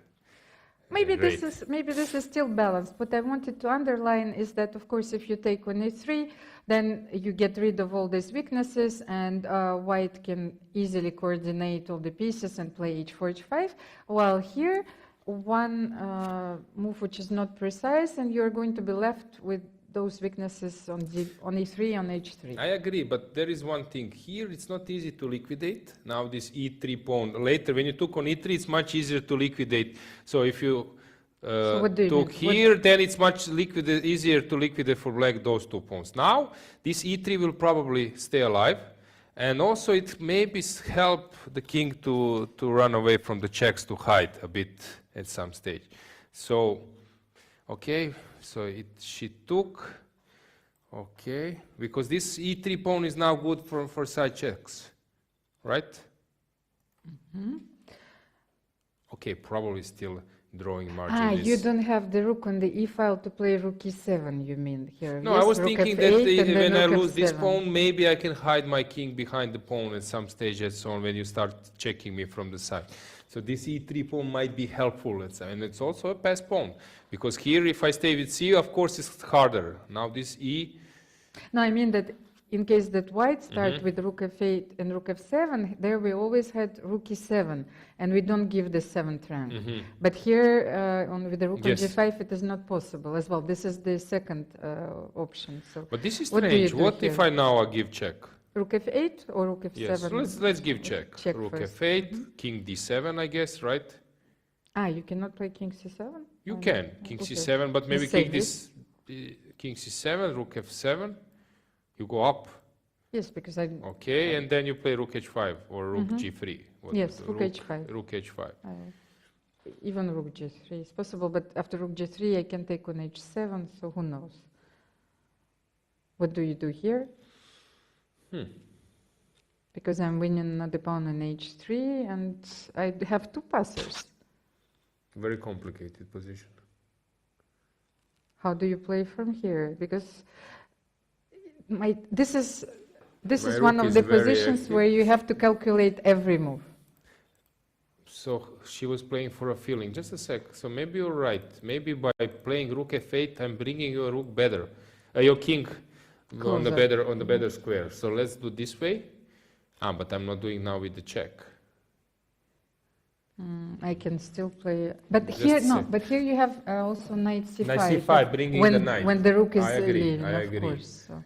[SPEAKER 1] Maybe
[SPEAKER 2] great.
[SPEAKER 1] this is still balanced. What I wanted to underline is that, of course, if you take on e3, then you get rid of all these weaknesses, and white can easily coordinate all the pieces and play h4, h5. While here, one move which is not precise, and you're going to be left with those weaknesses on e3, on h3.
[SPEAKER 2] I agree, but there is one thing. Here it's not easy to liquidate. Now this e3 pawn. Later, when you took on e3, it's much easier to liquidate. So if you
[SPEAKER 1] So what do you
[SPEAKER 2] took
[SPEAKER 1] mean?
[SPEAKER 2] here, then it's much easier to liquidate for black those 2 pawns. Now, this e3 will probably stay alive. And also it maybe help the king to run away from the checks, to hide a bit at some stage. So, okay, so she took, okay, because this e3 pawn is now good for side checks, right?
[SPEAKER 1] Mm-hmm.
[SPEAKER 2] Okay, probably still drawing margin.
[SPEAKER 1] You don't have the rook on the e file to play rook e7, you mean here?
[SPEAKER 2] No,
[SPEAKER 1] yes,
[SPEAKER 2] I was
[SPEAKER 1] rook
[SPEAKER 2] thinking
[SPEAKER 1] f8
[SPEAKER 2] that
[SPEAKER 1] and
[SPEAKER 2] when
[SPEAKER 1] then
[SPEAKER 2] I
[SPEAKER 1] rook
[SPEAKER 2] lose this
[SPEAKER 1] f7.
[SPEAKER 2] pawn, maybe I can hide my king behind the pawn at some stage and so on when you start checking me from the side. So this e3 pawn might be helpful, let's say, and it's also a pass pawn. Because here, if I stay with c, of course, it's harder. Now this e...
[SPEAKER 1] No, I mean that in case that white start with rook f8 and rook f7, there we always had rook e7, and we don't give the 7th rank. But here, with the rook on g5, it is not possible as well. This is the second option. So
[SPEAKER 2] But this is
[SPEAKER 1] what do you
[SPEAKER 2] strange.
[SPEAKER 1] do
[SPEAKER 2] What if
[SPEAKER 1] here?
[SPEAKER 2] I now give check?
[SPEAKER 1] Rook f8 or rook f7?
[SPEAKER 2] Yes, let's give check.
[SPEAKER 1] Check
[SPEAKER 2] Rook
[SPEAKER 1] first.
[SPEAKER 2] f8, king d7, I guess, right?
[SPEAKER 1] You cannot play king c7?
[SPEAKER 2] You can, king
[SPEAKER 1] okay.
[SPEAKER 2] c7, but maybe
[SPEAKER 1] You say
[SPEAKER 2] king this, king c7, rook f7, you go up.
[SPEAKER 1] Yes, because I...
[SPEAKER 2] Okay, and then you play rook h5 or rook g3.
[SPEAKER 1] Yes, rook h5.
[SPEAKER 2] Rook h5.
[SPEAKER 1] Even rook g3 is possible, but after rook g3 I can take on h7, so who knows? What do you do here? Because I'm winning the pawn on h3 and I have 2 passers.
[SPEAKER 2] Very complicated position.
[SPEAKER 1] How do you play from here? Because this is one
[SPEAKER 2] rook
[SPEAKER 1] of
[SPEAKER 2] is
[SPEAKER 1] the
[SPEAKER 2] very
[SPEAKER 1] positions
[SPEAKER 2] active.
[SPEAKER 1] where you have to calculate every move.
[SPEAKER 2] So she was playing for a feeling. Just a sec. So maybe you're right. Maybe by playing rook f8, I'm bringing your rook better, your king on the better square. So let's do this way. But I'm not doing now with the check.
[SPEAKER 1] I can still play, but
[SPEAKER 2] Just
[SPEAKER 1] here
[SPEAKER 2] a
[SPEAKER 1] no.
[SPEAKER 2] sec.
[SPEAKER 1] But here you have also knight c5.
[SPEAKER 2] Knight c5, bringing
[SPEAKER 1] when,
[SPEAKER 2] the knight.
[SPEAKER 1] When the rook is
[SPEAKER 2] I agree,
[SPEAKER 1] leading,
[SPEAKER 2] I
[SPEAKER 1] of
[SPEAKER 2] agree.
[SPEAKER 1] course. So.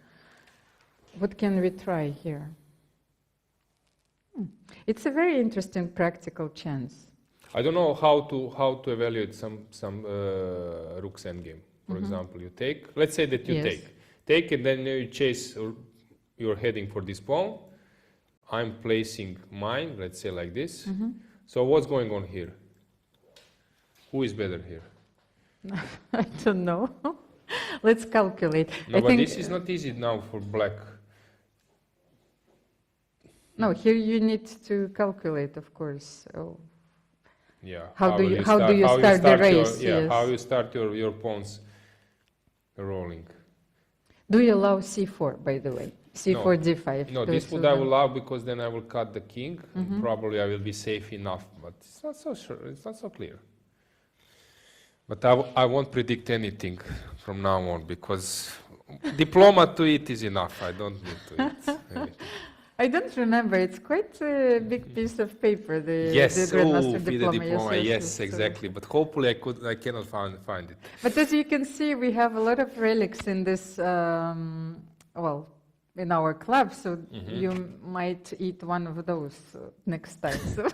[SPEAKER 1] What can we try here? It's a very interesting practical chance.
[SPEAKER 2] I don't know how to evaluate some rook's endgame. For example, you take. Let's say that you
[SPEAKER 1] Yes.
[SPEAKER 2] take, and then you chase. You're heading for this pawn. I'm placing mine. Let's say like this. So what's going on here? Who is better here?
[SPEAKER 1] I don't know. Let's calculate.
[SPEAKER 2] No,
[SPEAKER 1] I
[SPEAKER 2] but
[SPEAKER 1] think,
[SPEAKER 2] this is not easy now for black.
[SPEAKER 1] no, here you need to calculate, of course. Oh.
[SPEAKER 2] Yeah.
[SPEAKER 1] How do
[SPEAKER 2] will
[SPEAKER 1] you start the race?
[SPEAKER 2] Yeah.
[SPEAKER 1] Yes.
[SPEAKER 2] How you start your pawns rolling.
[SPEAKER 1] Do you allow c4, by the way? C4, d5.
[SPEAKER 2] No,
[SPEAKER 1] those
[SPEAKER 2] this would
[SPEAKER 1] two
[SPEAKER 2] I
[SPEAKER 1] then.
[SPEAKER 2] will allow because then I will cut the king. And probably I will be safe enough, but it's not so sure. It's not so clear. But I won't predict anything from now on because diploma to it is enough. I don't need to eat anything.
[SPEAKER 1] I don't remember. It's quite a big piece of paper. The
[SPEAKER 2] Yes,
[SPEAKER 1] Grandmaster
[SPEAKER 2] FIDE
[SPEAKER 1] diploma.
[SPEAKER 2] yes,
[SPEAKER 1] so-
[SPEAKER 2] exactly. But hopefully I cannot find it.
[SPEAKER 1] But as you can see, we have a lot of relics in this. In our club, so you might eat one of those next time. So.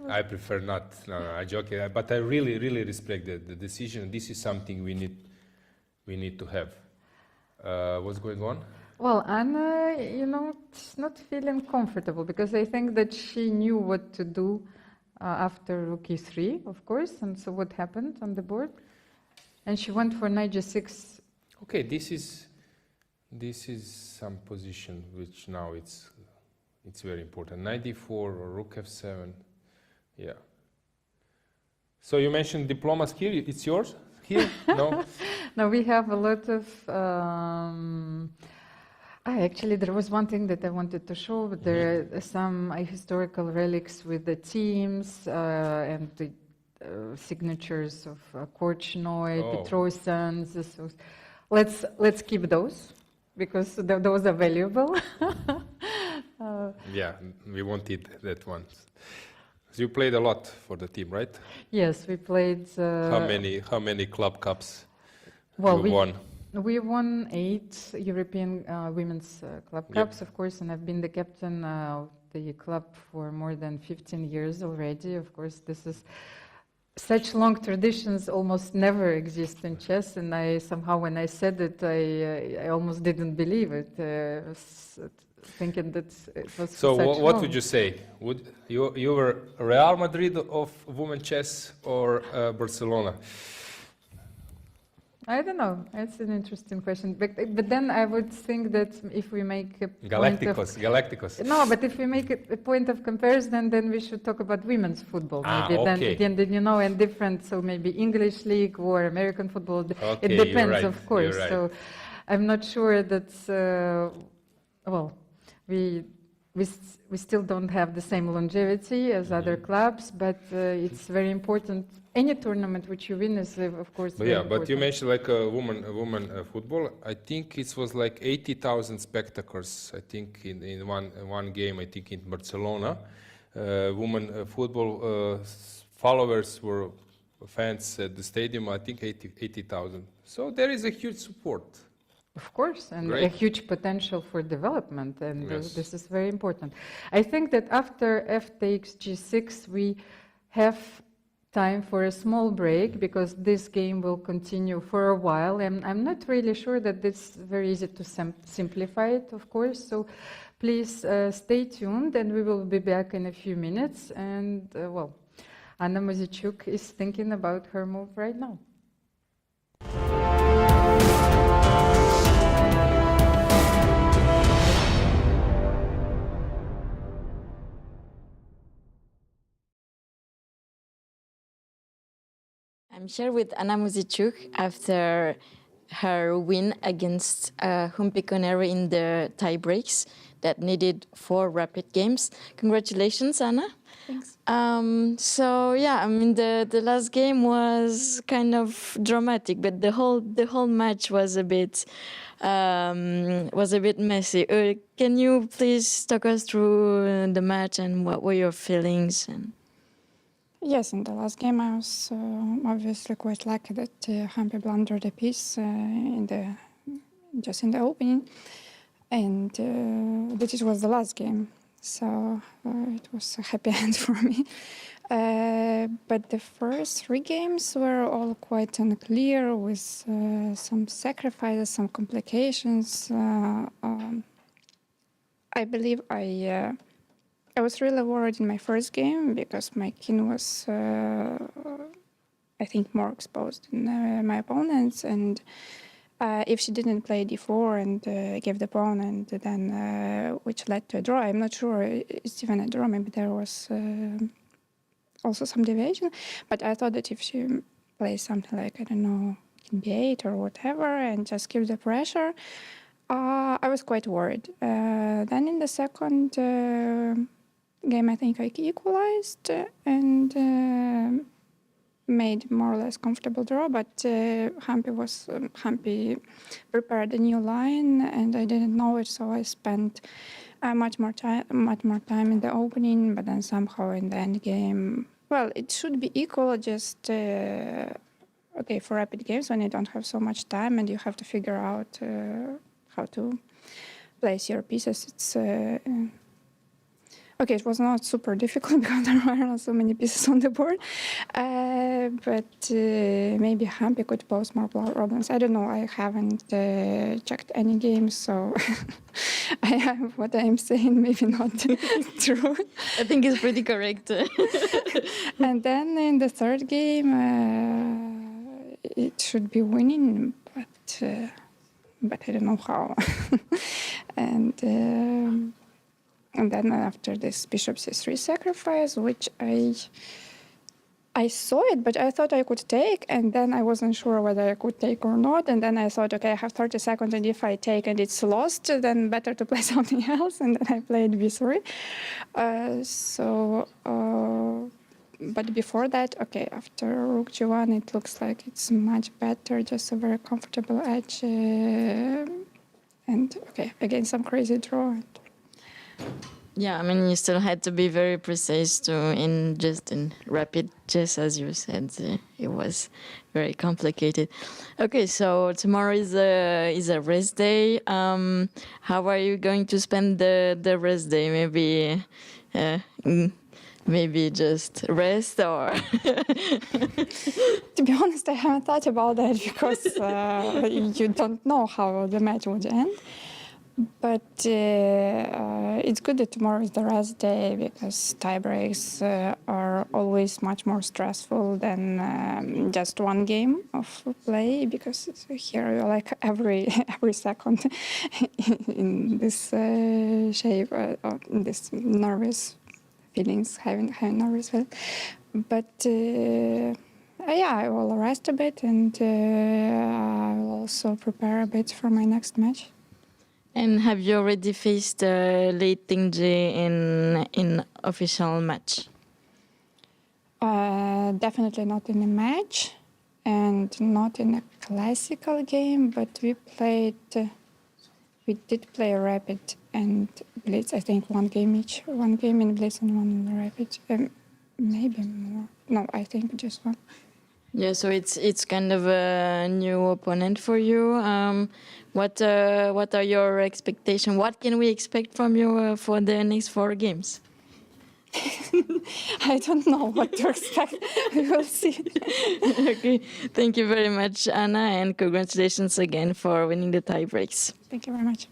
[SPEAKER 2] I prefer not. No, I joke. But I really respect the decision. This is something we need to have. What's going on?
[SPEAKER 1] Well, Anna, she's not feeling comfortable because I think that she knew what to do after rook e3, of course. And so what happened on the board? And she went for knight g6.
[SPEAKER 2] Okay, this is some position which now it's very important. Knight d4 or rook f7. Yeah. So you mentioned diplomas here. It's yours here? No.
[SPEAKER 1] No, we have a lot of. Actually, there was one thing that I wanted to show. But there are some historical relics with the teams and the signatures of Korchnoi, Petrosyan. So let's keep those because those are valuable.
[SPEAKER 2] Yeah, we wanted that one. So you played a lot for the team, right?
[SPEAKER 1] Yes, we played.
[SPEAKER 2] How many club cups
[SPEAKER 1] you
[SPEAKER 2] won?
[SPEAKER 1] We won 8 European women's club cups, of course, and I've been the captain of the club for more than 15 years already. Of course, this is such long traditions almost never exist in chess, and I somehow, when I said it, I almost didn't believe it, thinking that it was
[SPEAKER 2] so.
[SPEAKER 1] Such
[SPEAKER 2] What
[SPEAKER 1] long.
[SPEAKER 2] would you say? Would you were Real Madrid of women chess or Barcelona?
[SPEAKER 1] I don't know. It's an interesting question. But then I would think that if we make a
[SPEAKER 2] Galacticos.
[SPEAKER 1] No, but if we make a point of comparison, then we should talk about women's football. Maybe
[SPEAKER 2] okay.
[SPEAKER 1] then and different. So maybe English league or American football.
[SPEAKER 2] Okay,
[SPEAKER 1] it depends,
[SPEAKER 2] right,
[SPEAKER 1] of course.
[SPEAKER 2] Right.
[SPEAKER 1] So I'm not sure that. We still don't have the same longevity as other clubs, but it's very important. Any tournament which you win is, of course, very important.
[SPEAKER 2] But you mentioned like a woman football. I think it was like 80,000 spectators. I think in one game. I think in Barcelona, women football followers were fans at the stadium. I think 80,000. So there is a huge support.
[SPEAKER 1] Of course, and
[SPEAKER 2] Great.
[SPEAKER 1] a huge potential for development, and
[SPEAKER 2] Yes.
[SPEAKER 1] this is very important. I think that after f takes g6, we have time for a small break because this game will continue for a while, and I'm not really sure that it's very easy to simplify it, of course, so please stay tuned, and we will be back in a few minutes, and Anna Muzychuk is thinking about her move right now.
[SPEAKER 3] I'm here with Anna Muzychuk after her win against Humpy Connery in the tie breaks that needed 4 rapid games. Congratulations, Anna.
[SPEAKER 4] Thanks.
[SPEAKER 3] The last game was kind of dramatic, but the whole match was a bit messy. Can you please talk us through the match and what were your feelings?
[SPEAKER 4] Yes, in the last game I was obviously quite lucky that Humpy blundered a piece just in the opening, and that it was the last game. So it was a happy end for me. But the first 3 games were all quite unclear with some sacrifices, some complications. I believe I was really worried in my first game because my king was, I think, more exposed than my opponents. And if she didn't play d4 and gave the pawn, and then which led to a draw, I'm not sure it's even a draw. Maybe there was also some deviation. But I thought that if she plays something like, I don't know, king b8 or whatever, and just keep the pressure, I was quite worried. Then in the second game, I think I equalized and made more or less comfortable draw, but Humpy prepared a new line and I didn't know it, so I spent much more time in the opening, but then somehow in the end game, well, it should be equal, just for rapid games when you don't have so much time and you have to figure out how to place your pieces. It's it was not super difficult because there were not so many pieces on the board, but maybe Hampi could pose more problems. I don't know. I haven't checked any games, so I have what I'm saying maybe not true.
[SPEAKER 3] I think it's pretty correct.
[SPEAKER 4] And then in the third game, it should be winning, but I don't know how. And then after this bishop c3 sacrifice, which I saw it, but I thought I could take, and then I wasn't sure whether I could take or not. And then I thought, okay, I have 30 seconds, and if I take and it's lost, then better to play something else. And then I played b3. But before that, okay, after rook g1, it looks like it's much better, just a very comfortable edge. And okay, again, some crazy draw.
[SPEAKER 3] Yeah, I mean, you still had to be very precise in rapid chess, as you said. It was very complicated. Okay, so tomorrow is a rest day. How are you going to spend the rest day? Maybe just rest, or
[SPEAKER 4] To be honest, I haven't thought about that because you don't know how the match would end. But it's good that tomorrow is the rest day because tie breaks are always much more stressful than just one game of play, because here you're like every second in this shape, in this nervous feelings, having nervous feelings. But yeah, I will rest a bit, and I will also prepare a bit for my next match.
[SPEAKER 3] And have you already faced Lei Tingji in official match?
[SPEAKER 4] Definitely not in a match, and not in a classical game. But we did play rapid and blitz. I think one game each. One game in blitz and one in rapid. Maybe more. No, I think just one.
[SPEAKER 3] Yeah, so it's kind of a new opponent for you. What are your expectations? What can we expect from you for the next 4 games?
[SPEAKER 4] I don't know what to expect. We will see.
[SPEAKER 3] Okay, thank you very much, Anna, and congratulations again for winning the tie breaks.
[SPEAKER 4] Thank you very much.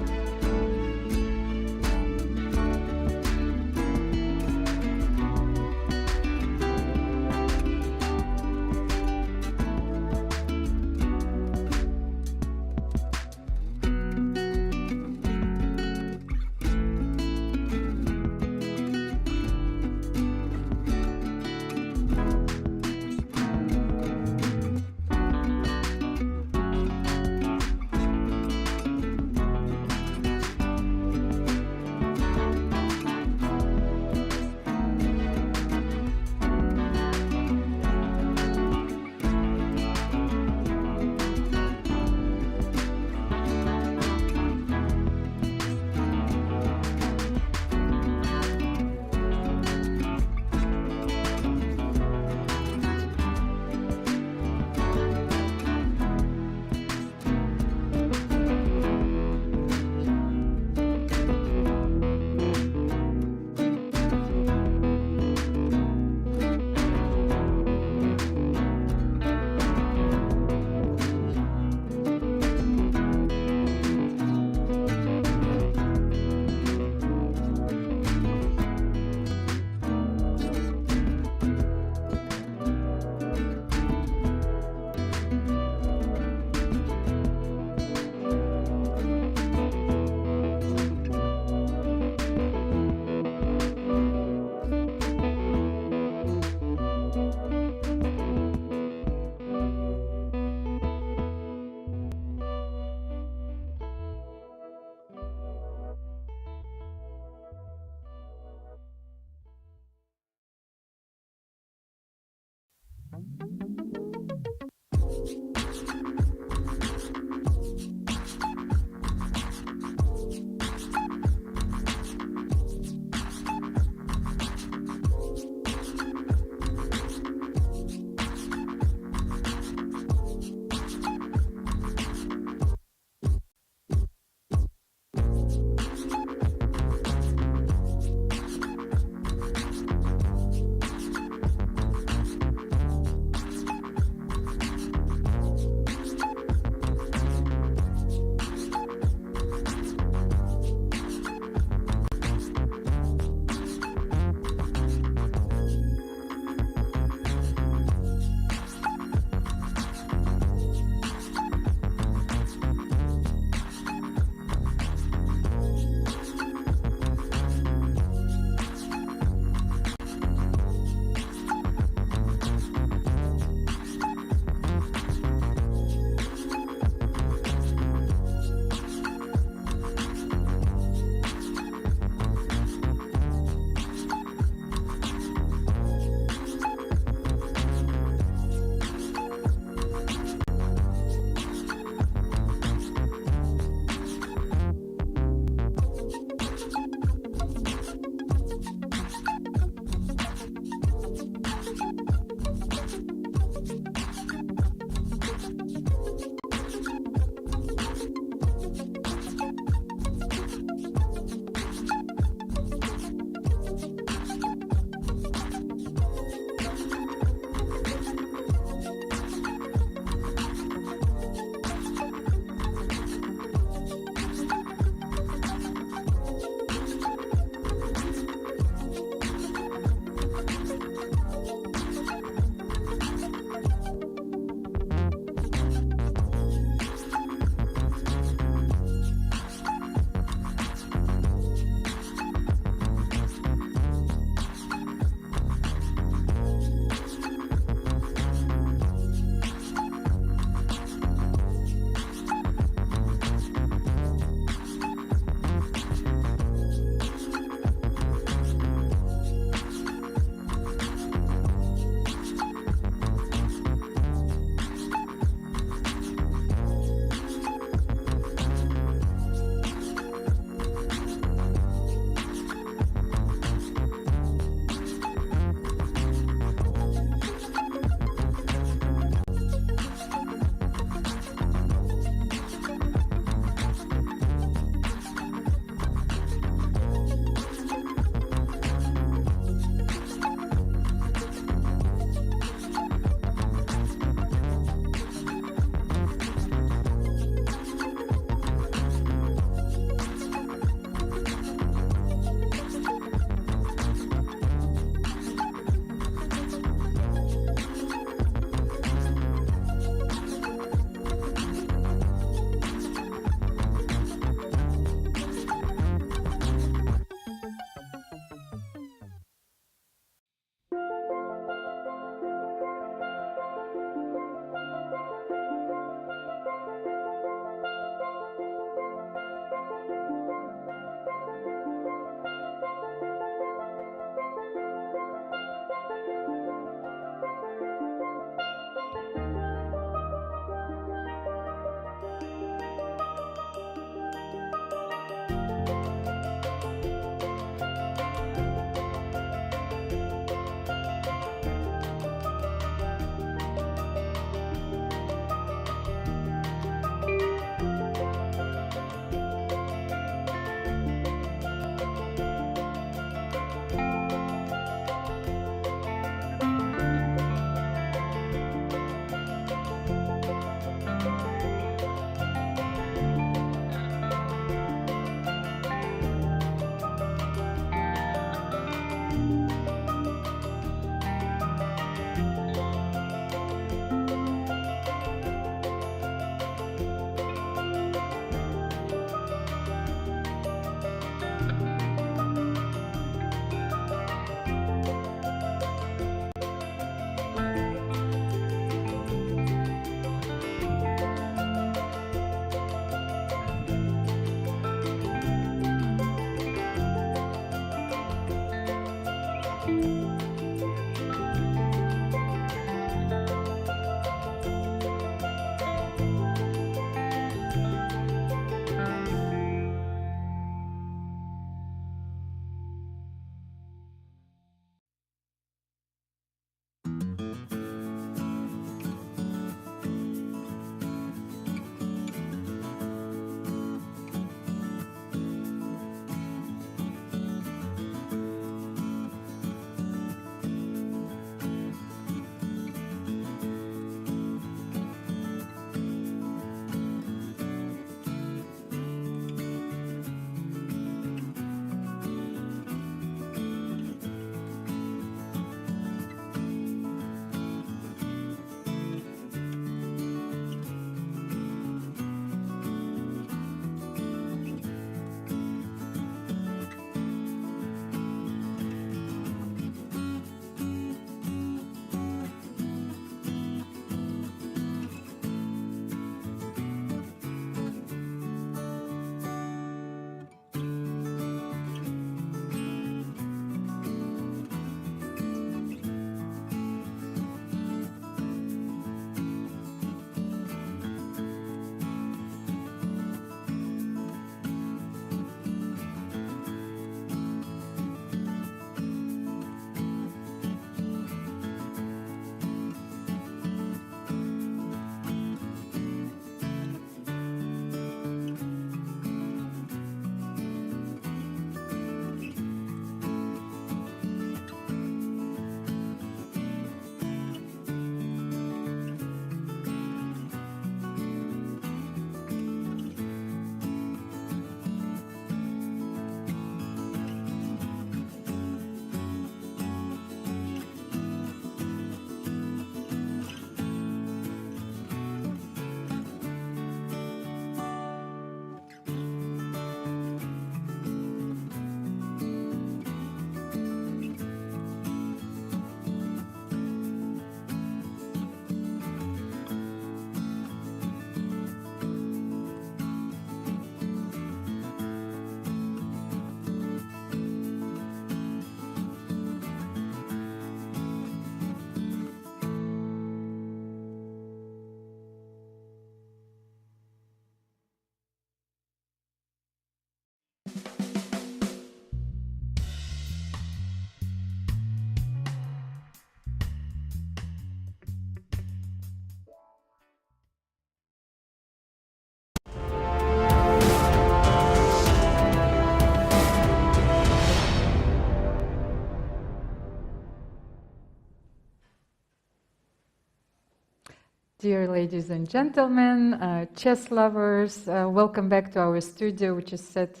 [SPEAKER 1] Dear ladies and gentlemen, chess lovers, welcome back to our studio, which is set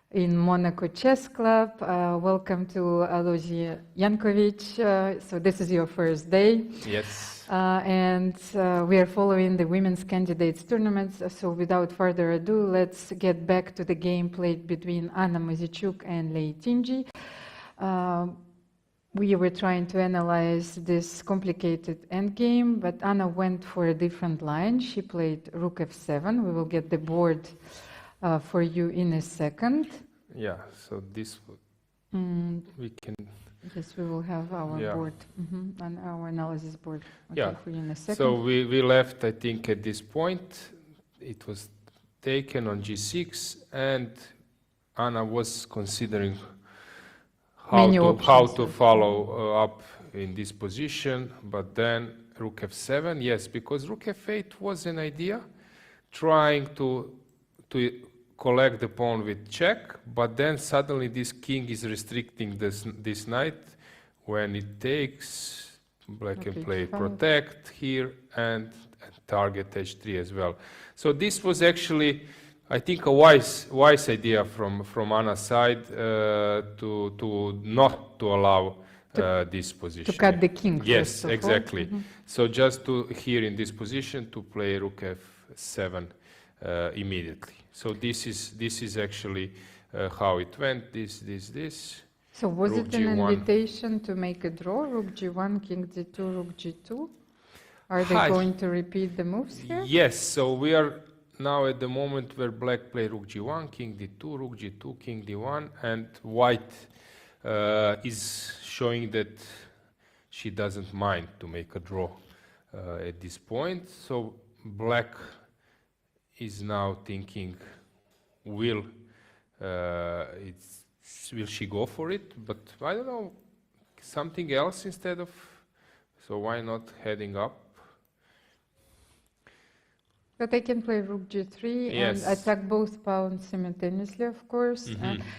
[SPEAKER 1] in Monaco Chess Club. Welcome to Alojzije Janković. So this is your first day.
[SPEAKER 2] Yes.
[SPEAKER 1] And we are following the women's candidates tournaments. So without further ado, let's get back to the game played between Anna Muzychuk and Lei Tingy. We were trying to analyze this complicated endgame, but Anna went for a different line. She played rook f7. We will get the board for you in a second.
[SPEAKER 2] Yeah, so this we can...
[SPEAKER 1] Yes, we will have our board, and our analysis board for you in a second.
[SPEAKER 2] So we left, I think, at this point. It was taken on g6, and Anna was considering how to follow up in this position, but then rook f7, yes, because rook f8 was an idea, trying to collect the pawn with check, but then suddenly this king is restricting this knight. When it takes, black can play protect here and target h3 as well. So this was actually, I think, a wise idea from Anna's side to not to allow this position.
[SPEAKER 1] To cut the king.
[SPEAKER 2] Yes, exactly. So just to here in this position to play rook f7 immediately. So this is actually how it went. This.
[SPEAKER 1] So was
[SPEAKER 2] rook
[SPEAKER 1] it an
[SPEAKER 2] g1.
[SPEAKER 1] invitation to make a draw? Rook g1, king d2, rook g2. Are they going to repeat the moves here?
[SPEAKER 2] Yes. So we are now at the moment where black play rook g1, king d2, rook g2, king d1, and white is showing that she doesn't mind to make a draw at this point. So black is now thinking, will she go for it? But I don't know, something else instead of, so why not heading up?
[SPEAKER 1] But I can play rook g3 and attack both pawns simultaneously, of course.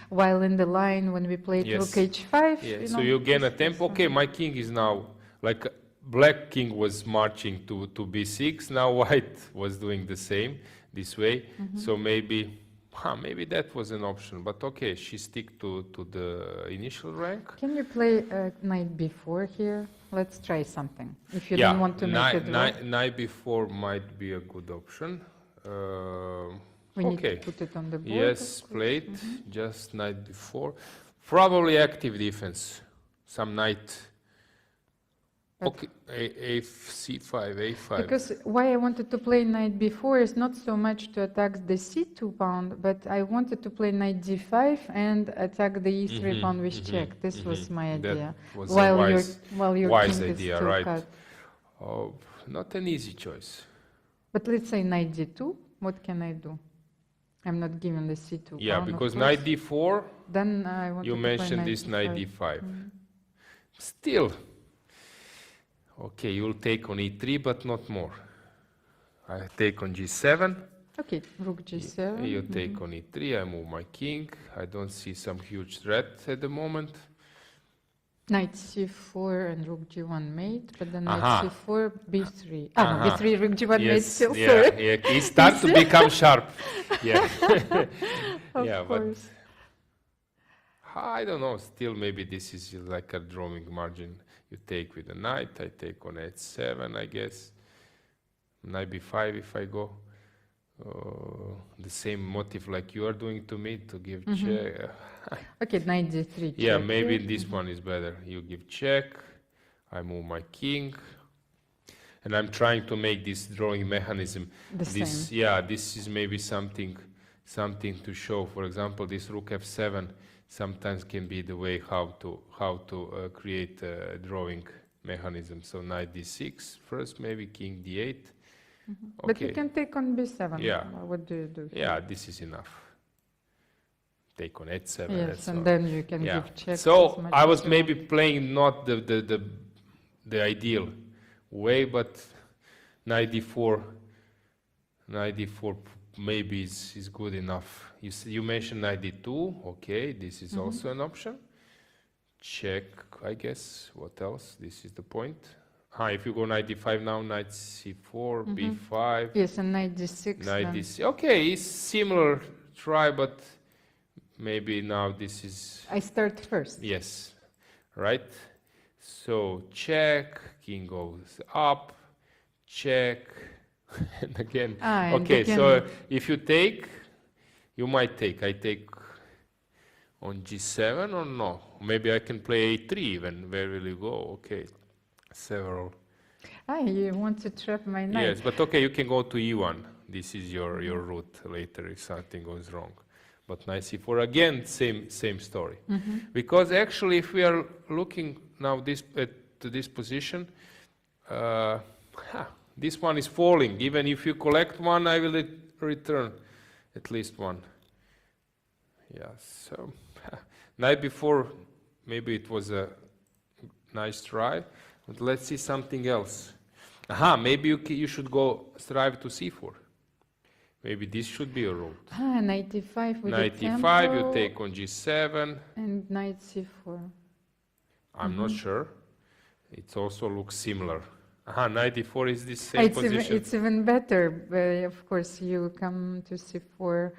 [SPEAKER 1] While in the line, when we played rook h5,
[SPEAKER 2] so you gain a tempo. Okay, my king is now like black king was marching to b6. Now white was doing the same this way. So maybe that was an option. But okay, she stick to the initial rank.
[SPEAKER 1] Can you play knight b4 here? Let's try something. If you don't want to make it
[SPEAKER 2] knight b4 might be a good option.
[SPEAKER 1] We need to put it on the board.
[SPEAKER 2] Yes, played. Just knight b4. Probably active defense. Some knight. Okay, c5, a5.
[SPEAKER 1] Because why I wanted to play knight b4 is not so much to attack the c2 pawn, but I wanted to play knight d5 and attack the e3 pawn with check. This was my idea.
[SPEAKER 2] That was
[SPEAKER 1] while your
[SPEAKER 2] wise
[SPEAKER 1] king
[SPEAKER 2] idea,
[SPEAKER 1] is still
[SPEAKER 2] right?
[SPEAKER 1] cut.
[SPEAKER 2] Oh, not an easy choice.
[SPEAKER 1] But let's say knight d2. What can I do? I'm not given the c2
[SPEAKER 2] Yeah,
[SPEAKER 1] pawn,
[SPEAKER 2] because knight d4.
[SPEAKER 1] Then I want
[SPEAKER 2] you mentioned this knight d5. Still. Okay, you'll take on e3, but not more. I take on g7.
[SPEAKER 1] Okay, rook g7.
[SPEAKER 2] You take on e3, I move my king. I don't see some huge threat at the moment.
[SPEAKER 1] Knight c4 and rook g1 mate, but then knight c4, b3. No, b3, rook g1 mate still, sorry.
[SPEAKER 2] Yeah, it starts to become sharp. Yeah.
[SPEAKER 1] Of course.
[SPEAKER 2] But I don't know, still maybe this is like a drawing margin. You take with a knight, I take on h7, I guess. Knight b5 if I go. The same motive like you are doing to me, to give check.
[SPEAKER 1] Okay, knight d3 check.
[SPEAKER 2] Yeah, maybe this one is better. You give check, I move my king. And I'm trying to make this drawing mechanism. This is maybe something to show. For example, this rook f7 sometimes can be the way how to create a drawing mechanism. So knight d6 first, maybe king d8. Okay.
[SPEAKER 1] But you can take on b7.
[SPEAKER 2] Yeah.
[SPEAKER 1] What do you do?
[SPEAKER 2] Yeah, this is enough. Take on h7.
[SPEAKER 1] Yes, and then you can give check.
[SPEAKER 2] So I was maybe playing not the ideal way, but knight d4 maybe is good enough. You mentioned knight d2. Okay, this is also an option. Check, I guess. What else? This is the point. If you go knight d5 now, knight c4, b5,
[SPEAKER 1] Yes, and knight d6.
[SPEAKER 2] knight
[SPEAKER 1] then.
[SPEAKER 2] d6. Okay, it's similar try, but maybe now this is...
[SPEAKER 1] I start first.
[SPEAKER 2] Yes, right? So check, king goes up, check, and again.
[SPEAKER 1] And
[SPEAKER 2] okay,
[SPEAKER 1] again.
[SPEAKER 2] so if you take, you might take. I take on g7 or no? Maybe I can play a3 even. Where will you go? Okay, several.
[SPEAKER 1] You want to trap my knight.
[SPEAKER 2] Yes, but okay, you can go to e1. This is your route later if something goes wrong. But knight c4 again, same story. Because actually, if we are looking now to this position, this one is falling. Even if you collect one, I will return at least one. Yeah. So night before, maybe it was a nice try. But let's see something else. Maybe you should go strive to c4. Maybe this should be a route.
[SPEAKER 1] Knight e5 with
[SPEAKER 2] Knight
[SPEAKER 1] the
[SPEAKER 2] e5, you
[SPEAKER 1] tempo,
[SPEAKER 2] take on g7.
[SPEAKER 1] and knight c4.
[SPEAKER 2] I'm not sure. It also looks similar. Knight e4 is the same position.
[SPEAKER 1] It's even better. Of course, you come to c4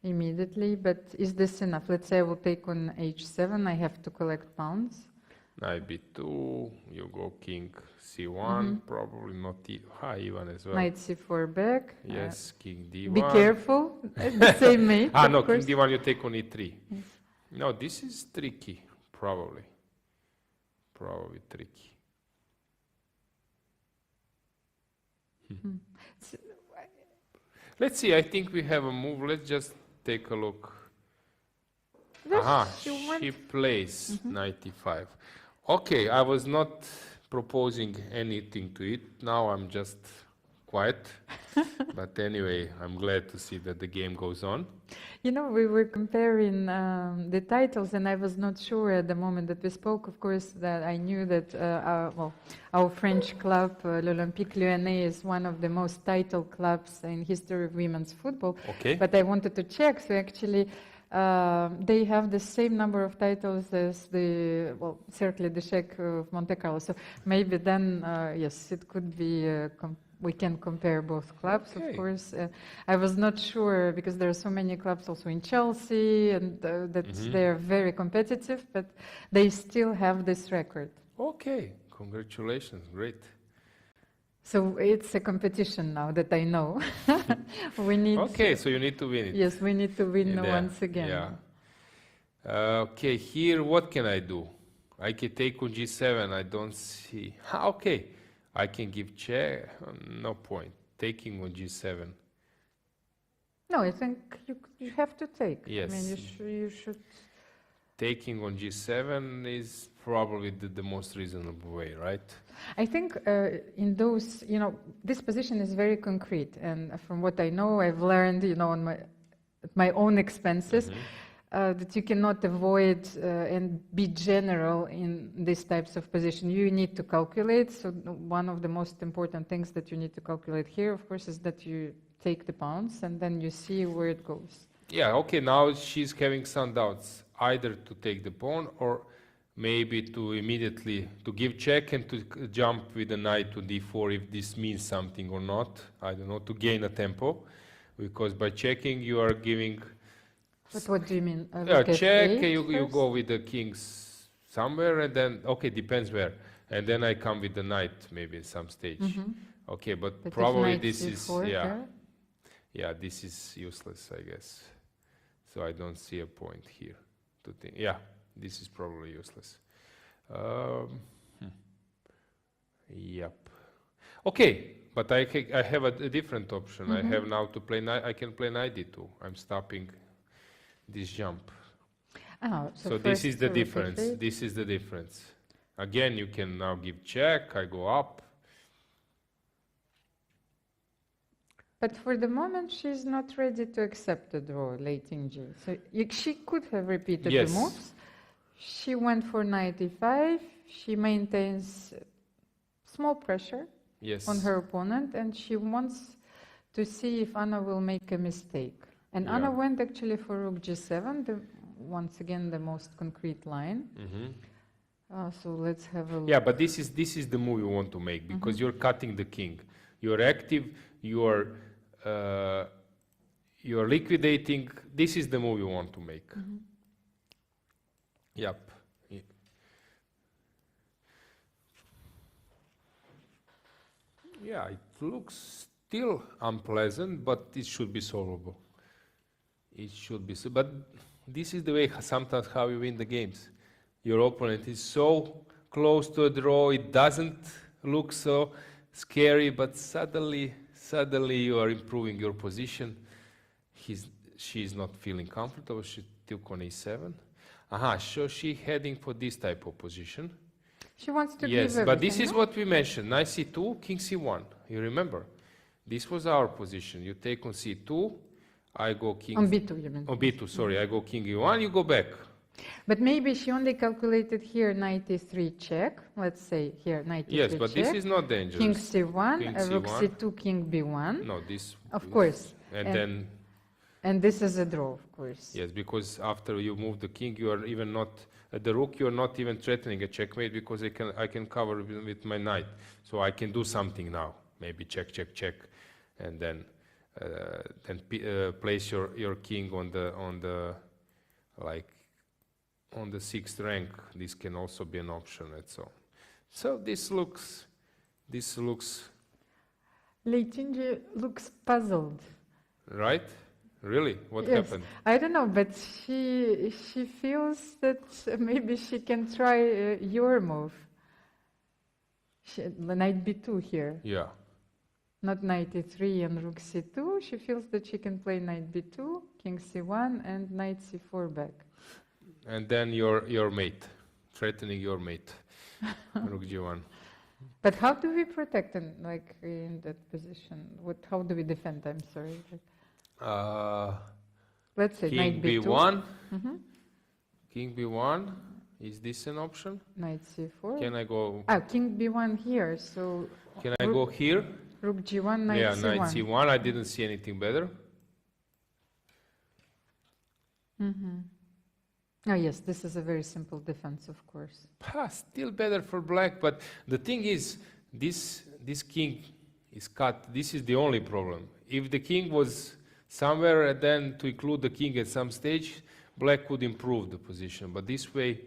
[SPEAKER 1] immediately, but is this enough? Let's say I will take on h7. I have to collect pawns.
[SPEAKER 2] Knight b2, you go king c1, probably not e1 as well.
[SPEAKER 1] Knight c4 back.
[SPEAKER 2] Yes, king d1.
[SPEAKER 1] Be careful. The same mate.
[SPEAKER 2] No,
[SPEAKER 1] of course.
[SPEAKER 2] king d1 you take on e3. Yes. No, this is tricky, probably. Probably tricky. Let's see, I think we have a move. Let's just take a look. She plays knight e5. Okay, I was not proposing anything to it. Now I'm just quiet. But anyway, I'm glad to see that the game goes on.
[SPEAKER 1] You know, we were comparing the titles, and I was not sure at the moment that we spoke, of course, that I knew that our French club, l'Olympique Lyonnais, is one of the most titled clubs in history of women's football.
[SPEAKER 2] Okay.
[SPEAKER 1] But I wanted to check, so actually they have the same number of titles as certainly the Czech of Monte Carlo. So maybe then, yes, it could be we can compare both clubs, of course. I was not sure because there are so many clubs also in Chelsea, and that they are very competitive, but they still have this record.
[SPEAKER 2] Okay, congratulations, great.
[SPEAKER 1] So it's a competition now that I know. We need.
[SPEAKER 2] Okay, so you need to win it.
[SPEAKER 1] Yes, we need to win once again.
[SPEAKER 2] Yeah. Okay, here what can I do? I can take on g7. I don't see. Okay, I can give check. No point. Taking on g7.
[SPEAKER 1] No, I think you have to take.
[SPEAKER 2] Yes.
[SPEAKER 1] I mean, you should.
[SPEAKER 2] Taking on g7 is probably the most reasonable way, right?
[SPEAKER 1] I think in those, this position is very concrete, and from what I know, I've learned, on at my own expenses, that you cannot avoid and be general in these types of position. You need to calculate. So one of the most important things that you need to calculate here, of course, is that you take the pawns and then you see where it goes.
[SPEAKER 2] Yeah. Okay. Now she's having some doubts, either to take the pawn or maybe to immediately to give check and to jump with the knight to d4 if this means something or not. I don't know, to gain a tempo, because by checking you are giving.
[SPEAKER 1] But what do you mean?
[SPEAKER 2] Check. You go with the kings somewhere, and then depends where, and then I come with the knight maybe at some stage. Okay, but probably this is this is useless, I guess. So I don't see a point here to think. Yeah. This is probably useless. Yep. Okay, but I have a different option. I have now to play knight. I can play knight d2. I'm stopping this jump. So this is the difference. This is the difference. Again, you can now give check. I go up.
[SPEAKER 1] But for the moment, she's not ready to accept the draw late in G. So she could have repeated the moves. She went for knight e5. She maintains small pressure on her opponent, and she wants to see if Anna will make a mistake. And Anna went actually for rook g7, once again the most concrete line. So let's have a look.
[SPEAKER 2] Yeah, but this is the move you want to make because you're cutting the king. You're active. You're liquidating. This is the move you want to make. Yep. Yeah, it looks still unpleasant, but it should be solvable. It should be so. But this is the way sometimes how you win the games. Your opponent is so close to a draw, it doesn't look so scary, but suddenly you are improving your position. She's not feeling comfortable. She took on e7. So she's heading for this type of position.
[SPEAKER 1] She wants to give
[SPEAKER 2] Yes,
[SPEAKER 1] everything,
[SPEAKER 2] but this is
[SPEAKER 1] no?
[SPEAKER 2] what we mentioned. Knight c2, king c1. You remember? This was our position. You take on c2, I go king...
[SPEAKER 1] On b2, you mean?
[SPEAKER 2] On b2, sorry. I go king e1, you go back.
[SPEAKER 1] But maybe she only calculated here knight e3 check. Let's say here knight e3
[SPEAKER 2] Yes, but
[SPEAKER 1] check.
[SPEAKER 2] this is not dangerous.
[SPEAKER 1] King c1,
[SPEAKER 2] King
[SPEAKER 1] rook
[SPEAKER 2] c1.
[SPEAKER 1] c2, king b1.
[SPEAKER 2] No, this...
[SPEAKER 1] Of course.
[SPEAKER 2] And then...
[SPEAKER 1] And this is a draw, of course.
[SPEAKER 2] Yes, because after you move the king, you are even not... the rook, you are not even threatening a checkmate because I can cover with my knight. So I can do something now. Maybe check, check, check. And then place your king on the sixth rank. This can also be an option and so on. So this looks
[SPEAKER 1] Leitinji looks puzzled.
[SPEAKER 2] right? Really? What
[SPEAKER 1] Yes.
[SPEAKER 2] happened?
[SPEAKER 1] I don't know, but she feels that maybe she can try your move. Knight b2 here,
[SPEAKER 2] Yeah.
[SPEAKER 1] not knight e3 and rook c2. She feels that she can play knight b2, king c1, and knight c4 back.
[SPEAKER 2] And then your mate, threatening your mate, rook g1.
[SPEAKER 1] But how do we protect in that position? How do we defend? I'm sorry. Let's say
[SPEAKER 2] King
[SPEAKER 1] knight b2.
[SPEAKER 2] b1. King b1. Is this an option?
[SPEAKER 1] Knight c4.
[SPEAKER 2] Can I go?
[SPEAKER 1] King b1 here. So
[SPEAKER 2] Can I go here?
[SPEAKER 1] rook g1, knight
[SPEAKER 2] Yeah,
[SPEAKER 1] c1.
[SPEAKER 2] knight c1. I didn't see anything better.
[SPEAKER 1] Oh yes, this is a very simple defense, of course.
[SPEAKER 2] Still better for black, but the thing is, this king is cut. This is the only problem. If the king was somewhere and then to include the king at some stage, black could improve the position. But this way,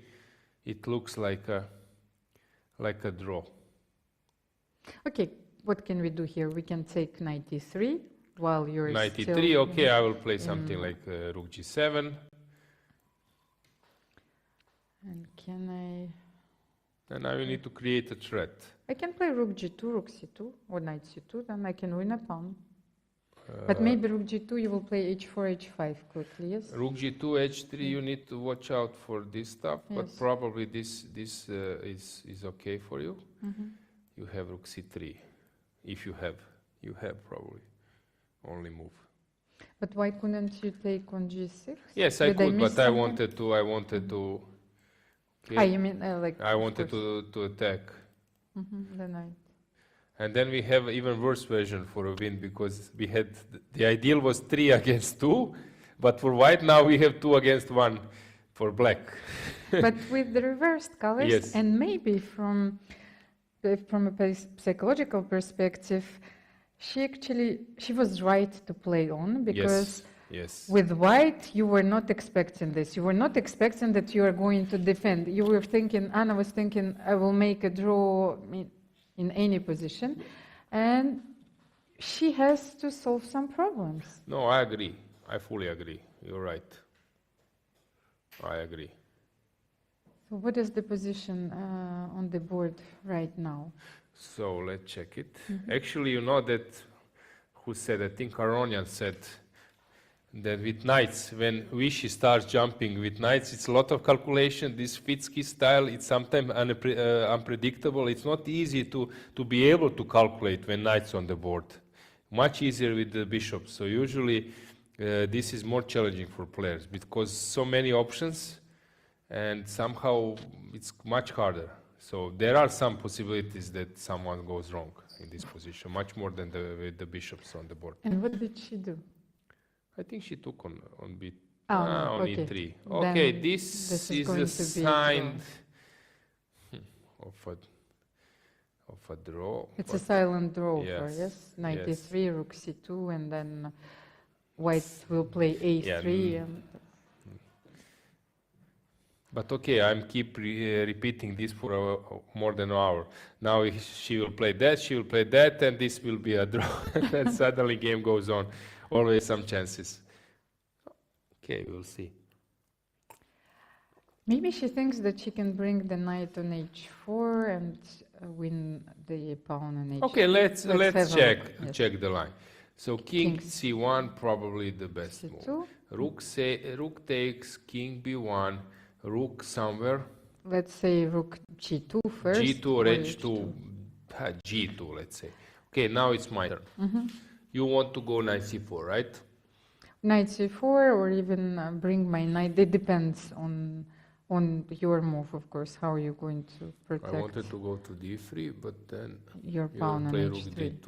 [SPEAKER 2] it looks like a draw.
[SPEAKER 1] Okay, what can we do here? We can take knight e3 while you're
[SPEAKER 2] Knight
[SPEAKER 1] still...
[SPEAKER 2] e3, okay, I will play something like rook g7.
[SPEAKER 1] And can I...
[SPEAKER 2] And now you need to create a threat.
[SPEAKER 1] I can play rook g2, rook c2, or knight c2, then I can win a pawn. But maybe rook g2, you will play h4, h5 quickly, yes?
[SPEAKER 2] Rook g2, h3, you need to watch out for this stuff, but
[SPEAKER 1] Yes.
[SPEAKER 2] probably this is okay for you. You have rook c3. If you have probably only move.
[SPEAKER 1] But why couldn't you take on g6?
[SPEAKER 2] Yes, I
[SPEAKER 1] Did
[SPEAKER 2] could,
[SPEAKER 1] miss
[SPEAKER 2] but I
[SPEAKER 1] something?
[SPEAKER 2] wanted to. Okay.
[SPEAKER 1] You mean like...
[SPEAKER 2] I
[SPEAKER 1] of
[SPEAKER 2] wanted
[SPEAKER 1] course.
[SPEAKER 2] to attack.
[SPEAKER 1] The knight.
[SPEAKER 2] And then we have even worse version for a win because we had the ideal was 3 against 2, but for white now we have 2 against 1 for black.
[SPEAKER 1] But with the reversed colors,
[SPEAKER 2] Yes.
[SPEAKER 1] and maybe from a psychological perspective, she was right to play on because
[SPEAKER 2] Yes.
[SPEAKER 1] with white you were not expecting this. You were not expecting that you are going to defend. You were thinking, Anna was thinking, I will make a draw in any position, and she has to solve some problems.
[SPEAKER 2] No, I agree. I fully agree. You're right. I agree.
[SPEAKER 1] So what is the position on the board right now?
[SPEAKER 2] So let's check it. Actually, you know that who said, I think Aronian said that with knights, when Vichy starts jumping with knights, it's a lot of calculation. This Fitsky style, it's sometimes unpredictable. It's not easy to be able to calculate when knights on the board. Much easier with the bishops. So usually this is more challenging for players because so many options and somehow it's much harder. So there are some possibilities that someone goes wrong in this position, much more than with the bishops on the board.
[SPEAKER 1] And what did she do?
[SPEAKER 2] I think she took on on
[SPEAKER 1] okay.
[SPEAKER 2] e3.
[SPEAKER 1] Then
[SPEAKER 2] Okay, this
[SPEAKER 1] this is
[SPEAKER 2] is
[SPEAKER 1] going
[SPEAKER 2] a
[SPEAKER 1] to be a
[SPEAKER 2] sign. a draw.
[SPEAKER 1] It's a silent draw,
[SPEAKER 2] Yes,
[SPEAKER 1] yes? Knight e3, rook c2, and then white will play a3. And
[SPEAKER 2] But okay, I'm keep repeating this for more than an hour. Now she will play that, she will play that, and this will be a draw. And suddenly game goes on. Always some chances. Okay, we'll see.
[SPEAKER 1] maybe she thinks that she can bring the knight on h4 and win the pawn on h4.
[SPEAKER 2] Okay, let's check
[SPEAKER 1] yes.
[SPEAKER 2] check the line. So king
[SPEAKER 1] King
[SPEAKER 2] c1 probably the best
[SPEAKER 1] c2.
[SPEAKER 2] move. Rook takes, king b1, rook somewhere.
[SPEAKER 1] Let's say rook g2 first.
[SPEAKER 2] G2 or h2, g2 let's say. Okay, now it's my turn. You want to go knight c4, right?
[SPEAKER 1] Knight c4 or even bring my knight. It depends on your move, of course, how you're going to protect
[SPEAKER 2] I wanted to go to d3, but then
[SPEAKER 1] your
[SPEAKER 2] you
[SPEAKER 1] pawn on
[SPEAKER 2] play rook
[SPEAKER 1] h3.
[SPEAKER 2] d2.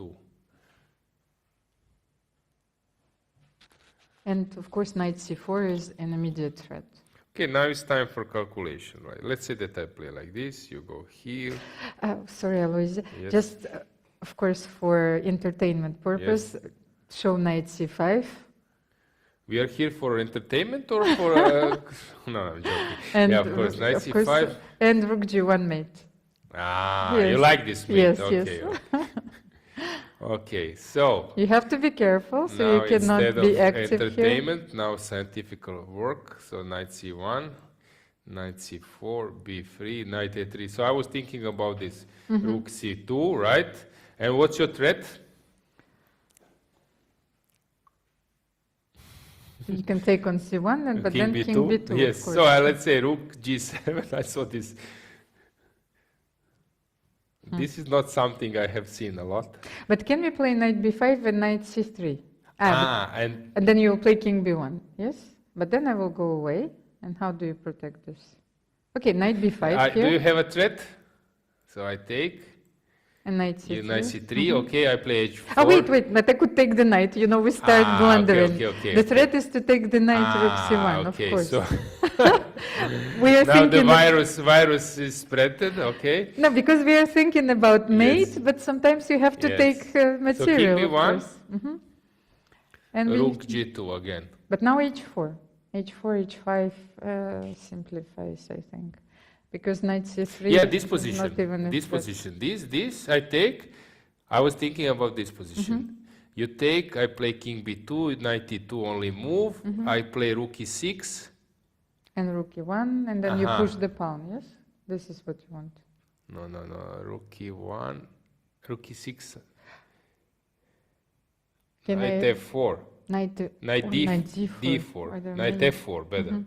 [SPEAKER 1] And of course, knight c4 is an immediate threat.
[SPEAKER 2] Okay, now it's time for calculation, right? Let's say that I play like this, you go here.
[SPEAKER 1] Sorry, Alojzije.
[SPEAKER 2] Yes.
[SPEAKER 1] Just, of course, for entertainment purpose, show knight c5.
[SPEAKER 2] We are here for entertainment or for... no, I'm joking.
[SPEAKER 1] And
[SPEAKER 2] yeah, of course, knight c5.
[SPEAKER 1] And rook g1 mate.
[SPEAKER 2] Ah,
[SPEAKER 1] Yes.
[SPEAKER 2] you like this mate.
[SPEAKER 1] Yes,
[SPEAKER 2] okay,
[SPEAKER 1] yes.
[SPEAKER 2] okay. Okay, so...
[SPEAKER 1] You have to be careful, so
[SPEAKER 2] now
[SPEAKER 1] you cannot
[SPEAKER 2] instead
[SPEAKER 1] be
[SPEAKER 2] of
[SPEAKER 1] active here.
[SPEAKER 2] entertainment, now scientific work. So knight c1, knight c4, b3, knight a3. So I was thinking about this. Rook c2, right? And what's your threat?
[SPEAKER 1] You can take on c1, and, but
[SPEAKER 2] King
[SPEAKER 1] then
[SPEAKER 2] b2?
[SPEAKER 1] king b2,
[SPEAKER 2] Yes,
[SPEAKER 1] of course.
[SPEAKER 2] so let's say rook g7. I saw this. This is not something I have seen a lot.
[SPEAKER 1] But can we play knight b5 and knight c3?
[SPEAKER 2] And
[SPEAKER 1] And then you will play king b1, yes? But then I will go away. And how do you protect this? Okay, knight b5 here.
[SPEAKER 2] do you have a threat? So I take.
[SPEAKER 1] And knight c3.
[SPEAKER 2] You knight c3, okay, I play h4.
[SPEAKER 1] Oh, wait, but I could take the knight. You know, we start blundering. The threat is to take the knight rook c1,
[SPEAKER 2] okay,
[SPEAKER 1] of course.
[SPEAKER 2] So
[SPEAKER 1] We are
[SPEAKER 2] now the
[SPEAKER 1] thinking
[SPEAKER 2] virus is spreaded, okay?
[SPEAKER 1] no, because we are thinking about mate,
[SPEAKER 2] Yes.
[SPEAKER 1] but sometimes you have to
[SPEAKER 2] Yes.
[SPEAKER 1] take material,
[SPEAKER 2] king
[SPEAKER 1] of
[SPEAKER 2] b1,
[SPEAKER 1] course. And
[SPEAKER 2] rook g2 again.
[SPEAKER 1] but now h4. H4, h5 simplifies, I think. Because knight c3
[SPEAKER 2] Yeah, this
[SPEAKER 1] is
[SPEAKER 2] position,
[SPEAKER 1] not even a
[SPEAKER 2] this
[SPEAKER 1] threat.
[SPEAKER 2] position, this I take. I was thinking about this position. You take, I play king b2, knight e2 only move. I play rook e6.
[SPEAKER 1] And rook e1, and then you push the pawn, yes? This is what you want.
[SPEAKER 2] No, rook e1, rook e6.
[SPEAKER 1] Can
[SPEAKER 2] Knight
[SPEAKER 1] I-
[SPEAKER 2] f4.
[SPEAKER 1] Knight
[SPEAKER 2] d4.
[SPEAKER 1] Are there
[SPEAKER 2] Knight
[SPEAKER 1] many?
[SPEAKER 2] f4 better.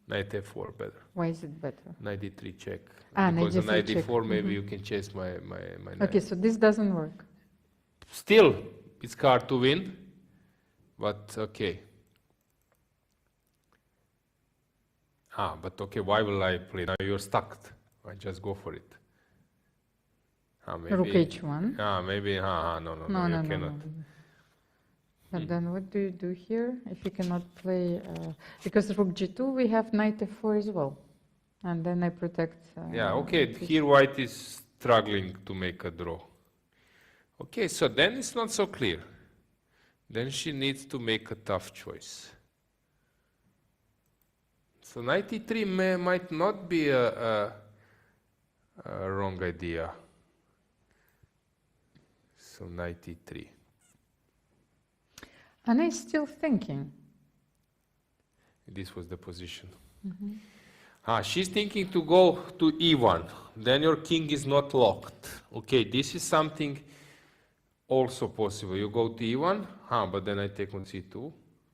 [SPEAKER 2] Knight f4 better.
[SPEAKER 1] Why is it better?
[SPEAKER 2] Knight d3 check.
[SPEAKER 1] Knight
[SPEAKER 2] Because on
[SPEAKER 1] d3
[SPEAKER 2] knight
[SPEAKER 1] check.
[SPEAKER 2] d4 maybe you can chase my knight.
[SPEAKER 1] Okay, so this doesn't work.
[SPEAKER 2] Still, it's hard to win, but okay. But okay, why will I play? Now you're stuck. I just go for it. Maybe,
[SPEAKER 1] Rook h1.
[SPEAKER 2] Maybe, no, you cannot.
[SPEAKER 1] But then what do you do here if you cannot play? Because rook g2, we have knight f4 as well. And then I protect.
[SPEAKER 2] Okay, here white is struggling to make a draw. Okay, so then it's not so clear. Then she needs to make a tough choice. So knight e3 might not be a wrong idea. So knight e3.
[SPEAKER 1] And I'm still thinking.
[SPEAKER 2] This was the position. She's thinking to go to e1. Then your king is not locked. Okay, this is something also possible. You go to e1, but then I take on c2.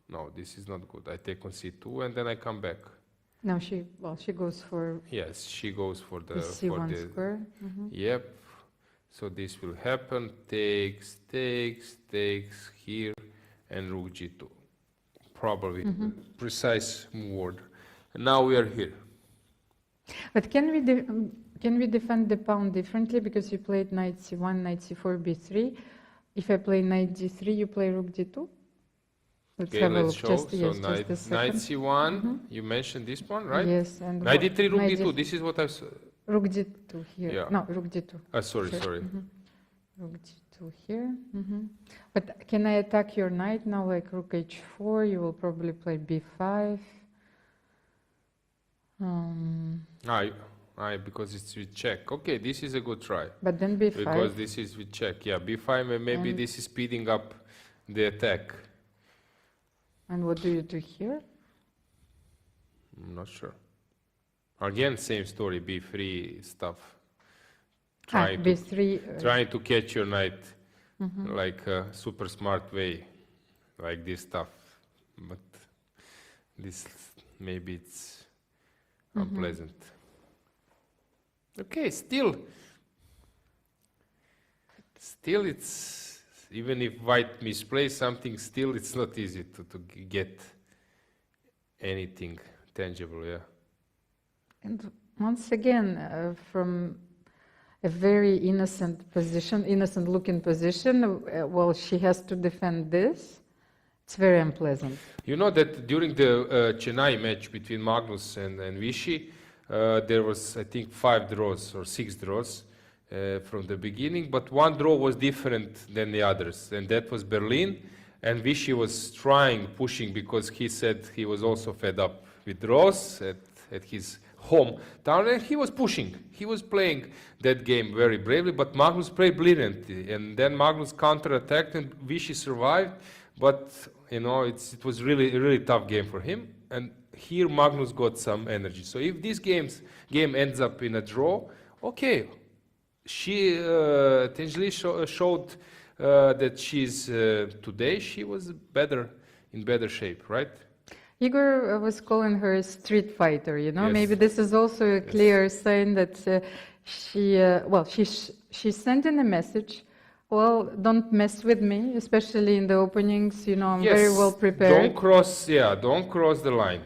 [SPEAKER 2] No, this is not good. I take on c2 and then I come back.
[SPEAKER 1] No, she goes for
[SPEAKER 2] Yes, she goes for the
[SPEAKER 1] the c1 square.
[SPEAKER 2] Yep. So this will happen. Takes here, and rook g2. Probably precise word. And now we are here.
[SPEAKER 1] But can we defend the pawn differently? Because you played knight c1, knight c4, b3. If I play knight g3, you play rook g2. Let's
[SPEAKER 2] Okay,
[SPEAKER 1] have a
[SPEAKER 2] let's
[SPEAKER 1] look.
[SPEAKER 2] show.
[SPEAKER 1] Just,
[SPEAKER 2] So
[SPEAKER 1] yes,
[SPEAKER 2] knight
[SPEAKER 1] just a
[SPEAKER 2] c1.
[SPEAKER 1] second.
[SPEAKER 2] You mentioned this one, right?
[SPEAKER 1] Yes, and
[SPEAKER 2] Knight d3, rook
[SPEAKER 1] knight
[SPEAKER 2] d2. This is what I saw.
[SPEAKER 1] Rook d2 here.
[SPEAKER 2] Yeah.
[SPEAKER 1] No, rook d2.
[SPEAKER 2] Sorry,
[SPEAKER 1] Sure.
[SPEAKER 2] sorry.
[SPEAKER 1] Rook d2 here. But can I attack your knight now, like rook h4? You will probably play b5.
[SPEAKER 2] Because it's with check. Okay, this is a good try.
[SPEAKER 1] But then b5.
[SPEAKER 2] Because this is with check. Yeah, b5, and maybe this is speeding up the attack.
[SPEAKER 1] And what do you do here?
[SPEAKER 2] I'm not sure. Again, same story, b3 stuff.
[SPEAKER 1] b3.
[SPEAKER 2] Trying to catch your knight like a super smart way, like this stuff. But this, maybe it's unpleasant. Okay, still it's, even if white misplays something, still it's not easy to get anything tangible, yeah.
[SPEAKER 1] And once again, from a very innocent position, innocent looking position, well, she has to defend this. It's very unpleasant.
[SPEAKER 2] You know that during the Chennai match between Magnus and Vichy, there was, I think, 5 draws or 6 draws from the beginning, but one draw was different than the others, and that was Berlin. And Vichy was pushing, because he said he was also fed up with draws at his hometown, and he was pushing. He was playing that game very bravely, but Magnus played brilliantly, and then Magnus counterattacked, and Vichy survived. But you know, it was really a really tough game for him. And here Magnus got some energy. So if this game ends up in a draw, okay, she Tenjli showed that today she was in better shape, right?
[SPEAKER 1] Igor was calling her a street fighter, you know.
[SPEAKER 2] Yes.
[SPEAKER 1] Maybe this is also a clear sign that she's sending a message. Well, don't mess with me, especially in the openings. You know, I'm very well prepared.
[SPEAKER 2] Don't cross the line.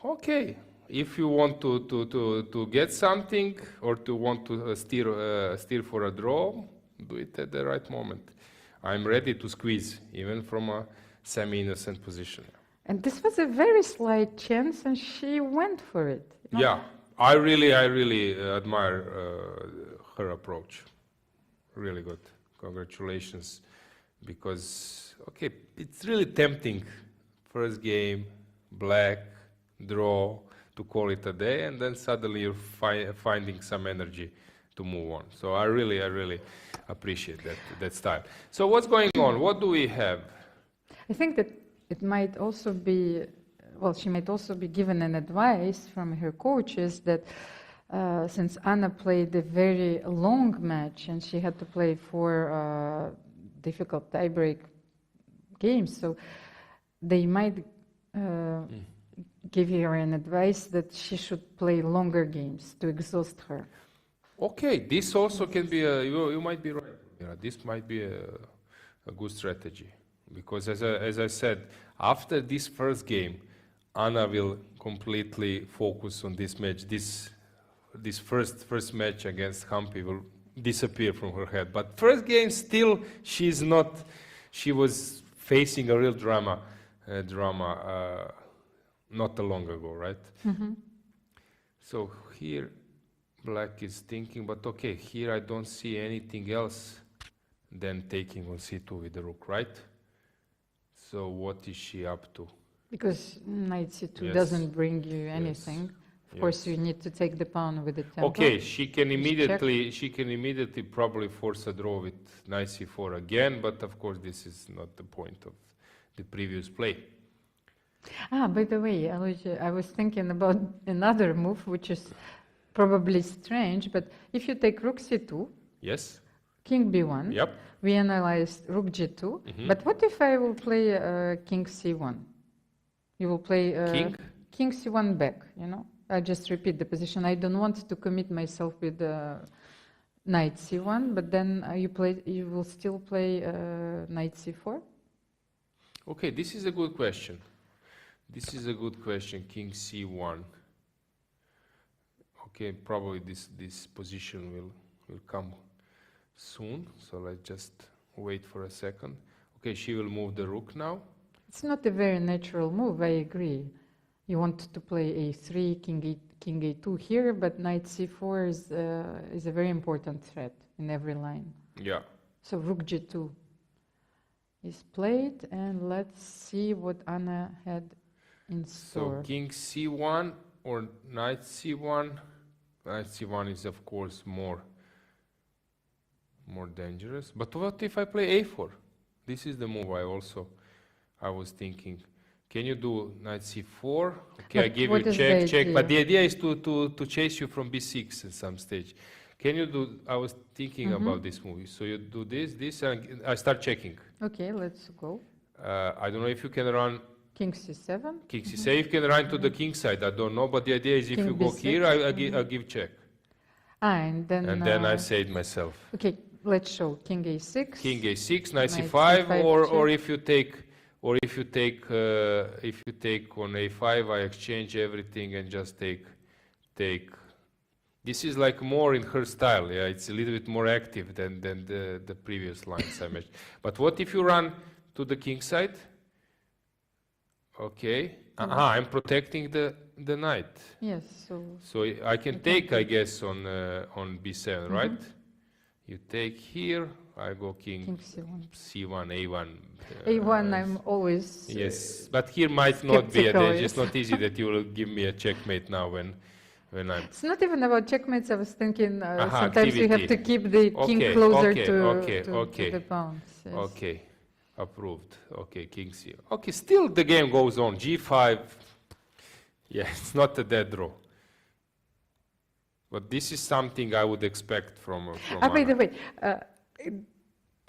[SPEAKER 2] Okay, if you want to get something, or to want to steer for a draw, do it at the right moment. I'm ready to squeeze, even from a semi-innocent position.
[SPEAKER 1] And this was a very slight chance, and she went for it. You know?
[SPEAKER 2] Yeah, I really admire her approach. Really good. Congratulations, because okay, it's really tempting. First game, black, draw, to call it a day, and then suddenly you're finding some energy to move on. So I really appreciate that style. So what's going on? What do we have?
[SPEAKER 1] I think that it might also be, well, she might also be given an advice from her coaches that since Anna played a very long match and she had to play 4 difficult tiebreak games, so they might give her an advice that she should play longer games to exhaust her.
[SPEAKER 2] Okay, this also can be you might be right. Yeah, this might be a good strategy, because as I said, after this first game, Anna will completely focus on this match. This first match against Hampi will disappear from her head. But first game, still, she was facing a real drama not too long ago, right? So here, black is thinking, but okay, here I don't see anything else than taking on c2 with the rook, right? So what is she up to?
[SPEAKER 1] Because knight c2
[SPEAKER 2] Yes.
[SPEAKER 1] doesn't bring you anything. Of course, you need to take the pawn with the tempo.
[SPEAKER 2] Okay, she can immediately probably force a draw with knight c4 again, but of course this is not the point of the previous play.
[SPEAKER 1] By the way, Alojzije, I was thinking about another move, which is probably strange, but if you take rook c2,
[SPEAKER 2] Yes?
[SPEAKER 1] king b1,
[SPEAKER 2] Yep.
[SPEAKER 1] we analyzed rook g2, but what if I will play king c1? You will play king c1 back, you know? I just repeat the position. I don't want to commit myself with knight c1, but then you will still play knight c4?
[SPEAKER 2] Okay, this is a good question. King c1. Okay, probably this position will come soon, so let's just wait for a second. Okay, she will move the rook now.
[SPEAKER 1] It's not a very natural move, I agree. You want to play a3, king a2 here, but knight c4 is a very important threat in every line.
[SPEAKER 2] Yeah.
[SPEAKER 1] So rook g2 is played, and let's see what Anna had in store.
[SPEAKER 2] So king c1 or knight c1. Knight c1 is of course more dangerous. But what if I play a4? This is the move I was thinking. Can you do knight c4? Okay, I give you check. But the idea is to chase you from b6 at some stage. Can you do? I was thinking about this move. So you do this, and I start checking.
[SPEAKER 1] Okay, let's go.
[SPEAKER 2] I don't know if you can run
[SPEAKER 1] king c7.
[SPEAKER 2] King c7. You can run to the king side. I don't know, but the idea is if
[SPEAKER 1] King
[SPEAKER 2] you go
[SPEAKER 1] b6.
[SPEAKER 2] here, I give check.
[SPEAKER 1] And then
[SPEAKER 2] I say it myself.
[SPEAKER 1] Okay, let's show king a6.
[SPEAKER 2] King a6, knight c5, or if you take on a5, I exchange everything and just take. This is like more in her style. Yeah, it's a little bit more active than the previous lines I mentioned. But what if you run to the king side? Okay. I'm protecting the knight.
[SPEAKER 1] Yes.
[SPEAKER 2] So I can take, I guess, on b7, right? You take here. I go king c1, a1.
[SPEAKER 1] A1, I'm always.
[SPEAKER 2] Yes, but here might not be. It's not easy that you will give me a checkmate now when I'm.
[SPEAKER 1] It's not even about checkmates. I was thinking sometimes
[SPEAKER 2] activity.
[SPEAKER 1] you have to keep the king closer to the pawns. Yes.
[SPEAKER 2] Okay, approved. Okay, king c. Okay, still the game goes on. G5. Yeah, it's not a dead draw. But this is something I would expect from
[SPEAKER 1] by the way,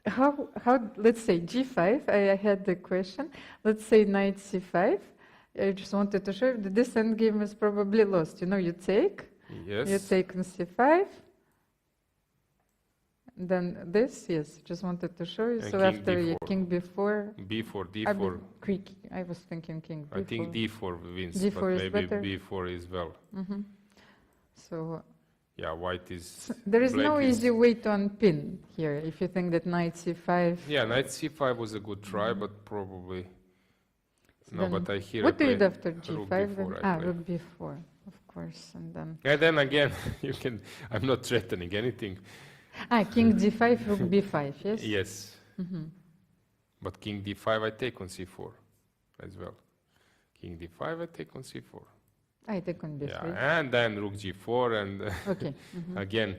[SPEAKER 1] how let's say G5, I had the question, let's say knight C5, I just wanted to show you that this endgame is probably lost. You know, you take, you take on C5, then this, yes, just wanted to show you.
[SPEAKER 2] And
[SPEAKER 1] so
[SPEAKER 2] king
[SPEAKER 1] after
[SPEAKER 2] D4.
[SPEAKER 1] king B4,
[SPEAKER 2] B4, D4.
[SPEAKER 1] I was thinking king B4.
[SPEAKER 2] I think D4 wins,
[SPEAKER 1] D4
[SPEAKER 2] but
[SPEAKER 1] is
[SPEAKER 2] maybe
[SPEAKER 1] better.
[SPEAKER 2] B4 is well.
[SPEAKER 1] So
[SPEAKER 2] yeah, white is.
[SPEAKER 1] there is
[SPEAKER 2] black
[SPEAKER 1] no
[SPEAKER 2] is,
[SPEAKER 1] easy way to unpin here. If you think that knight C5.
[SPEAKER 2] Yeah, knight C5 was a good try, but probably. No,
[SPEAKER 1] Then
[SPEAKER 2] but I hear.
[SPEAKER 1] What do you do
[SPEAKER 2] play
[SPEAKER 1] after
[SPEAKER 2] rook
[SPEAKER 1] G5?
[SPEAKER 2] B4,
[SPEAKER 1] Then?
[SPEAKER 2] I play.
[SPEAKER 1] Rook B4, of course, and then.
[SPEAKER 2] And then again, you can. I'm not threatening anything.
[SPEAKER 1] King D5, rook B5, yes.
[SPEAKER 2] Yes. But king D5, I take on C4 as well. King D5, I take on C4.
[SPEAKER 1] I take on B3.
[SPEAKER 2] Yeah, and then rook G4, and
[SPEAKER 1] Okay.
[SPEAKER 2] again.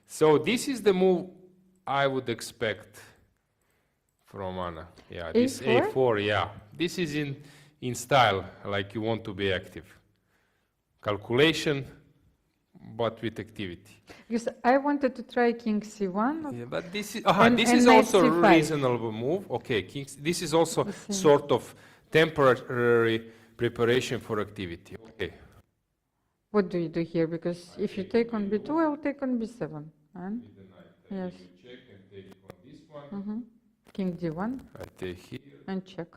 [SPEAKER 2] So this is the move I would expect from Anna. Yeah, this
[SPEAKER 1] A4?
[SPEAKER 2] A4. Yeah, this is in style, like you want to be active. Calculation, but with activity.
[SPEAKER 1] Because I wanted to try king C1.
[SPEAKER 2] Yeah, but this is
[SPEAKER 1] and
[SPEAKER 2] also a
[SPEAKER 1] knight C5.
[SPEAKER 2] reasonable move. Okay, this is also sort of temporary preparation for activity. Okay.
[SPEAKER 1] What do you do here? Because if you take on B2, I will take on B7. And? Yes.
[SPEAKER 2] Check and take on this one.
[SPEAKER 1] King D1
[SPEAKER 2] I take here.
[SPEAKER 1] and check.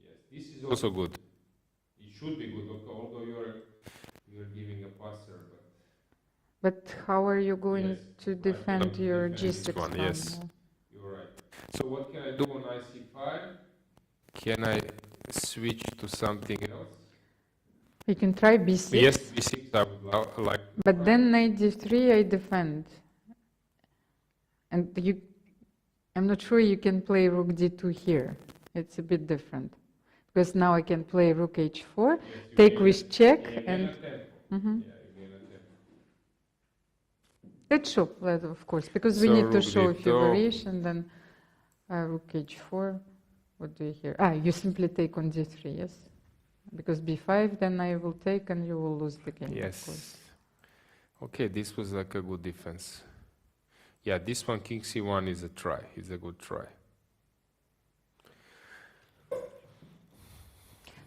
[SPEAKER 2] Yes, this is also good. It should be good, although you're giving a passer.
[SPEAKER 1] But how are you going to defend your
[SPEAKER 2] defend
[SPEAKER 1] G6
[SPEAKER 2] this one,
[SPEAKER 1] pawn?
[SPEAKER 2] yes. You're right. So what can I do on IC5? Can I switch to something else?
[SPEAKER 1] You can try B6.
[SPEAKER 2] Yes, B6 I would like.
[SPEAKER 1] But then knight D3, I defend. And I'm not sure you can play rook D2 here. It's a bit different. Because now I can play rook H4, take with check, and... Let's show that, of course, because we
[SPEAKER 2] So
[SPEAKER 1] need to
[SPEAKER 2] rook
[SPEAKER 1] show a few
[SPEAKER 2] D2.
[SPEAKER 1] variation, then rook H4. What do you hear? You simply take on D3, yes? Because B5, then I will take and you will lose the game, of course.
[SPEAKER 2] Yes. Okay, this was like a good defense. Yeah, this one, king C1, is a try. It's a good try.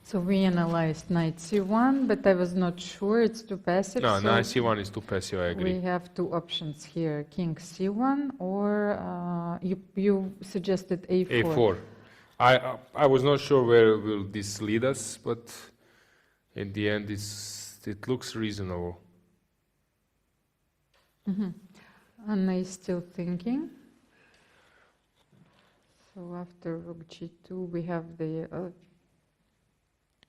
[SPEAKER 1] So we analyzed knight C1, but I was not sure, it's too passive.
[SPEAKER 2] No,
[SPEAKER 1] so
[SPEAKER 2] knight C1 is too passive, I agree.
[SPEAKER 1] we have two options here, king C1 or you suggested A4.
[SPEAKER 2] A4. I was not sure where will this lead us, but in the end it looks reasonable.
[SPEAKER 1] Anna is still thinking. So after rook G2 we have the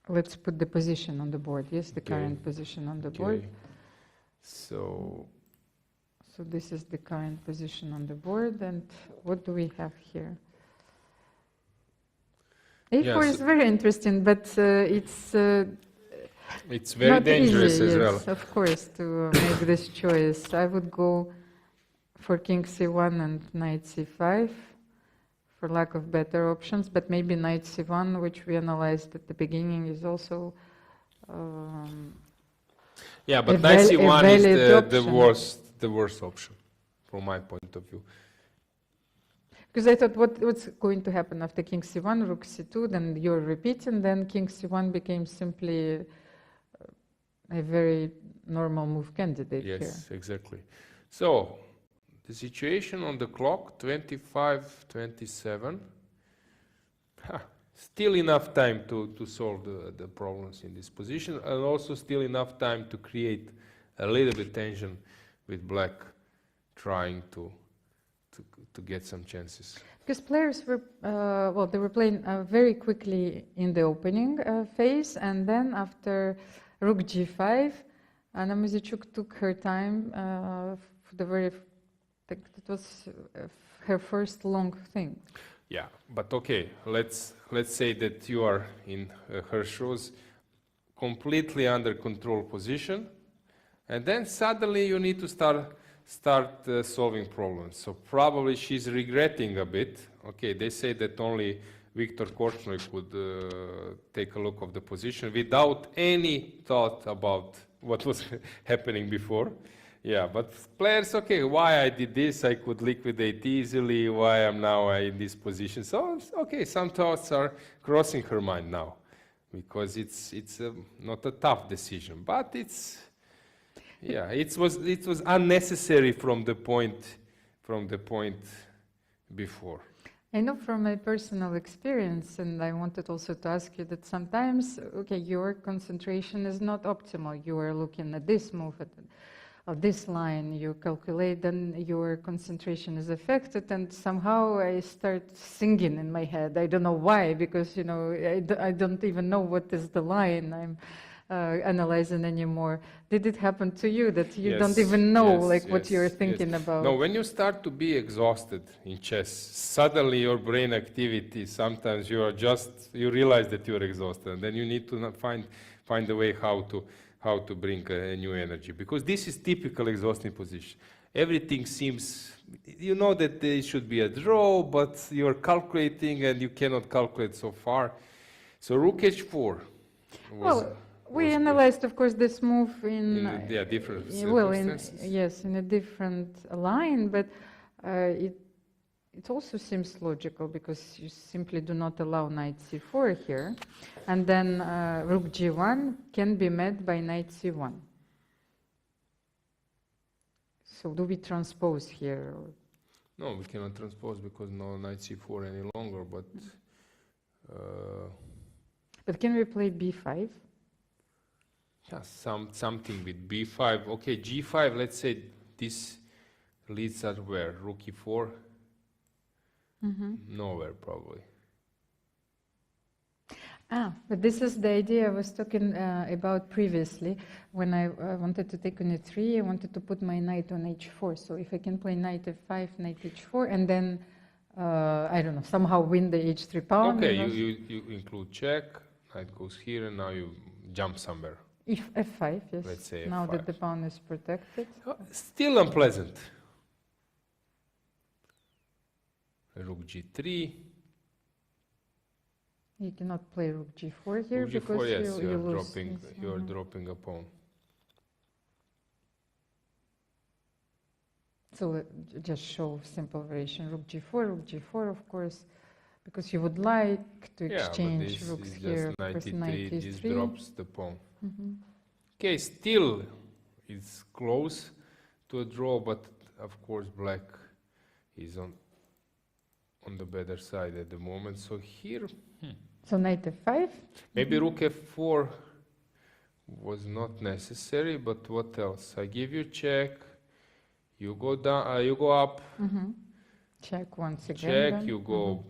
[SPEAKER 1] let's put the position on the board. Yes, the current position on the board.
[SPEAKER 2] So
[SPEAKER 1] this is the current position on the board, and what do we have here? A4 is very interesting, but it's
[SPEAKER 2] very
[SPEAKER 1] not
[SPEAKER 2] dangerous
[SPEAKER 1] easy,
[SPEAKER 2] as well.
[SPEAKER 1] yes, of course, to make this choice. I would go for king c1 and knight c5 for lack of better options, but maybe knight c1, which we analyzed at the beginning, is also
[SPEAKER 2] yeah, but knight c1 is the worst option from my point of view.
[SPEAKER 1] Because I thought, what's going to happen after king c1, rook c2, then you're repeating, then king c1 became simply a very normal move candidate here.
[SPEAKER 2] Yes, exactly. So, the situation on the clock, 25, 27. Still enough time to solve the problems in this position, and also still enough time to create a little bit tension with black trying to get some chances.
[SPEAKER 1] Because players were, they were playing very quickly in the opening phase, and then after rook g5, Anna Muzychuk took her time for the very, it was her first long thing.
[SPEAKER 2] Yeah, but okay, let's say that you are in her shoes, completely under control position, and then suddenly you need to start solving problems. So probably she's regretting a bit. Okay, they say that only Viktor Korchnoi could take a look of the position without any thought about what was happening before. Yeah, but players, okay, why I did this, I could liquidate easily, why I'm now in this position. So, okay, some thoughts are crossing her mind now, because it's not a tough decision, but it's, yeah, it was unnecessary from the point before.
[SPEAKER 1] I know from my personal experience, and I wanted also to ask you that sometimes, okay, your concentration is not optimal. You are looking at this move, of this line, you calculate, then your concentration is affected, and somehow I start singing in my head. I don't know why, because you know I don't even know what is the line I'm analyzing anymore. Did it happen to you that you don't even know what you're thinking about?
[SPEAKER 2] No, when you start to be exhausted in chess, suddenly your brain activity, sometimes you realize that you're exhausted, and then you need to find a way how to bring a new energy, because this is typical exhausting position. Everything seems, you know that there should be a draw, but you're calculating and you cannot calculate so far. So rook h4
[SPEAKER 1] we analyzed, of course, this move in
[SPEAKER 2] different circumstances.
[SPEAKER 1] In a different line, but it also seems logical, because you simply do not allow knight c4 here, and then rook g1 can be met by knight c1. So do we transpose here? Or?
[SPEAKER 2] No, we cannot transpose, because no knight c4 any longer, but...
[SPEAKER 1] But can we play b5?
[SPEAKER 2] Yeah, something with b5. Okay, g5, let's say this leads us where? Rook e4? Nowhere, probably.
[SPEAKER 1] But this is the idea I was talking about previously. When I wanted to take on e3, I wanted to put my knight on h4. So if I can play knight f5, knight h4, and then, I don't know, somehow win the h3 pawn.
[SPEAKER 2] Okay, you include check, knight goes here, and now you jump somewhere.
[SPEAKER 1] If f5, yes.
[SPEAKER 2] Let's say
[SPEAKER 1] now
[SPEAKER 2] f5.
[SPEAKER 1] that the pawn is protected.
[SPEAKER 2] Still unpleasant. Rook g3.
[SPEAKER 1] You cannot play rook g4 here,
[SPEAKER 2] Rook
[SPEAKER 1] because
[SPEAKER 2] g4, yes,
[SPEAKER 1] you lose.
[SPEAKER 2] You're dropping a pawn.
[SPEAKER 1] So just show simple variation, rook g4, of course, because you would like to exchange rooks here.
[SPEAKER 2] Knight e3, this
[SPEAKER 1] e3.
[SPEAKER 2] drops the pawn. Okay, still it's close to a draw, but of course black is on the better side at the moment. So here,
[SPEAKER 1] so knight f5.
[SPEAKER 2] maybe rook f4 was not necessary, but what else? I give you check. You go down. You go up.
[SPEAKER 1] Check once again.
[SPEAKER 2] Check.
[SPEAKER 1] Then.
[SPEAKER 2] You go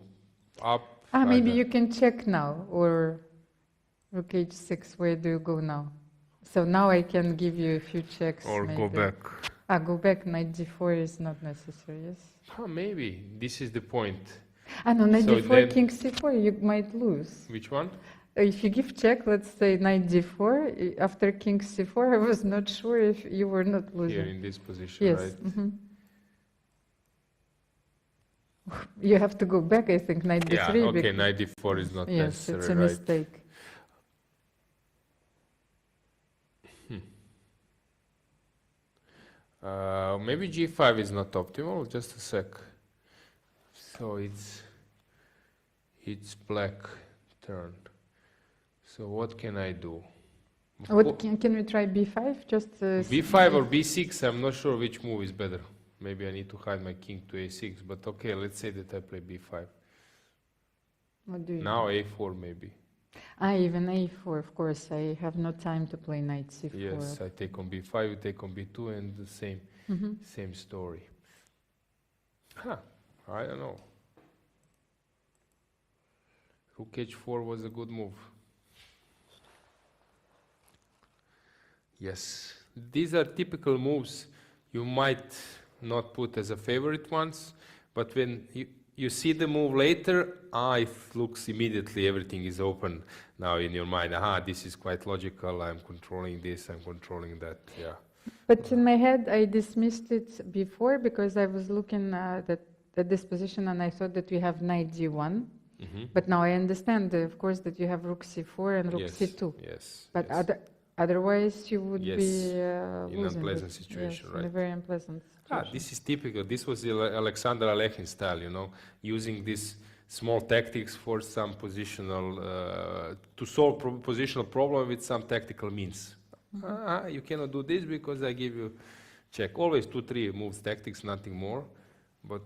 [SPEAKER 2] up.
[SPEAKER 1] Maybe you can check now, or Rook h6, where do you go now? So now I can give you a few checks.
[SPEAKER 2] Or
[SPEAKER 1] maybe.
[SPEAKER 2] go back.
[SPEAKER 1] Go back, knight d4 is not necessary, yes?
[SPEAKER 2] Maybe. This is the point.
[SPEAKER 1] No, knight
[SPEAKER 2] So
[SPEAKER 1] d4,
[SPEAKER 2] then-
[SPEAKER 1] king c4, you might lose.
[SPEAKER 2] Which one?
[SPEAKER 1] If you give check, let's say knight d4, after king c4, I was not sure if you were not losing.
[SPEAKER 2] Here in this position,
[SPEAKER 1] Yes.
[SPEAKER 2] right?
[SPEAKER 1] You have to go back, I think, knight
[SPEAKER 2] Yeah,
[SPEAKER 1] d3.
[SPEAKER 2] okay, knight d4 is not
[SPEAKER 1] Yes,
[SPEAKER 2] necessary,
[SPEAKER 1] it's a
[SPEAKER 2] right?
[SPEAKER 1] mistake.
[SPEAKER 2] Maybe g5 is not optimal, just a sec. So it's black turn. So what can I do?
[SPEAKER 1] What can we try b5? Just
[SPEAKER 2] b5 or b6, I'm not sure which move is better. Maybe I need to hide my king to a6, but okay, let's say that I play b5.
[SPEAKER 1] What do you
[SPEAKER 2] Now a4 maybe.
[SPEAKER 1] Even a4, of course. I have no time to play knight c4.
[SPEAKER 2] Yes, I take on b5, you take on b2, and the same story. I don't know. Rook h4 was a good move. Yes, these are typical moves you might not put as a favorite ones, but when you see the move later, it looks immediately, everything is open now in your mind. This is quite logical, I'm controlling this, I'm controlling that, yeah.
[SPEAKER 1] But in my head, I dismissed it before because I was looking at this position and I thought that we have knight d1. But now I understand, of course, that you have rook c4 and rook c2.
[SPEAKER 2] Yes.
[SPEAKER 1] But
[SPEAKER 2] yes.
[SPEAKER 1] otherwise, you would
[SPEAKER 2] Yes,
[SPEAKER 1] be
[SPEAKER 2] in
[SPEAKER 1] losing
[SPEAKER 2] unpleasant
[SPEAKER 1] it.
[SPEAKER 2] situation,
[SPEAKER 1] Yes,
[SPEAKER 2] right?
[SPEAKER 1] in a very unpleasant situation.
[SPEAKER 2] This is typical. This was the Alexander Alechin style, using these small tactics for some positional, to solve positional problem with some tactical means. You cannot do this because I give you check. Always 2-3 moves tactics, nothing more, but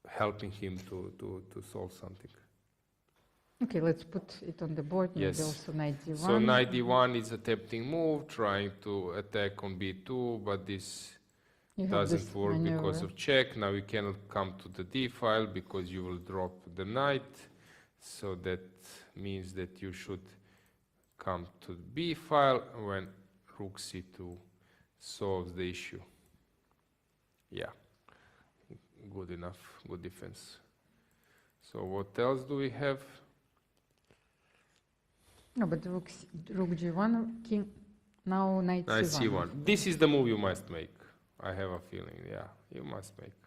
[SPEAKER 2] helping him to solve something.
[SPEAKER 1] Okay, let's put it on the board. Maybe
[SPEAKER 2] Yes.
[SPEAKER 1] also knight d1.
[SPEAKER 2] So knight d1 is a tempting move, trying to attack on b2, but this
[SPEAKER 1] You have
[SPEAKER 2] doesn't
[SPEAKER 1] this
[SPEAKER 2] work because
[SPEAKER 1] maneuver.
[SPEAKER 2] of check. Now you cannot come to the d file because you will drop the knight. So that means that you should come to the b file when rook c2 solves the issue. Yeah, good enough, good defense. So what else do we have?
[SPEAKER 1] No, but rook g1, king, now knight
[SPEAKER 2] Knight
[SPEAKER 1] c1.
[SPEAKER 2] c1. This is the move you must make. I have a feeling, yeah, you must make.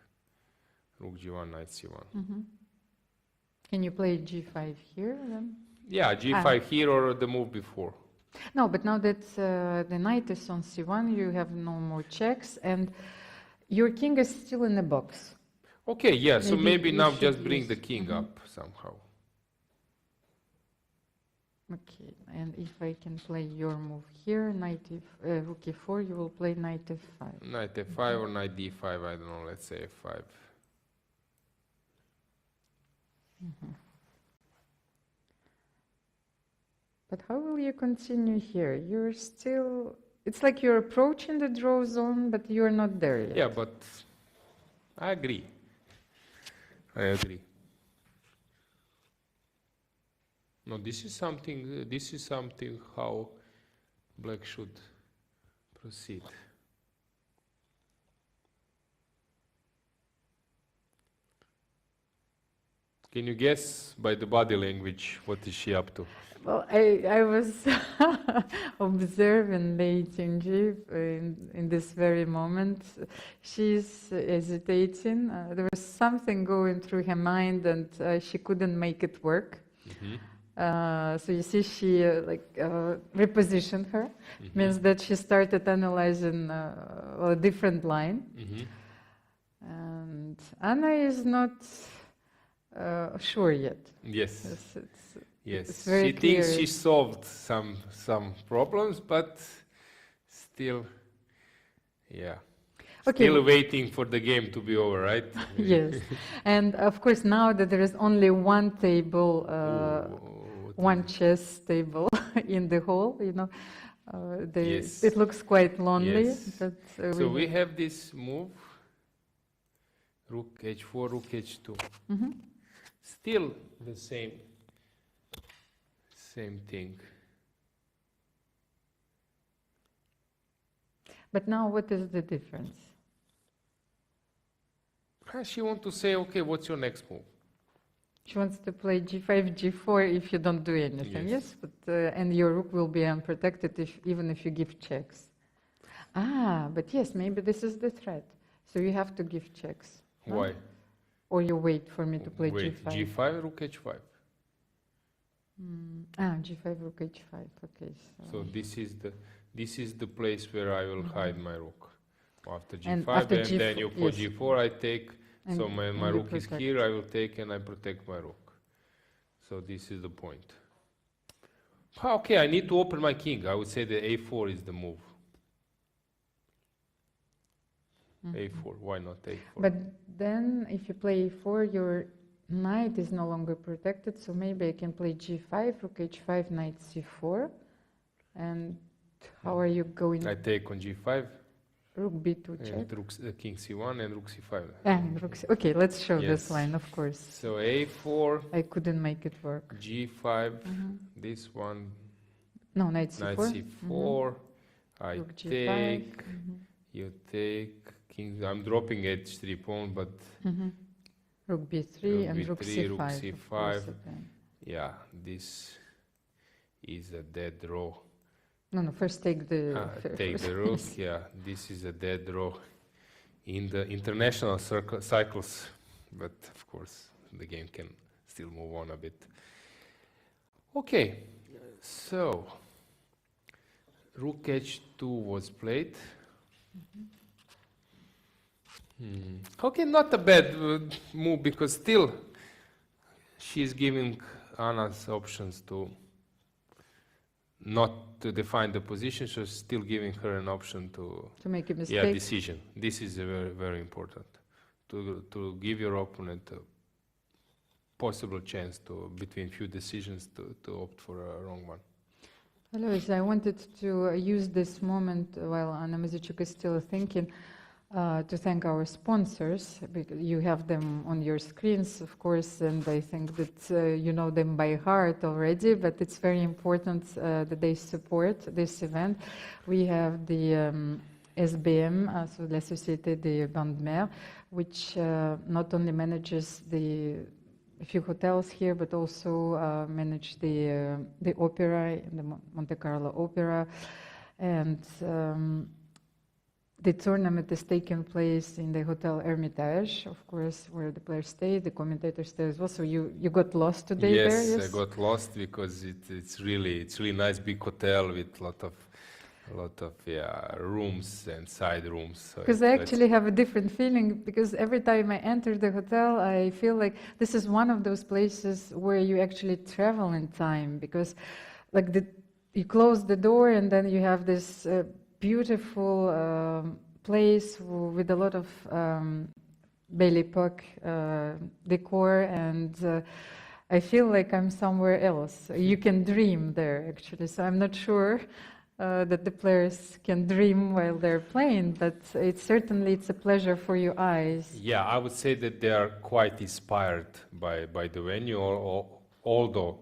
[SPEAKER 2] Rook g1, knight c1.
[SPEAKER 1] Can you play g5 here then?
[SPEAKER 2] Yeah, g5 here or the move before.
[SPEAKER 1] No, but now that the knight is on c1, you have no more checks, and your king is still in the box.
[SPEAKER 2] Okay, yeah, so maybe
[SPEAKER 1] you
[SPEAKER 2] now
[SPEAKER 1] should
[SPEAKER 2] just bring
[SPEAKER 1] use-
[SPEAKER 2] the king up somehow.
[SPEAKER 1] Okay, and if I can play your move here, rook e4, you will play knight f5.
[SPEAKER 2] Knight f5 or knight d5, I don't know, let's say f5.
[SPEAKER 1] But how will you continue here? You're still, it's like you're approaching the draw zone, but you're not there yet.
[SPEAKER 2] Yeah, but I agree. I agree. No, this is something how black should proceed. Can you guess by the body language what is she up to?
[SPEAKER 1] Well, I was observing Lei Qingji in this very moment. She's hesitating. There was something going through her mind, and she couldn't make it work. So you see, she repositioned her. Means that she started analyzing a different line. And Anna is not sure yet.
[SPEAKER 2] Yes.
[SPEAKER 1] It's
[SPEAKER 2] Yes,
[SPEAKER 1] very
[SPEAKER 2] she thinks
[SPEAKER 1] clear.
[SPEAKER 2] she solved some problems, but still, yeah.
[SPEAKER 1] Okay.
[SPEAKER 2] Still waiting for the game to be over, right?
[SPEAKER 1] Yes, and of course now that there is only one table, one chess table in the hall,
[SPEAKER 2] Yes.
[SPEAKER 1] it looks quite lonely.
[SPEAKER 2] Yes.
[SPEAKER 1] But,
[SPEAKER 2] So we have this move, rook h4, rook h2. Still the same Same thing.
[SPEAKER 1] But now what is the difference?
[SPEAKER 2] She wants to say, okay, what's your next move?
[SPEAKER 1] She wants to play g5, g4 if you don't do anything,
[SPEAKER 2] Yes.
[SPEAKER 1] yes? But, and your rook will be unprotected even if you give checks. Ah, but yes, maybe this is the threat. So you have to give checks. Huh?
[SPEAKER 2] Why?
[SPEAKER 1] Or you wait for me to play
[SPEAKER 2] Wait,
[SPEAKER 1] g5.
[SPEAKER 2] g5, rook h5.
[SPEAKER 1] G5, rook h5, okay.
[SPEAKER 2] So this is the place where I will hide my rook. After
[SPEAKER 1] And
[SPEAKER 2] g5,
[SPEAKER 1] after
[SPEAKER 2] and then
[SPEAKER 1] G4,
[SPEAKER 2] you for
[SPEAKER 1] yes.
[SPEAKER 2] g4 I take, so
[SPEAKER 1] And-
[SPEAKER 2] my
[SPEAKER 1] and you
[SPEAKER 2] rook is
[SPEAKER 1] protect.
[SPEAKER 2] here, I will take and I protect my rook. So this is the point. Okay, I need to open my king. I would say that a4 is the move. a4, why not a4?
[SPEAKER 1] But then if you play a4, your knight is no longer protected, so maybe I can play g5, rook h5, knight c4. And how are you going?
[SPEAKER 2] I take on g5,
[SPEAKER 1] Rook b2 check.
[SPEAKER 2] and king c1 and rook c5.
[SPEAKER 1] And rook okay, let's show
[SPEAKER 2] Yes.
[SPEAKER 1] this line, of course.
[SPEAKER 2] So a4,
[SPEAKER 1] I couldn't make it work.
[SPEAKER 2] g5, this one,
[SPEAKER 1] No, knight
[SPEAKER 2] knight
[SPEAKER 1] c4.
[SPEAKER 2] c4, I
[SPEAKER 1] Rook g5.
[SPEAKER 2] take, you take, king, I'm dropping h3 pawn, but
[SPEAKER 1] Rook b3
[SPEAKER 2] Rook
[SPEAKER 1] and rook
[SPEAKER 2] b3, rook
[SPEAKER 1] c5. of course,
[SPEAKER 2] c5.
[SPEAKER 1] again.
[SPEAKER 2] yeah, this is a dead draw.
[SPEAKER 1] No, first take the...
[SPEAKER 2] Take the rook, yeah, this is a dead draw in the international cycles, but of course the game can still move on a bit. Okay, so rook h2 was played. Okay, not a bad move, because still she's giving Anna's options to not to define the position, so still giving her an option to
[SPEAKER 1] make a mistake.
[SPEAKER 2] yeah, decision. This is very, very important, to give your opponent a possible chance to between few decisions to opt for a wrong one.
[SPEAKER 1] Alojzije, I wanted to use this moment while Anna Mazichuk is still thinking to thank our sponsors, because you have them on your screens, of course, and I think that you know them by heart already, but it's very important that they support this event. We have the SBM, so la Société des Bandes Mères, which not only manages a few hotels here, but also manage the opera, the Monte Carlo Opera, and the tournament is taking place in the Hotel Hermitage, of course, where the players stay, the commentators stay as well. So you got lost today there?
[SPEAKER 2] Yes, I got lost because it's really nice big hotel with a lot of rooms and side rooms.
[SPEAKER 1] Because I actually have a different feeling, because every time I enter the hotel, I feel like this is one of those places where you actually travel in time, because like you close the door and then you have this beautiful place with a lot of Belle Époque decor, and I feel like I'm somewhere else. You can dream there, actually, so I'm not sure that the players can dream while they're playing, but it's a pleasure for your eyes.
[SPEAKER 2] Yeah, I would say that they are quite inspired by the venue, although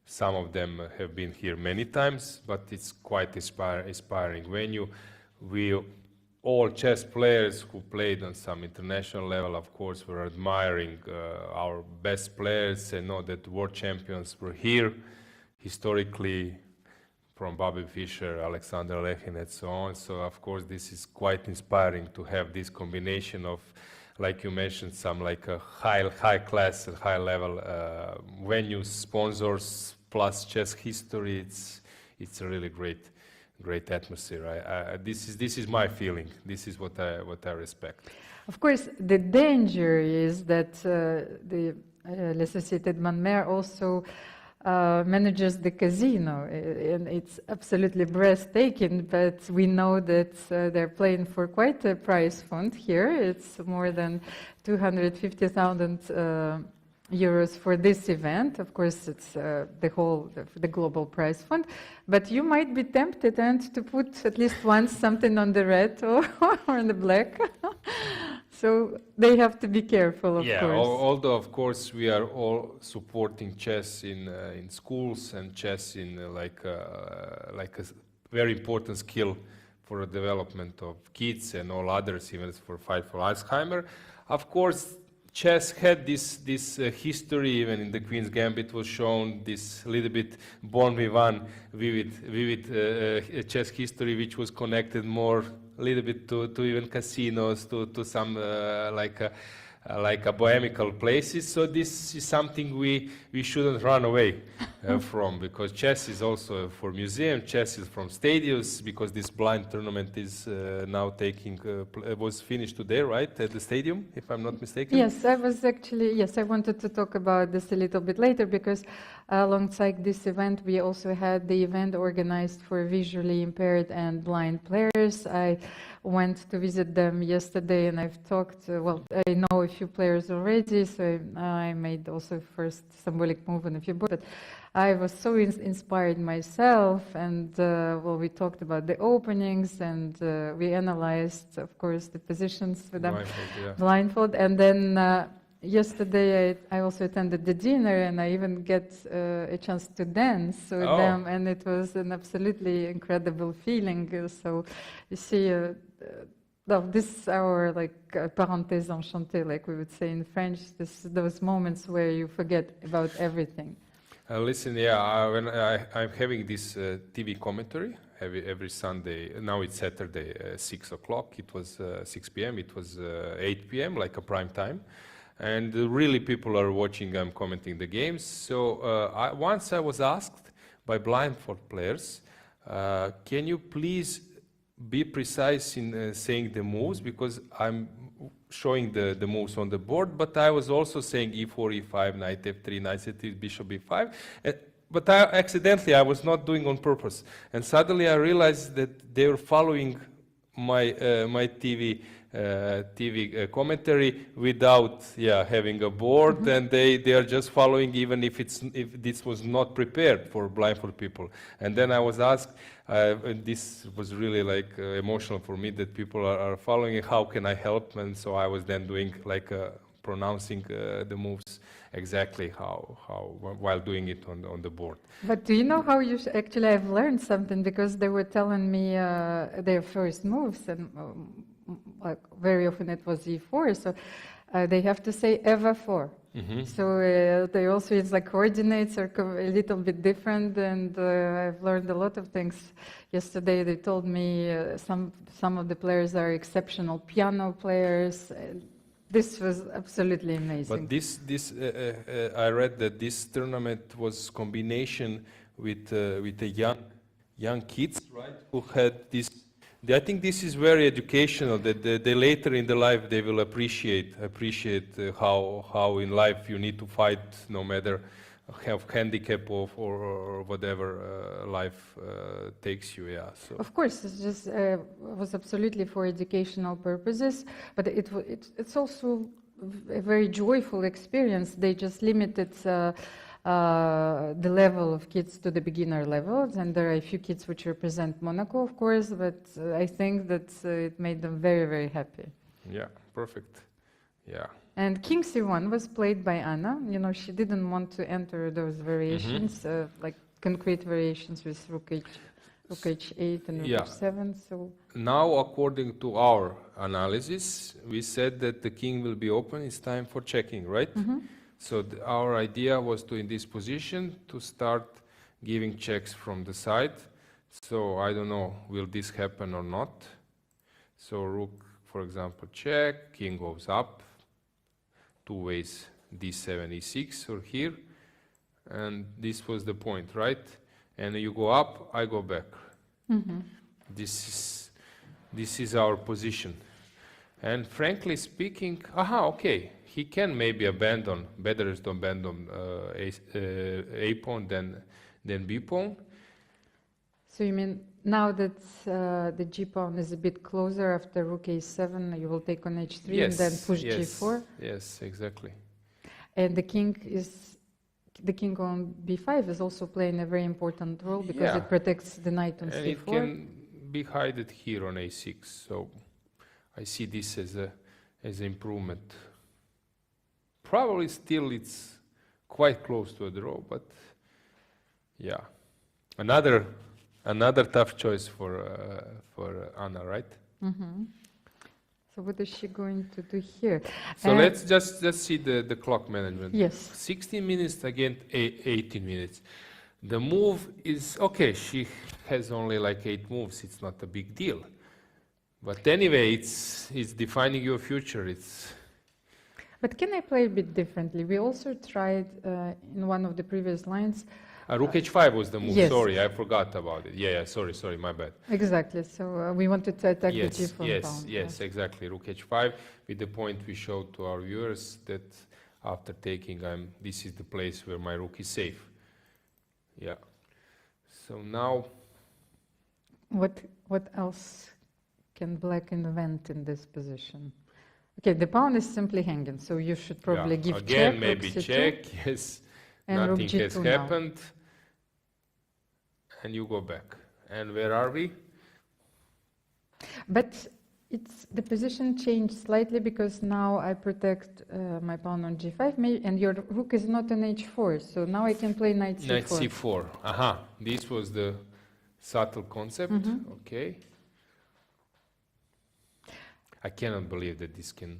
[SPEAKER 2] some of them have been here many times, but it's quite inspiring venue. We all chess players who played on some international level, of course, were admiring our best players and know that world champions were here historically, from Bobby Fischer, Alexander Lekhin, and so on. So, of course, this is quite inspiring to have this combination of, like you mentioned, some like a high class and high level venues, sponsors, plus chess history. It's a really great atmosphere. This is my feeling. This is what I respect.
[SPEAKER 1] Of course, the danger is that the La Société de Bandes Mères also manages the casino, and it's absolutely breathtaking, but we know that they're playing for quite a prize fund here. It's more than 250,000 euros for this event. Of course, it's the global prize fund, but you might be tempted and to put at least once something on the red or on the black. So they have to be careful, of
[SPEAKER 2] Yeah,
[SPEAKER 1] course.
[SPEAKER 2] although of course we are all supporting chess in schools, and chess in like a very important skill for the development of kids and all others, even for fight for Alzheimer. Of course, chess had this history. Even in the Queen's Gambit was shown this little bit born with one vivid chess history, which was connected more a little bit to even casinos, to some like a bohemical places. So this is something we shouldn't run away from, because chess is also for museum, chess is from stadiums, because this blind tournament is now was finished today, right, at the stadium, if I'm not mistaken?
[SPEAKER 1] Yes, I wanted to talk about this a little bit later, because alongside this event, we also had the event organized for visually impaired and blind players. I went to visit them yesterday, and I've talked, I know a few players already, so I made also first symbolic move on a few boards, but I was so inspired myself, and we talked about the openings, and we analyzed, of course, the positions with them blindfold, and then yesterday I also attended the dinner, and I even get a chance to dance with them, and it was an absolutely incredible feeling. So you see, this is our parenthèse enchantée, like we would say in French. Those moments where you forget about everything.
[SPEAKER 2] Listen, when I'm having this TV commentary every Sunday. Now it's Saturday, 6 o'clock. It was 6 p.m. It was 8 p.m. like a prime time. And really people are watching, I'm commenting the games. So once I was asked by blindfold players, can you please be precise in saying the moves, because I'm showing the moves on the board, but I was also saying e4, e5, knight f3, knight c3, bishop b5. But I was not doing on purpose. And suddenly I realized that they were following my TV commentary without having a board, and they are just following, even if this was not prepared for blindfold people. And then I was asked, and this was really emotional for me, that people are following. How can I help? And so I was then doing pronouncing the moves exactly how while doing it on the board.
[SPEAKER 1] But do you know how you actually I've learned something, because they were telling me their first moves, and very often it was e4, so they have to say Eva4. So they also, it's like coordinates are a little bit different, and I've learned a lot of things. Yesterday they told me some of the players are exceptional piano players. This was absolutely amazing.
[SPEAKER 2] But I read that this tournament was combination with the young kids, right, who had this. I think this is very educational, that they later in the life they will appreciate how in life you need to fight, no matter have handicap or whatever life takes you. So.
[SPEAKER 1] Of course, it's just was absolutely for educational purposes, but it's also a very joyful experience. They just limited the level of kids to the beginner levels, and there are a few kids which represent Monaco, of course, but I think that it made them very, very happy.
[SPEAKER 2] Yeah, perfect. Yeah.
[SPEAKER 1] And King C1 was played by Anna. You know, she didn't want to enter those variations, like concrete variations with Rook H8 and Rook H7. So
[SPEAKER 2] now, according to our analysis, we said that the king will be open. It's time for checking, right? So our idea was to, in this position, to start giving checks from the side. So I don't know, will this happen or not? So rook, for example, check, king goes up, two ways, d7, e6, or here. And this was the point, right? And you go up, I go back. This is our position. And frankly speaking, okay. He can maybe abandon, better is to abandon A pawn than B pawn.
[SPEAKER 1] So you mean now that the G pawn is a bit closer after Rook A7, you will take on H3 and then push G4?
[SPEAKER 2] Yes, exactly.
[SPEAKER 1] And the king on B5 is also playing a very important role, because it protects the knight on
[SPEAKER 2] and
[SPEAKER 1] C4.
[SPEAKER 2] It can be hidden here on A6. So I see this as a as an improvement. Probably still it's quite close to a draw, but yeah. Another tough choice for Anna, right?
[SPEAKER 1] So what is she going to do here?
[SPEAKER 2] So let's just see the clock management.
[SPEAKER 1] Yes.
[SPEAKER 2] 16 minutes against 18 minutes. The move is okay. She has only like 8 moves. It's not a big deal. But anyway, it's defining your future.
[SPEAKER 1] But can I play a bit differently? We also tried in one of the previous lines.
[SPEAKER 2] Rook h5 was the move.
[SPEAKER 1] Yes.
[SPEAKER 2] Sorry, I forgot about it. Yeah, sorry, my bad.
[SPEAKER 1] Exactly. So we wanted to attack the g4 pawn.
[SPEAKER 2] Yes, exactly. Rook h5 with the point we showed to our viewers that after taking, this is the place where my rook is safe. Yeah. So now,
[SPEAKER 1] what else can black invent in this position? Okay, the pawn is simply hanging, so you should probably give
[SPEAKER 2] again,
[SPEAKER 1] check.
[SPEAKER 2] maybe
[SPEAKER 1] rook c2,
[SPEAKER 2] check. Yes.
[SPEAKER 1] and rook
[SPEAKER 2] Nothing
[SPEAKER 1] g2
[SPEAKER 2] has
[SPEAKER 1] now.
[SPEAKER 2] happened. And you go back. And where are we?
[SPEAKER 1] But the position changed slightly because now I protect my pawn on g5, and your rook is not on h4, so now I can play knight c4.
[SPEAKER 2] Knight c4. Aha, this was the subtle concept. Okay. I cannot believe that this can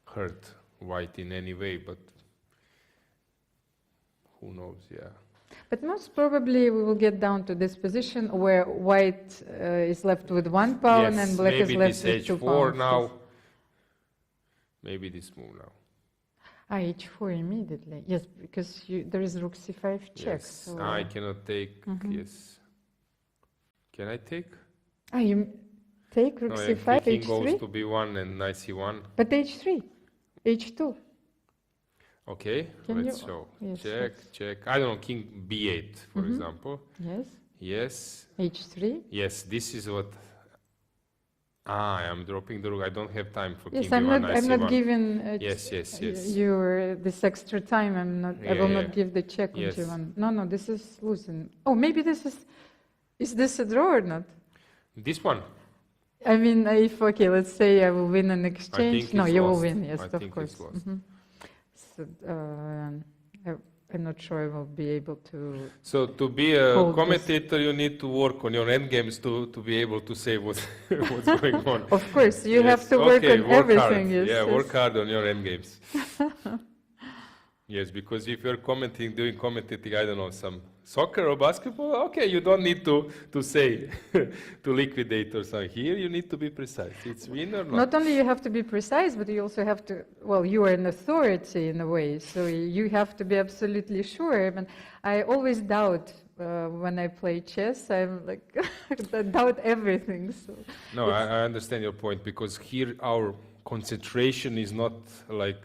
[SPEAKER 2] hurt white in any way, but who knows, yeah.
[SPEAKER 1] But most probably we will get down to this position where white is left with 1 pawn and black is left with 2
[SPEAKER 2] h4
[SPEAKER 1] pawns.
[SPEAKER 2] now.
[SPEAKER 1] Yes.
[SPEAKER 2] Maybe this move now.
[SPEAKER 1] h4 immediately. Yes, because there is rook c5 check.
[SPEAKER 2] Yes,
[SPEAKER 1] So,
[SPEAKER 2] I cannot take, yes. Can I take?
[SPEAKER 1] You take rook
[SPEAKER 2] No,
[SPEAKER 1] c5,
[SPEAKER 2] king goes
[SPEAKER 1] h3,
[SPEAKER 2] to b1 and knight c1.
[SPEAKER 1] but h3, h2.
[SPEAKER 2] Okay,
[SPEAKER 1] Can
[SPEAKER 2] let's
[SPEAKER 1] you-
[SPEAKER 2] show.
[SPEAKER 1] yes,
[SPEAKER 2] Check, check. I don't know, king b8, for example.
[SPEAKER 1] Yes,
[SPEAKER 2] Yes,
[SPEAKER 1] h3.
[SPEAKER 2] yes, this is what... I'm dropping the rook. I don't have time for
[SPEAKER 1] Yes,
[SPEAKER 2] king
[SPEAKER 1] I'm
[SPEAKER 2] b1,
[SPEAKER 1] not.
[SPEAKER 2] knight
[SPEAKER 1] I'm not
[SPEAKER 2] c1.
[SPEAKER 1] giving
[SPEAKER 2] Yes.
[SPEAKER 1] you this extra time. I'm not. I
[SPEAKER 2] Yeah,
[SPEAKER 1] will
[SPEAKER 2] yeah.
[SPEAKER 1] not give the check on
[SPEAKER 2] Yes.
[SPEAKER 1] g1. No, this is losing. Oh, maybe this is. Is this a draw or not?
[SPEAKER 2] This one?
[SPEAKER 1] I mean, if let's say I will win an exchange.
[SPEAKER 2] think
[SPEAKER 1] No,
[SPEAKER 2] it's
[SPEAKER 1] you will
[SPEAKER 2] lost.
[SPEAKER 1] win. Yes,
[SPEAKER 2] I
[SPEAKER 1] of
[SPEAKER 2] think
[SPEAKER 1] course.
[SPEAKER 2] it's lost.
[SPEAKER 1] So I'm not sure I will be able to.
[SPEAKER 2] So to be a
[SPEAKER 1] Hold this.
[SPEAKER 2] commentator, you need to work on your endgames to be able to say what's going on.
[SPEAKER 1] Of course, you
[SPEAKER 2] Yes,
[SPEAKER 1] have to work
[SPEAKER 2] okay,
[SPEAKER 1] on everything.
[SPEAKER 2] Hard.
[SPEAKER 1] Yes,
[SPEAKER 2] Yeah,
[SPEAKER 1] yes.
[SPEAKER 2] work hard on your endgames. Yes, because if you're doing commentating, I don't know, some soccer or basketball, okay, you don't need to say, to liquidate or something. Here, you need to be precise. It's win or not.
[SPEAKER 1] Not only you have to be precise, but you also have to, well, you are an authority in a way, so you have to be absolutely sure. But I always doubt when I play chess. I'm like, I doubt everything. So
[SPEAKER 2] No, I understand your point, because here our concentration is not like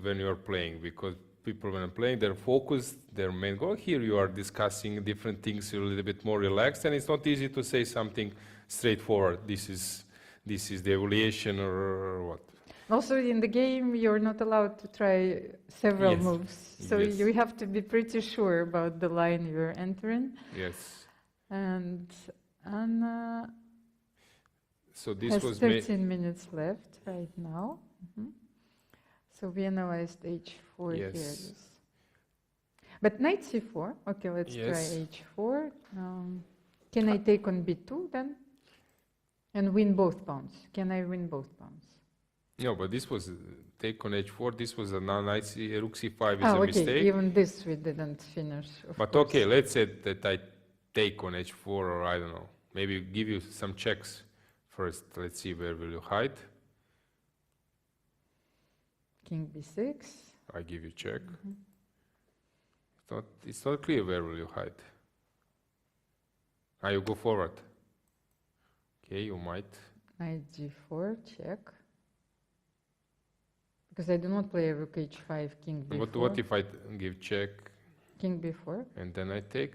[SPEAKER 2] when you're playing, because people when I'm playing, they're focused, their main goal. Here you are discussing different things, you're a little bit more relaxed, and it's not easy to say something straightforward. This is the evaluation or what.
[SPEAKER 1] also in the game, you're not allowed to try several
[SPEAKER 2] Yes.
[SPEAKER 1] moves. So
[SPEAKER 2] Yes.
[SPEAKER 1] you have to be pretty sure about the line you're entering.
[SPEAKER 2] Yes.
[SPEAKER 1] And Anna
[SPEAKER 2] So this
[SPEAKER 1] has
[SPEAKER 2] was
[SPEAKER 1] 13 minutes left right now. So we analyzed h4
[SPEAKER 2] Yes.
[SPEAKER 1] here. Yes. But knight c4. Okay, let's
[SPEAKER 2] Yes.
[SPEAKER 1] try h4. Can I take on b2 then? And win both pawns. Can I win both pawns?
[SPEAKER 2] No, but this was take on h4. This was a knight rook c5 is a
[SPEAKER 1] okay.
[SPEAKER 2] mistake.
[SPEAKER 1] Even this we didn't finish.
[SPEAKER 2] But
[SPEAKER 1] course.
[SPEAKER 2] okay, let's say that I take on h4, or I don't know, maybe give you some checks first. Let's see, where will you hide?
[SPEAKER 1] King b6.
[SPEAKER 2] I give you check. It's not clear where will you hide. You go forward. Okay, you might.
[SPEAKER 1] Knight g4, check. Because I do not play rook h5, king b4.
[SPEAKER 2] What if I give check
[SPEAKER 1] King b4.
[SPEAKER 2] and then I take?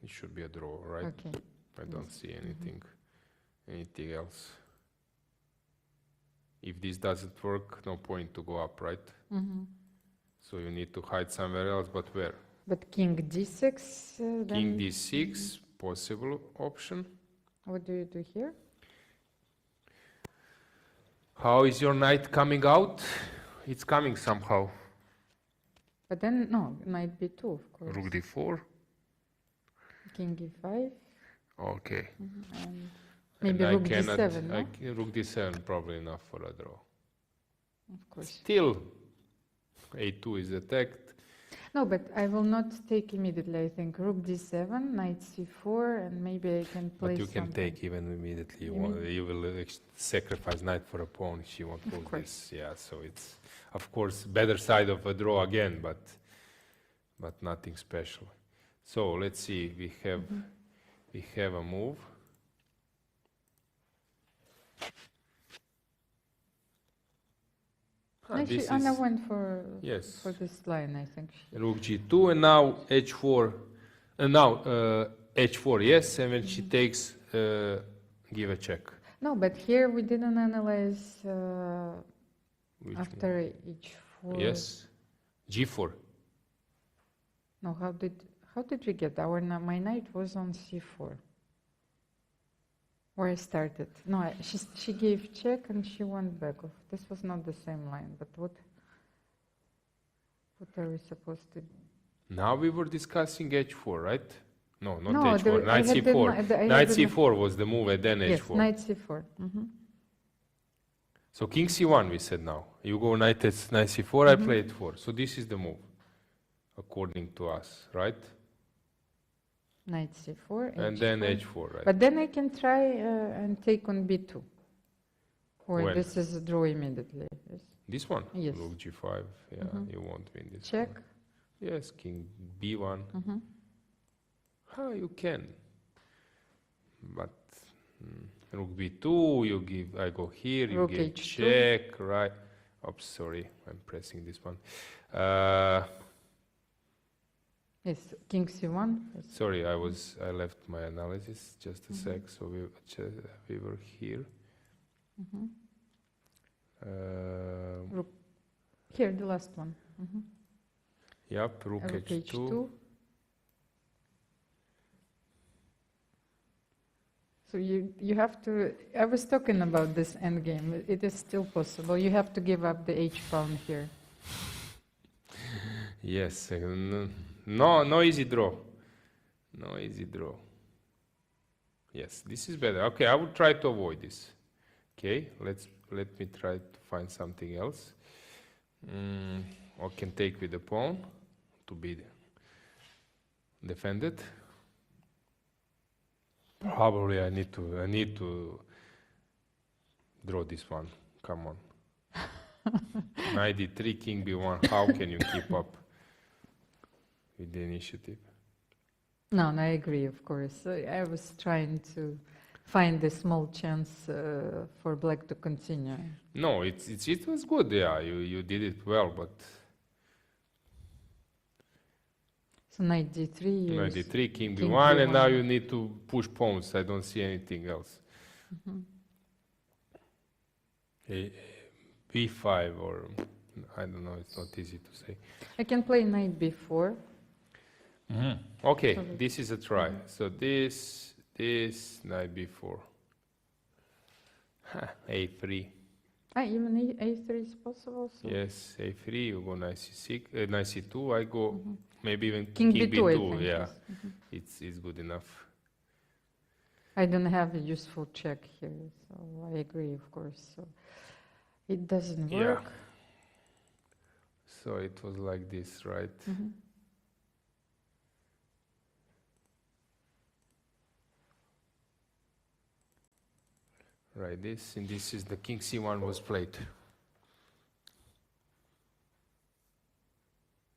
[SPEAKER 2] It should be a draw, right?
[SPEAKER 1] Okay.
[SPEAKER 2] I don't see anything else. If this doesn't work, no point to go up, right? So you need to hide somewhere else, but where?
[SPEAKER 1] But king d6.
[SPEAKER 2] King
[SPEAKER 1] then
[SPEAKER 2] d6, possible option.
[SPEAKER 1] what do you do here?
[SPEAKER 2] How is your knight coming out? It's coming somehow.
[SPEAKER 1] But then, no, knight b2, of course.
[SPEAKER 2] Rook d4.
[SPEAKER 1] King e5.
[SPEAKER 2] Okay.
[SPEAKER 1] And maybe
[SPEAKER 2] And
[SPEAKER 1] rook d7, no?
[SPEAKER 2] Rook d7 probably enough for a draw.
[SPEAKER 1] Of course.
[SPEAKER 2] Still, a2 is attacked.
[SPEAKER 1] No, but I will not take immediately. I think rook d7, knight c4, and maybe I can play
[SPEAKER 2] But you can
[SPEAKER 1] something.
[SPEAKER 2] take even immediately. You will sacrifice knight for a pawn if you want to lose this. Yeah, so it's, of course, better side of a draw again, but nothing special. So let's see. We have a move.
[SPEAKER 1] Actually, Anna went for
[SPEAKER 2] Yes.
[SPEAKER 1] for this line, I think.
[SPEAKER 2] Rook g2 and now h4. And now h4, yes, and when she takes, give a check.
[SPEAKER 1] No, but here we didn't analyze
[SPEAKER 2] Which
[SPEAKER 1] after h4.
[SPEAKER 2] Yes, g4.
[SPEAKER 1] No, how did we get my knight was on c4. Where I started. No, she gave check and she went back off. This was not the same line, but what are we supposed to do?
[SPEAKER 2] Now we were discussing h4, right? No, not
[SPEAKER 1] No,
[SPEAKER 2] h4, knight c4. Knight c4 was the move and then
[SPEAKER 1] yes,
[SPEAKER 2] h4.
[SPEAKER 1] knight c4.
[SPEAKER 2] So king c1 we said now. You go knight c4, I play h4. So this is the move, according to us, right?
[SPEAKER 1] Knight c4,
[SPEAKER 2] and then h4, right?
[SPEAKER 1] But then I can try and take on b2. Or
[SPEAKER 2] When?
[SPEAKER 1] this is a draw immediately. Yes.
[SPEAKER 2] This one?
[SPEAKER 1] Yes.
[SPEAKER 2] Rook g5, yeah, you won't win this
[SPEAKER 1] Check.
[SPEAKER 2] one. Yes, king b1. How you can? But rook b2, you give, I go here, you
[SPEAKER 1] Rook
[SPEAKER 2] give
[SPEAKER 1] h2.
[SPEAKER 2] check, right? Oops, sorry, I'm pressing this one.
[SPEAKER 1] Yes, king c1. Yes.
[SPEAKER 2] Sorry, I left my analysis, just a sec, so we were here.
[SPEAKER 1] Rook. Here, the last one.
[SPEAKER 2] Yep, rook h2.
[SPEAKER 1] So you have to, I was talking about this endgame, it is still possible. You have to give up the h pawn here.
[SPEAKER 2] Yes, no easy draw. No easy draw. Yes, this is better. Okay, I will try to avoid this. Okay, let me try to find something else. I can take with the pawn to be defended. Probably I need to draw this one. Come on. Knight d3, king b1. How can you keep up with the initiative?
[SPEAKER 1] No, I agree, of course. I was trying to find a small chance for black to continue.
[SPEAKER 2] No, it was good. Yeah, you did it well, but
[SPEAKER 1] so knight d3.
[SPEAKER 2] knight d3, king
[SPEAKER 1] king
[SPEAKER 2] b1, and now
[SPEAKER 1] b1.
[SPEAKER 2] you need to push pawns. I don't see anything else. b5 or I don't know. It's not easy to say.
[SPEAKER 1] I can play knight b4.
[SPEAKER 2] Okay, this is a try. So this knight b4. a3.
[SPEAKER 1] Even a3 is possible. So
[SPEAKER 2] Yes, a3. You go knight c6, knight c2. I go maybe even
[SPEAKER 1] king b2. I think,
[SPEAKER 2] yeah,
[SPEAKER 1] yes.
[SPEAKER 2] it's good enough.
[SPEAKER 1] I don't have a useful check here, so I agree, of course. So it doesn't work.
[SPEAKER 2] Yeah. So it was like this, right? Right, and this is the king c1 was played.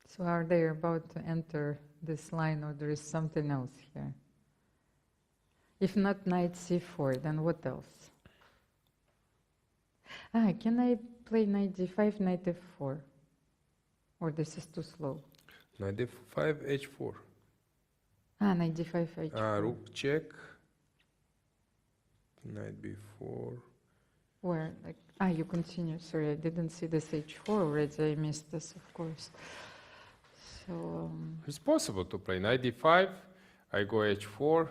[SPEAKER 1] So are they about to enter this line, or there is something else here? If not knight c4, then what else? Can I play knight d5, knight f4? Or this is too slow?
[SPEAKER 2] Knight d5, h4.
[SPEAKER 1] Knight d5, h4.
[SPEAKER 2] Rook check. Knight b4.
[SPEAKER 1] Where? You continue. Sorry, I didn't see this h4 already. I missed this, of course. So
[SPEAKER 2] It's possible to play knight d5. I go h4.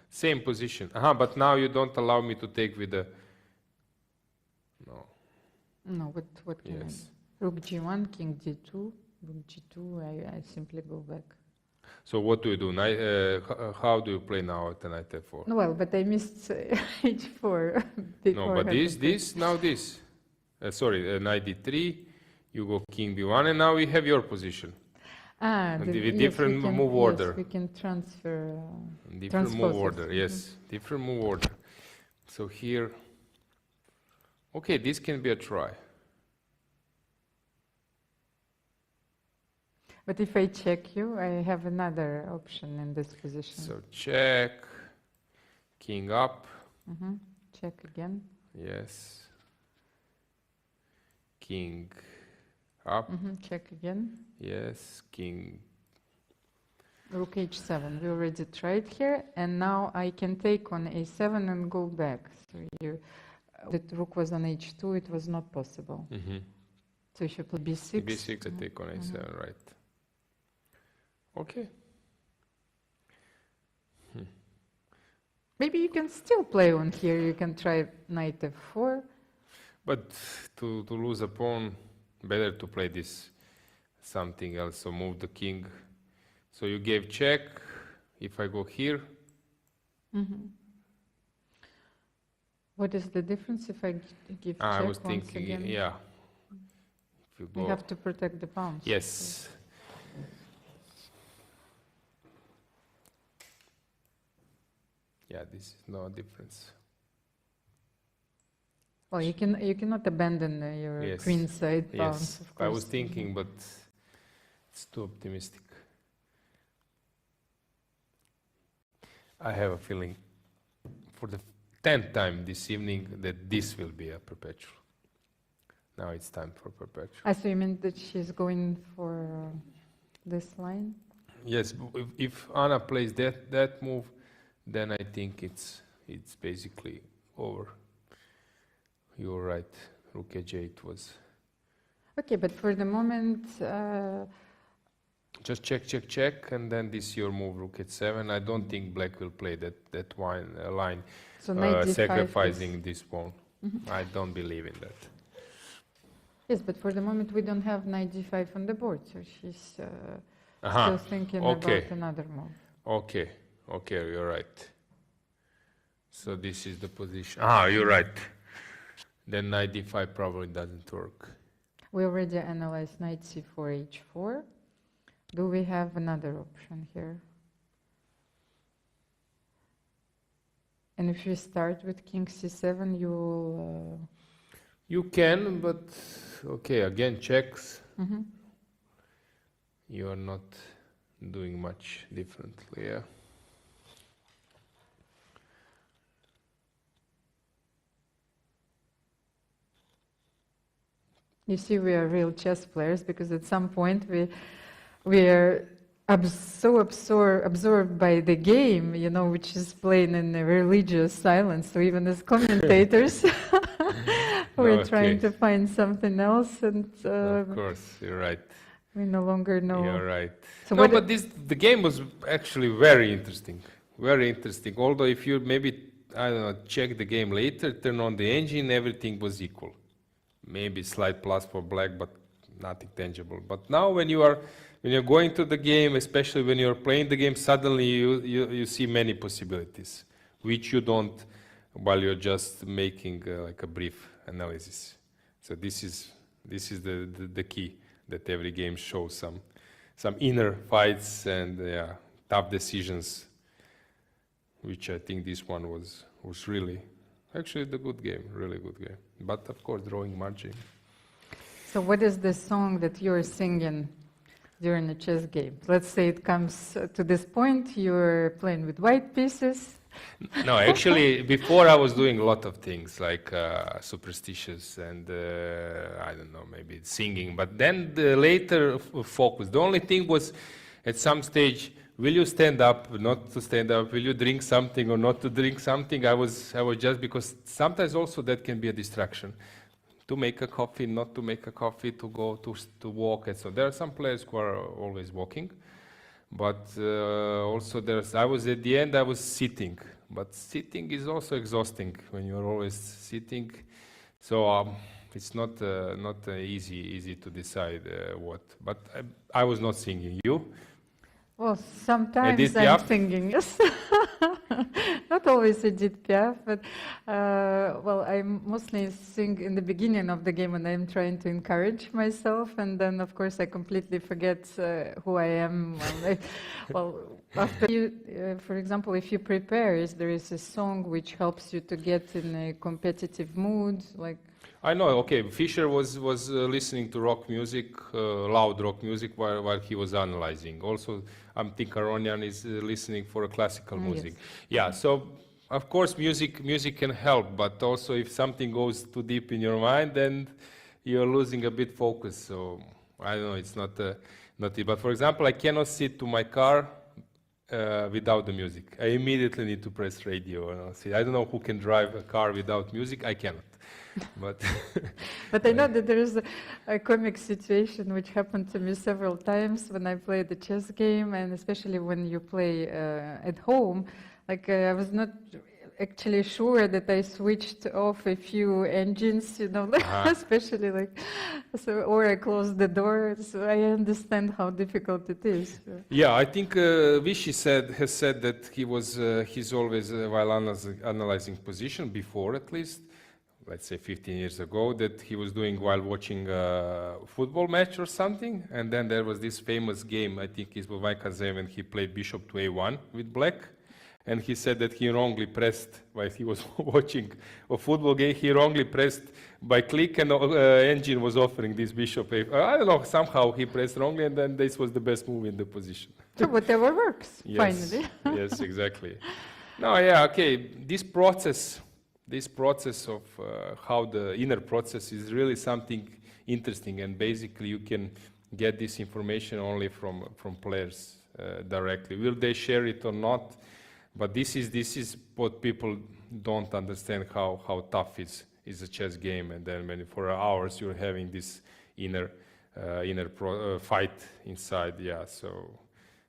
[SPEAKER 2] Same position. But now you don't allow me to take with the... No.
[SPEAKER 1] No, what can I do? Rook g1, king d2, rook g2, I simply go back.
[SPEAKER 2] So what do you do? How do you play now at the knight f4?
[SPEAKER 1] No, well, but I missed h4.
[SPEAKER 2] No, but now this. Sorry, knight d3, you go king b1, and now we have your position. With different move order.
[SPEAKER 1] Yes, we can transfer.
[SPEAKER 2] Different move order, yes. Different move order. So here, okay, this can be a try.
[SPEAKER 1] But if I check you, I have another option in this position.
[SPEAKER 2] So check, king up.
[SPEAKER 1] Check again.
[SPEAKER 2] Yes. King up.
[SPEAKER 1] Check again.
[SPEAKER 2] Yes, king.
[SPEAKER 1] Rook h7. We already tried here, and now I can take on a7 and go back. So the rook was on h2. It was not possible. So if you play b6.
[SPEAKER 2] b6, I take on a7, right? Okay.
[SPEAKER 1] Maybe you can still play on here. You can try knight f4.
[SPEAKER 2] But to lose a pawn, better to play this something else. So move the king. So you gave check. If I go here.
[SPEAKER 1] What is the difference if I give check
[SPEAKER 2] I was
[SPEAKER 1] once
[SPEAKER 2] thinking,
[SPEAKER 1] again?
[SPEAKER 2] yeah. If you go,
[SPEAKER 1] We have to protect the pawns.
[SPEAKER 2] yes. Yeah, this is no difference.
[SPEAKER 1] Well, you cannot abandon your queen side pawns.
[SPEAKER 2] Yes,
[SPEAKER 1] Of course.
[SPEAKER 2] I was thinking, but it's too optimistic. I have a feeling for the 10th time this evening that this will be a perpetual. Now it's time for perpetual.
[SPEAKER 1] So you mean that she's going for this line?
[SPEAKER 2] Yes, if Anna plays that move, then I think it's basically over. You're right. Rook h8 was.
[SPEAKER 1] Okay, but for the moment,
[SPEAKER 2] just check, and then this your move, rook h7. I don't think black will play that line,
[SPEAKER 1] so knight d5
[SPEAKER 2] sacrificing this pawn. I don't believe in that.
[SPEAKER 1] Yes, but for the moment we don't have knight d5 on the board, so she's still thinking about another move.
[SPEAKER 2] Okay, you're right. So this is the position. You're right. Then knight d5 probably doesn't work.
[SPEAKER 1] We already analyzed knight c4, h4. Do we have another option here? And if you start with king c7, you will...
[SPEAKER 2] You can, but okay, again, checks. You are not doing much differently, yeah.
[SPEAKER 1] You see, we are real chess players because at some point we are so absorbed by the game, you know, which is playing in a religious silence. So even as commentators, we're trying to find something else, and
[SPEAKER 2] of course, you're right.
[SPEAKER 1] We no longer know.
[SPEAKER 2] You're right.
[SPEAKER 1] So
[SPEAKER 2] no, but the game was actually very interesting. Very interesting. Although if you maybe, I don't know, check the game later, turn on the engine, everything was equal. Maybe slight plus for black, but nothing tangible. But now when you're going to the game, especially when you're playing the game, suddenly you see many possibilities, which you don't while you're just making like a brief analysis. So this is the key, that every game shows some inner fights and tough decisions, which I think this one was really actually the good game, really good game. But of course, drawing margin.
[SPEAKER 1] So what is the song that you're singing during a chess game? Let's say it comes to this point, you're playing with white pieces.
[SPEAKER 2] No, actually, before I was doing a lot of things like superstitious and I don't know, maybe singing. But then the later focus. The only thing was, at some stage, will you stand up, not to stand up? Will you drink something or not to drink something? I was just, because sometimes also that can be a distraction. To make a coffee, not to make a coffee, to go to walk, and so there are some players who are always walking. But also I was at the end, I was sitting. But sitting is also exhausting when you're always sitting. So it's not easy to decide what. But I was not singing. You?
[SPEAKER 1] Well, sometimes
[SPEAKER 2] Edith
[SPEAKER 1] I'm
[SPEAKER 2] Piaf?
[SPEAKER 1] singing, yes. Not always Edith Piaf, but well, I mostly sing in the beginning of the game when I'm trying to encourage myself, and then of course I completely forget who I am. Well, after you, for example, if you prepare, there is a song which helps you to get in a competitive mood, like.
[SPEAKER 2] I know. Okay, Fischer was listening to rock music, loud rock music, while he was analyzing. Also, I'm think Aronian is listening for a classical music.
[SPEAKER 1] Yes.
[SPEAKER 2] Yeah. So, of course, music can help, but also if something goes too deep in your mind, then you're losing a bit focus. So, I don't know. It's not it. But for example, I cannot sit to my car without the music. I immediately need to press radio. See, I don't know who can drive a car without music. I cannot. But
[SPEAKER 1] But I know that there is a comic situation which happened to me several times when I play the chess game, and especially when you play at home. Like I was not actually sure that I switched off a few engines, you know, especially like, so, or I closed the door. So I understand how difficult it is.
[SPEAKER 2] yeah, I think Vichy has said that he's always while analyzing position before at least. Let's say 15 years ago, that he was doing while watching a football match or something, and then there was this famous game, I think it's with Kazev, and he played bishop to a1 with black, and he said that he wrongly pressed, while he was watching a football game, he wrongly pressed by click, and engine was offering this bishop a. I don't know, somehow he pressed wrongly, and then this was the best move in the position.
[SPEAKER 1] So whatever works,
[SPEAKER 2] Yes,
[SPEAKER 1] finally.
[SPEAKER 2] yes, exactly. No, yeah, okay, this process of how the inner process is really something interesting, and basically you can get this information only from players directly. Will they share it or not? But this is what people don't understand, how tough is a chess game, and then when for hours you're having this inner fight inside. Yeah, so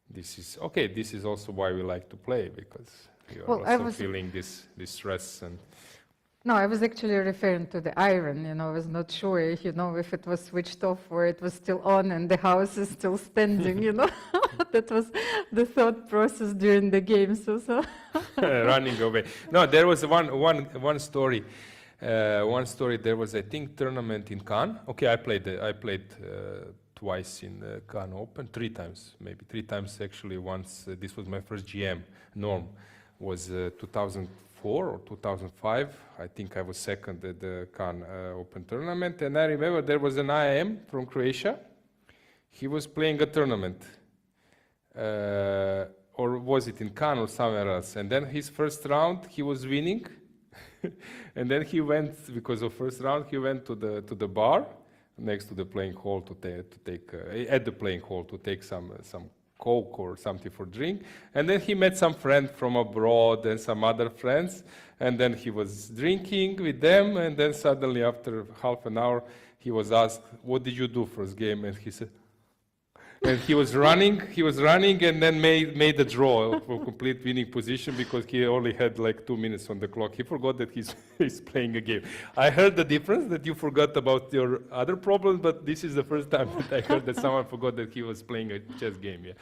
[SPEAKER 2] this is also why we like to play, because you are also feeling this stress. And
[SPEAKER 1] no, I was actually referring to the iron, you know, I was not sure, you know, if it was switched off or it was still on and the house is still standing, you know. That was the thought process during the game, so.
[SPEAKER 2] Running away. No, there was one story. There was, I think, tournament in Cannes. Okay, I played twice in Cannes Open, 3 times, maybe 3 times actually. Once, this was my first GM, Norm, was 2004 or 2005. I think I was second at the Cannes Open tournament. And I remember there was an IM from Croatia. He was playing a tournament. Or was it in Cannes or somewhere else? And then his first round, he was winning. And then he went, because of first round, he went to the bar next to the playing hall to take at the playing hall to take some Coke or something for drink, and then he met some friend from abroad and some other friends, and then he was drinking with them, and then suddenly after half an hour he was asked, "What did you do first game?" And he said, and he was running, and then made a draw for complete winning position because he only had like 2 minutes on the clock. He forgot that he's playing a game. I heard the difference, that you forgot about your other problems, but this is the first time that I heard that someone forgot that he was playing a chess game. Yeah.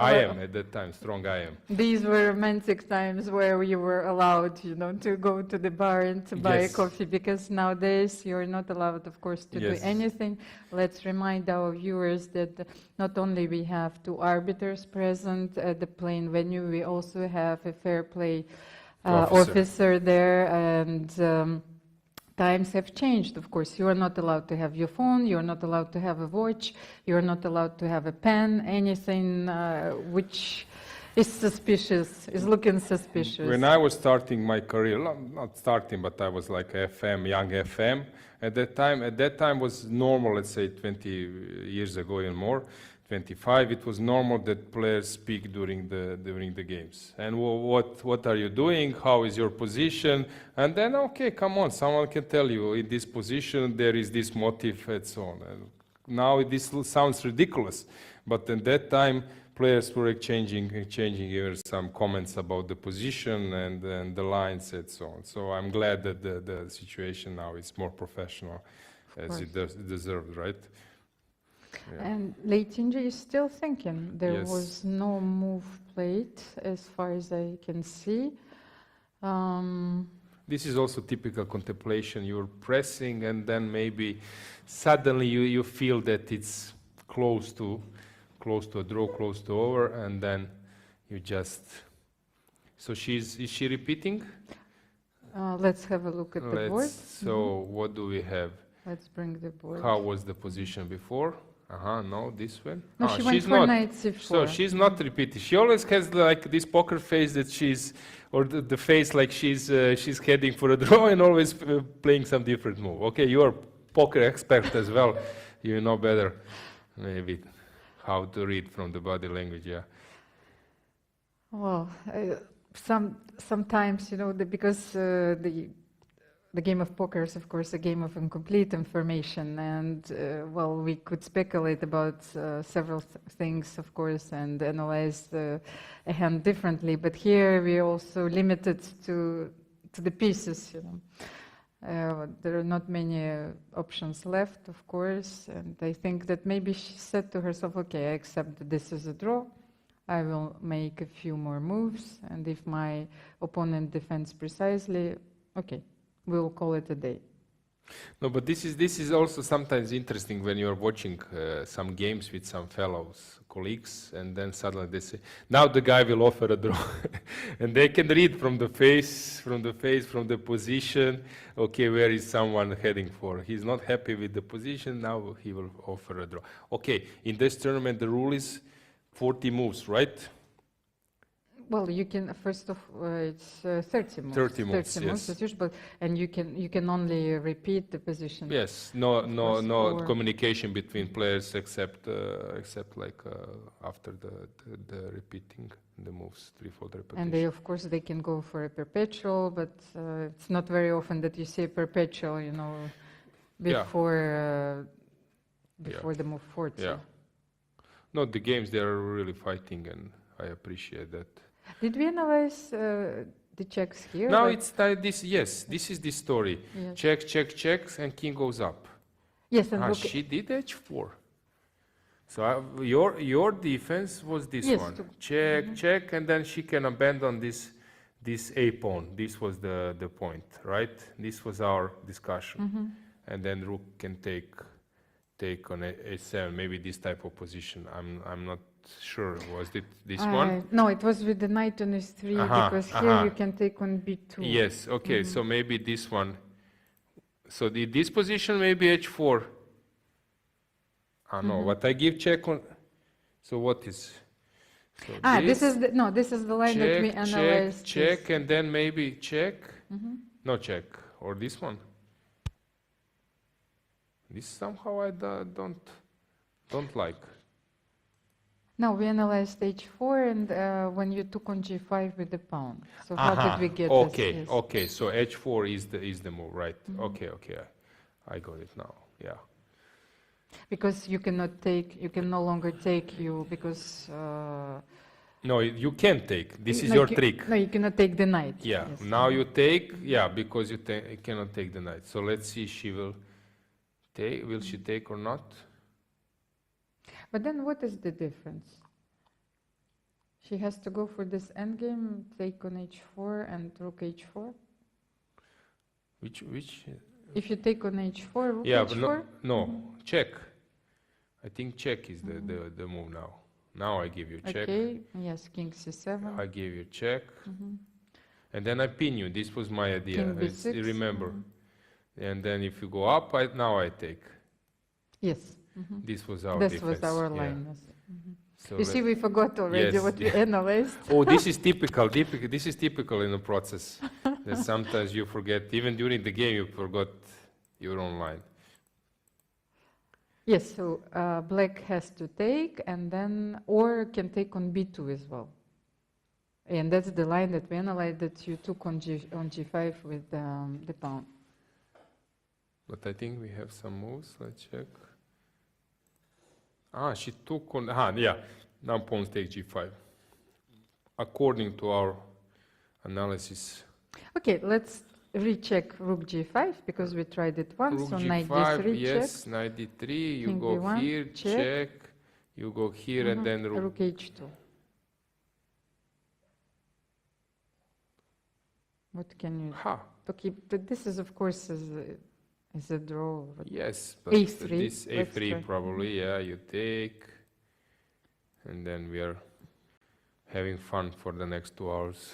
[SPEAKER 2] I am at that time, strong I am.
[SPEAKER 1] These were romantic times where you were allowed, you know, to go to the bar and to buy a coffee, because nowadays you're not allowed, of course, to do anything. Let's remind our viewers that not only we have 2 arbiters present at the playing venue, we also have a fair play officer there, and times have changed, of course. You are not allowed to have your phone, you are not allowed to have a watch, you are not allowed to have a pen, anything which is suspicious, is looking suspicious.
[SPEAKER 2] When I was starting my career, not starting, but I was like young FM, at that time was normal, let's say 20 years ago and more, 25, it was normal that players speak during the games. And what are you doing? How is your position? And then, okay, come on, someone can tell you in this position there is this motive and so on. And now this sounds ridiculous, but in that time players were exchanging here some comments about the position and the lines and so on. So I'm glad that the situation now is more professional, as it deserves, right? Yeah.
[SPEAKER 1] And Leitinja is still thinking. There
[SPEAKER 2] Yes.
[SPEAKER 1] was no move played, as far as I can see.
[SPEAKER 2] This is also typical contemplation. You're pressing, and then maybe suddenly you feel that it's close to a draw, close to over, and then you just. So is she repeating?
[SPEAKER 1] Let's have a look at the board.
[SPEAKER 2] So what do we have?
[SPEAKER 1] Let's bring the board.
[SPEAKER 2] How was the position before? No, this one.
[SPEAKER 1] No, she went for knight c4.
[SPEAKER 2] So she's not repeating. She always has like this poker face that she's, or the face like she's heading for a draw and always playing some different move. Okay, you are poker expert as well. You know better, maybe, how to read from the body language. Yeah.
[SPEAKER 1] Well, sometimes, you know, because the game of poker is, of course, a game of incomplete information, and well, we could speculate about several things, of course, and analyze a hand differently. But here we also limited to the pieces. You know, there are not many options left, of course, and I think that maybe she said to herself, "Okay, I accept that this is a draw. I will make a few more moves, and if my opponent defends precisely, okay, we'll call it a day."
[SPEAKER 2] No, but this is also sometimes interesting when you're watching some games with some fellows, colleagues, and then suddenly they say, now the guy will offer a draw. And they can read from the face, from the position, okay, where is someone heading for? He's not happy with the position, now he will offer a draw. Okay, in this tournament the rule is 40 moves, right?
[SPEAKER 1] Well, you can it's 30 moves.
[SPEAKER 2] 30 moves, yes.
[SPEAKER 1] As usual, and you can only repeat the position.
[SPEAKER 2] Yes, no communication between players except like after the repeating the moves, threefold repetition.
[SPEAKER 1] And they, of course, they can go for a perpetual, but it's not very often that you see a perpetual, you know, before the move 40.
[SPEAKER 2] Yeah. No, the games, they are really fighting, and I appreciate that.
[SPEAKER 1] Did we analyze the checks here?
[SPEAKER 2] Now it's this. Yes, this is the story.
[SPEAKER 1] Yes.
[SPEAKER 2] Checks, and king goes up.
[SPEAKER 1] Yes, and look,
[SPEAKER 2] she did h4. So your defense was this one. Check, and then she can abandon this a pawn. This was the point, right? This was our discussion, and then rook can take on a7. Maybe this type of position. I'm not sure. Was it this one?
[SPEAKER 1] No, it was with the knight on h3, because here you can take on b2.
[SPEAKER 2] Yes, okay, so maybe this one. So this position maybe h4. No, what I give check on. So what is? So
[SPEAKER 1] this is the line that we analyzed.
[SPEAKER 2] Check, and then maybe check. No check, or this one. This somehow I don't like.
[SPEAKER 1] No, we analyzed h4, and when you took on g5 with the pawn. So how did we get this?
[SPEAKER 2] Okay. So h4 is the move, right? Okay. I got it now. Yeah.
[SPEAKER 1] Because you can no longer take because.
[SPEAKER 2] No, you can take. This is your trick.
[SPEAKER 1] No, you cannot take the knight.
[SPEAKER 2] Yeah.
[SPEAKER 1] Yes.
[SPEAKER 2] Now you take. Yeah, because you cannot take the knight. So let's see. She will take. Will she take or not?
[SPEAKER 1] But then what is the difference? She has to go for this endgame, take on h4 and rook h4?
[SPEAKER 2] Which?
[SPEAKER 1] If you take on h4, rook
[SPEAKER 2] yeah,
[SPEAKER 1] h4?
[SPEAKER 2] But no, check. I think check is the move now. Now I give you check.
[SPEAKER 1] Okay, yes, king c7.
[SPEAKER 2] I give you check. And then I pin you. This was my idea.
[SPEAKER 1] King b6.
[SPEAKER 2] Remember. And then if you go up, now I take.
[SPEAKER 1] Yes.
[SPEAKER 2] This was our
[SPEAKER 1] This
[SPEAKER 2] defense.
[SPEAKER 1] was our line. Yes.
[SPEAKER 2] So
[SPEAKER 1] you see, we forgot already what we analyzed.
[SPEAKER 2] Oh, this is typical. This is typical in the process. That sometimes you forget, even during the game, you forgot your own line.
[SPEAKER 1] Yes, so black has to take, and then, or can take on b2 as well. And that's the line that we analyzed that you took on g5 with the pawn.
[SPEAKER 2] But I think we have some moves. Let's check. She took on. Yeah. Now pawn takes g5. According to our analysis,
[SPEAKER 1] Okay, let's recheck rook g5 because we tried it once.
[SPEAKER 2] rook
[SPEAKER 1] So knight
[SPEAKER 2] g5,
[SPEAKER 1] d3
[SPEAKER 2] yes,
[SPEAKER 1] check.
[SPEAKER 2] knight d3, you
[SPEAKER 1] King
[SPEAKER 2] go
[SPEAKER 1] b1,
[SPEAKER 2] here,
[SPEAKER 1] check.
[SPEAKER 2] check, you go here, and then rook.
[SPEAKER 1] Rook h2. What can you
[SPEAKER 2] Ha!
[SPEAKER 1] Okay, but this is of course is a draw. But
[SPEAKER 2] Yes, but
[SPEAKER 1] A3,
[SPEAKER 2] this
[SPEAKER 1] let's
[SPEAKER 2] a3
[SPEAKER 1] try.
[SPEAKER 2] probably, yeah, you take, and then we are having fun for the next 2 hours.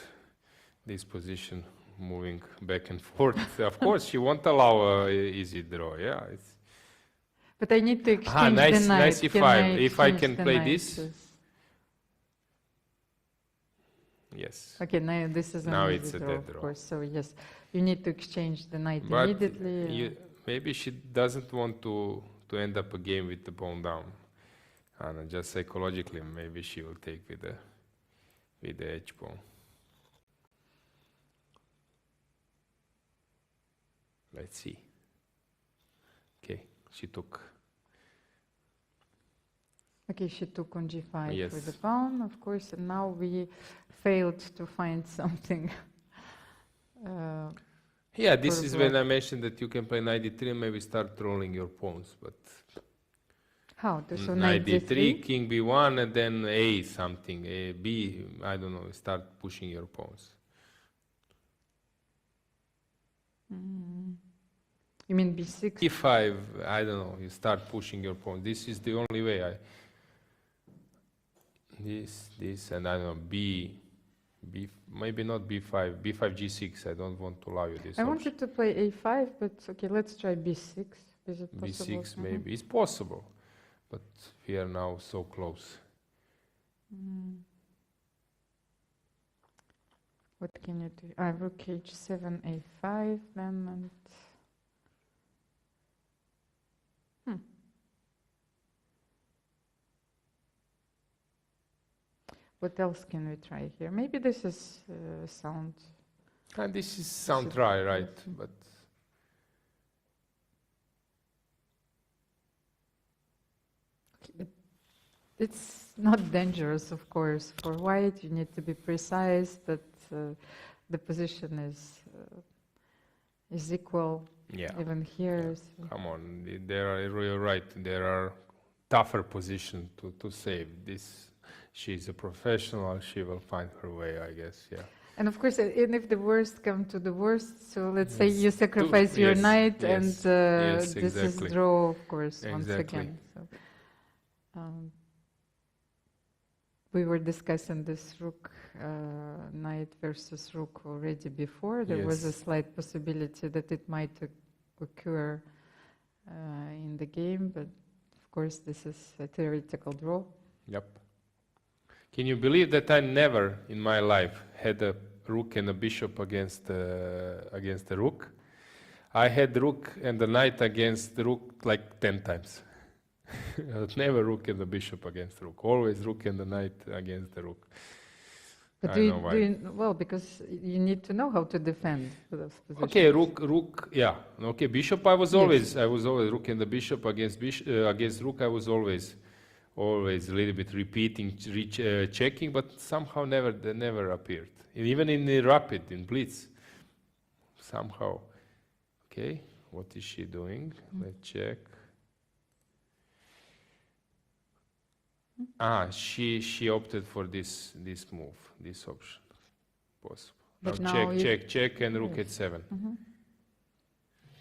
[SPEAKER 2] This position moving back and forth. Of course, she won't allow easy draw, yeah. It's
[SPEAKER 1] But I need to exchange the
[SPEAKER 2] nice,
[SPEAKER 1] knight.
[SPEAKER 2] nice
[SPEAKER 1] Can
[SPEAKER 2] e5. If I
[SPEAKER 1] exchange
[SPEAKER 2] can
[SPEAKER 1] the
[SPEAKER 2] play
[SPEAKER 1] knights?
[SPEAKER 2] this, yes.
[SPEAKER 1] Okay, now this is an
[SPEAKER 2] Now
[SPEAKER 1] easy
[SPEAKER 2] it's a
[SPEAKER 1] draw,
[SPEAKER 2] dead
[SPEAKER 1] of
[SPEAKER 2] draw.
[SPEAKER 1] course. So yes, you need to exchange the knight
[SPEAKER 2] But
[SPEAKER 1] immediately.
[SPEAKER 2] maybe she doesn't want to end up a game with the pawn down. And just psychologically, maybe she will take with the h pawn. Let's see. Okay, she took.
[SPEAKER 1] Okay, she took on g5
[SPEAKER 2] Yes.
[SPEAKER 1] with the pawn, of course, and now we failed to find something.
[SPEAKER 2] Yeah, this
[SPEAKER 1] For
[SPEAKER 2] is when
[SPEAKER 1] black.
[SPEAKER 2] I mentioned that you can play knight d3 and maybe start trolling your pawns. But
[SPEAKER 1] How? So
[SPEAKER 2] knight
[SPEAKER 1] knight
[SPEAKER 2] d3,
[SPEAKER 1] d3?
[SPEAKER 2] king b1, and then a something, a b, I don't know, start pushing your pawns.
[SPEAKER 1] You mean b6?
[SPEAKER 2] e5, I don't know, you start pushing your pawn. This is the only way. This, and I don't know, maybe not b5, b5, g6. I don't want to allow you this
[SPEAKER 1] I
[SPEAKER 2] option.
[SPEAKER 1] wanted to play a5, but okay, let's try b6. Is it possible?
[SPEAKER 2] b6 maybe. It's possible, but we are now so close.
[SPEAKER 1] What can you do? Rook h7, a5, then, and what else can we try here? Maybe this is sound.
[SPEAKER 2] And this is sound try, right? But
[SPEAKER 1] It's not dangerous, of course. For white, you need to be precise, but the position is equal.
[SPEAKER 2] yeah,
[SPEAKER 1] Even here. So.
[SPEAKER 2] come on, you're right. There are tougher positions to save. She's a professional. She will find her way, I guess. Yeah.
[SPEAKER 1] And of course, and if the worst come to the worst, so let's say
[SPEAKER 2] Yes.
[SPEAKER 1] you sacrifice your
[SPEAKER 2] Yes,
[SPEAKER 1] knight,
[SPEAKER 2] yes,
[SPEAKER 1] and
[SPEAKER 2] yes,
[SPEAKER 1] this
[SPEAKER 2] exactly.
[SPEAKER 1] is draw, of course, once
[SPEAKER 2] Exactly.
[SPEAKER 1] again. So, we were discussing this rook knight versus rook already before. There was a
[SPEAKER 2] Yes.
[SPEAKER 1] slight possibility that it might occur in the game, but of course, this is a theoretical draw.
[SPEAKER 2] Yep. Can you believe that I never in my life had a rook and a bishop against a rook? I had rook and the knight against the rook like 10 times. Never rook and the bishop against rook. Always rook and the knight against the rook.
[SPEAKER 1] But
[SPEAKER 2] I
[SPEAKER 1] do you,
[SPEAKER 2] know why.
[SPEAKER 1] do you, well, because you need to know how to defend those positions.
[SPEAKER 2] Okay, rook, yeah. Okay, bishop. I was
[SPEAKER 1] Yes.
[SPEAKER 2] always rook and the bishop against rook. I was always a little bit repeating, checking, but somehow they never appeared. Even in the rapid, in blitz, somehow. Okay, what is she doing? Let's check. She opted for this move, this option. Possible.
[SPEAKER 1] But
[SPEAKER 2] Now
[SPEAKER 1] now
[SPEAKER 2] check, and rook
[SPEAKER 1] Yes.
[SPEAKER 2] h7.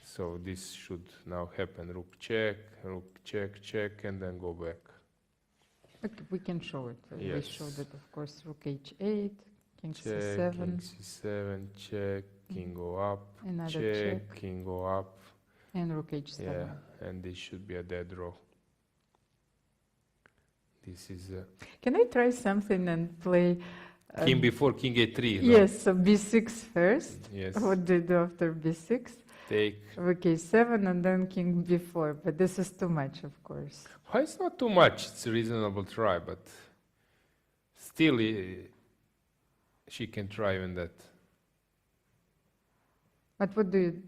[SPEAKER 2] So this should now happen. Rook check, and then go back.
[SPEAKER 1] Okay, we can show it. We
[SPEAKER 2] Yes.
[SPEAKER 1] showed it, of course, rook h8, king
[SPEAKER 2] Check,
[SPEAKER 1] c7,
[SPEAKER 2] king c7, check, king go up,
[SPEAKER 1] another
[SPEAKER 2] check,
[SPEAKER 1] check,
[SPEAKER 2] king go up.
[SPEAKER 1] and rook h7.
[SPEAKER 2] Yeah, and this should be a dead draw. This is
[SPEAKER 1] Can I try something and play?
[SPEAKER 2] king before king a3. No?
[SPEAKER 1] Yes, so b6 first.
[SPEAKER 2] Yes.
[SPEAKER 1] What do you do after b6?
[SPEAKER 2] Take.
[SPEAKER 1] Rook a7 and then king b4. But this is too much, of course.
[SPEAKER 2] Well, it's not too much. It's a reasonable try, but still, she can try even that.
[SPEAKER 1] But what do you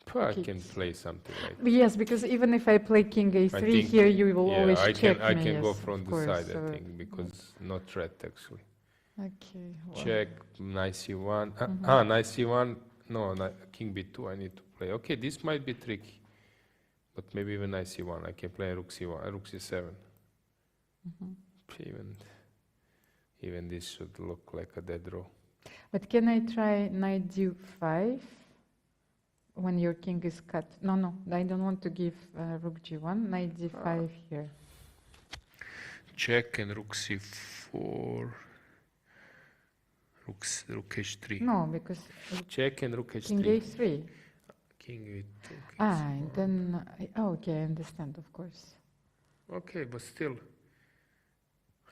[SPEAKER 2] I
[SPEAKER 1] Okay.
[SPEAKER 2] can play something like
[SPEAKER 1] Yes, because even if I play king a3
[SPEAKER 2] think-
[SPEAKER 1] here, you will
[SPEAKER 2] yeah,
[SPEAKER 1] always
[SPEAKER 2] I
[SPEAKER 1] check
[SPEAKER 2] can, I
[SPEAKER 1] me.
[SPEAKER 2] can go
[SPEAKER 1] yes,
[SPEAKER 2] from
[SPEAKER 1] of
[SPEAKER 2] the
[SPEAKER 1] course,
[SPEAKER 2] side,
[SPEAKER 1] so-
[SPEAKER 2] I think, because not threat actually.
[SPEAKER 1] Okay. well,
[SPEAKER 2] Check, knight c1.
[SPEAKER 1] Mhm.
[SPEAKER 2] Knight c1. No, king b2. I need to play. Okay, this might be tricky, but maybe even knight c1. I can play rook c1, rook c7.
[SPEAKER 1] Mhm.
[SPEAKER 2] Even this should look like a dead draw.
[SPEAKER 1] But can I try knight d5 when your king is cut? No, I don't want to give rook g1. Knight d5 here.
[SPEAKER 2] Check and rook c4. Rook h3.
[SPEAKER 1] No, because
[SPEAKER 2] Check and rook
[SPEAKER 1] king
[SPEAKER 2] h3.
[SPEAKER 1] a3.
[SPEAKER 2] King with 2.
[SPEAKER 1] And then okay, I understand, of course.
[SPEAKER 2] Okay, but still,